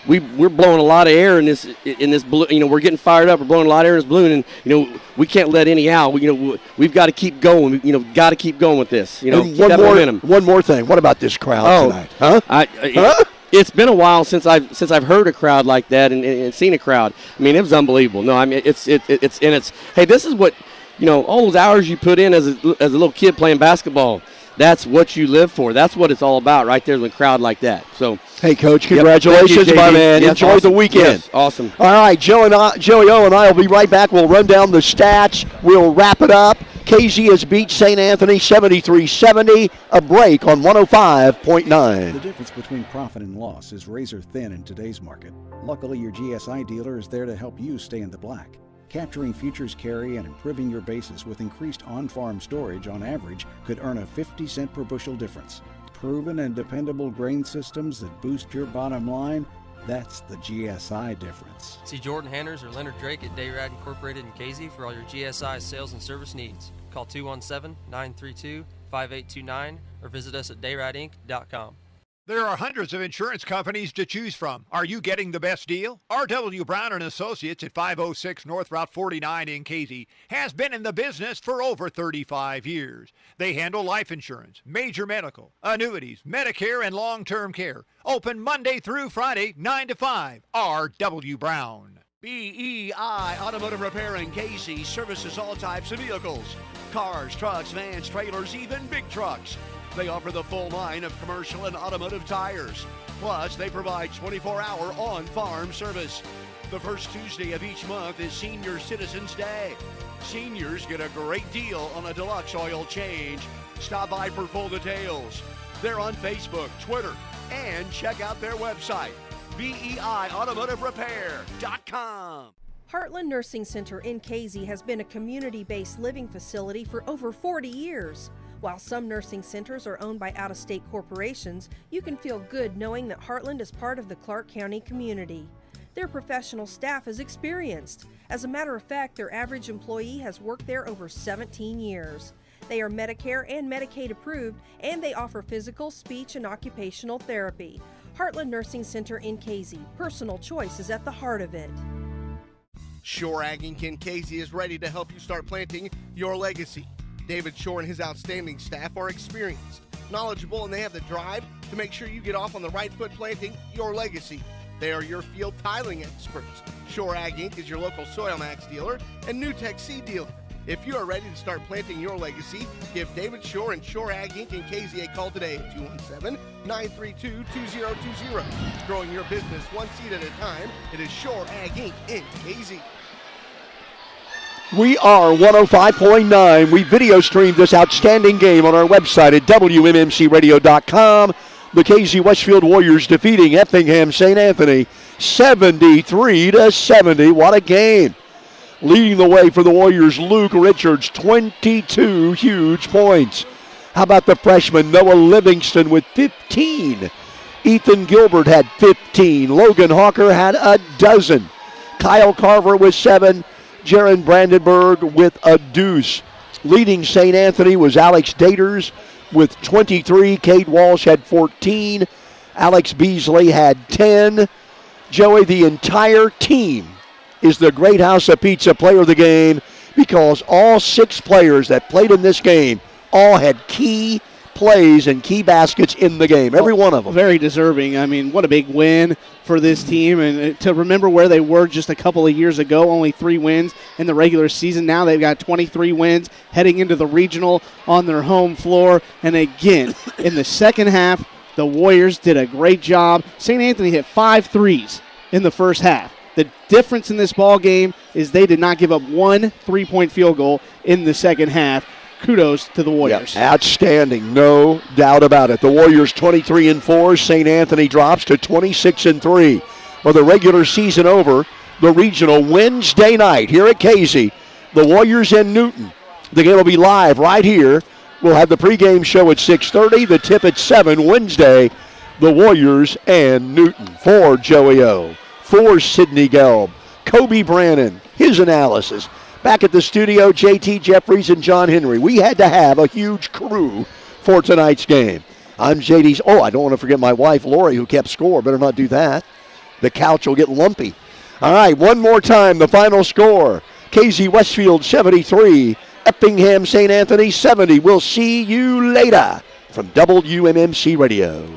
[SPEAKER 18] We're blowing a lot of air in this balloon. We're getting fired up. We're blowing a lot of air in this balloon, and we can't let any out. We've got to keep going. Got to keep going with this. Keep that momentum.
[SPEAKER 16] One more thing. What about this crowd tonight? Huh?
[SPEAKER 18] It's been a while since I've heard a crowd like that and seen a crowd. I mean, it was unbelievable. No, I mean it's hey, this is what all those hours you put in as a little kid playing basketball. that's what you live for. That's what it's all about right there with a crowd like that. So,
[SPEAKER 16] hey, Coach, congratulations,
[SPEAKER 18] yep.
[SPEAKER 16] my man.
[SPEAKER 18] Yes,
[SPEAKER 16] enjoy
[SPEAKER 18] awesome.
[SPEAKER 16] the weekend.
[SPEAKER 18] Yes, awesome.
[SPEAKER 16] All right, Joey O and I will be right back. We'll run down the stats. We'll wrap it up. KZ has beat St. Anthony 73-70. A break on 105.9.
[SPEAKER 12] The difference between profit and loss is razor thin in today's market. Luckily, your GSI dealer is there to help you stay in the black. Capturing futures carry and improving your basis with increased on-farm storage on average could earn a 50-cent per bushel difference. Proven and dependable grain systems that boost your bottom line, that's the GSI difference.
[SPEAKER 13] See Jordan Hanners or Leonard Drake at Dayrad Incorporated in KZ for all your GSI sales and service needs. Call 217-932-5829 or visit us at dayradinc.com.
[SPEAKER 11] There are hundreds of insurance companies to choose from. Are you getting the best deal? R.W. Brown & Associates at 506 North Route 49 in Casey has been in the business for over 35 years. They handle life insurance, major medical, annuities, Medicare, and long-term care. Open Monday through Friday, 9 to 5. R.W. Brown.
[SPEAKER 1] BEI Automotive Repair in Casey services all types of vehicles. Cars, trucks, vans, trailers, even big trucks. They offer the full line of commercial and automotive tires. Plus, they provide 24-hour on-farm service. The first Tuesday of each month is Senior Citizens Day. Seniors get a great deal on a deluxe oil change. Stop by for full details. They're on Facebook, Twitter, and check out their website, BEIAutomotiveRepair.com.
[SPEAKER 7] Heartland Nursing Center in Casey has been a community-based living facility for over 40 years. While some nursing centers are owned by out-of-state corporations, you can feel good knowing that Heartland is part of the Clark County community. Their professional staff is experienced. As a matter of fact, their average employee has worked there over 17 years. They are Medicare and Medicaid approved, and they offer physical, speech, and occupational therapy. Heartland Nursing Center in Casey. Personal choice is at the heart of it.
[SPEAKER 3] Shore Ag Inc. in Casey is ready to help you start planting your legacy. David Shore and his outstanding staff are experienced, knowledgeable, and they have the drive to make sure you get off on the right foot planting your legacy. They are your field tiling experts. Shore Ag Inc. is your local Soil Max dealer and NewTech seed dealer. If you are ready to start planting your legacy, give David Shore and Shore Ag Inc. in KZ a call today at 217-932-2020. Growing your business one seed at a time, it is Shore Ag Inc. in KZ.
[SPEAKER 16] We are 105.9. We video streamed this outstanding game on our website at WMMCradio.com. The KZ Westfield Warriors defeating Effingham St. Anthony 73-70. What a game. Leading the way for the Warriors, Luke Richards, 22 huge points. How about the freshman Noah Livingston with 15? Ethan Gilbert had 15. Logan Hawker had a dozen. Kyle Carver with 7. Jaron Brandenburg with a deuce. Leading St. Anthony was Alex Daters with 23. Cade Walsh had 14. Alex Beasley had 10. Joey, the entire team is the Great House of Pizza player of the game because all 6 players that played in this game all had key plays and key baskets in the game, every one of them.
[SPEAKER 17] Very deserving. I mean, what a big win for this team. And to remember where they were just a couple of years ago, only 3 wins in the regular season. Now they've got 23 wins heading into the regional on their home floor. And again, in the second half, the Warriors did a great job. St. Anthony hit 5 threes in the first half. The difference in this ball game is they did not give up 1 3-point field goal in the second half. Kudos to the Warriors.
[SPEAKER 16] Yep, outstanding, no doubt about it. The Warriors 23-4. St. Anthony drops to 26-3. Well, the regular season over, the regional Wednesday night here at Casey. The Warriors and Newton. The game will be live right here. We'll have the pregame show at 6:30. The tip at 7 Wednesday. The Warriors and Newton. For Joey O. For Sidney Gelb. Kobe Brannon. His analysis. Back at the studio, JT Jeffries and John Henry. We had to have a huge crew for tonight's game. I'm JD's. Oh, I don't want to forget my wife, Lori, who kept score. Better not do that. The couch will get lumpy. All right, one more time, the final score. KZ Westfield 73, Effingham St. Anthony 70. We'll see you later from WMMC Radio.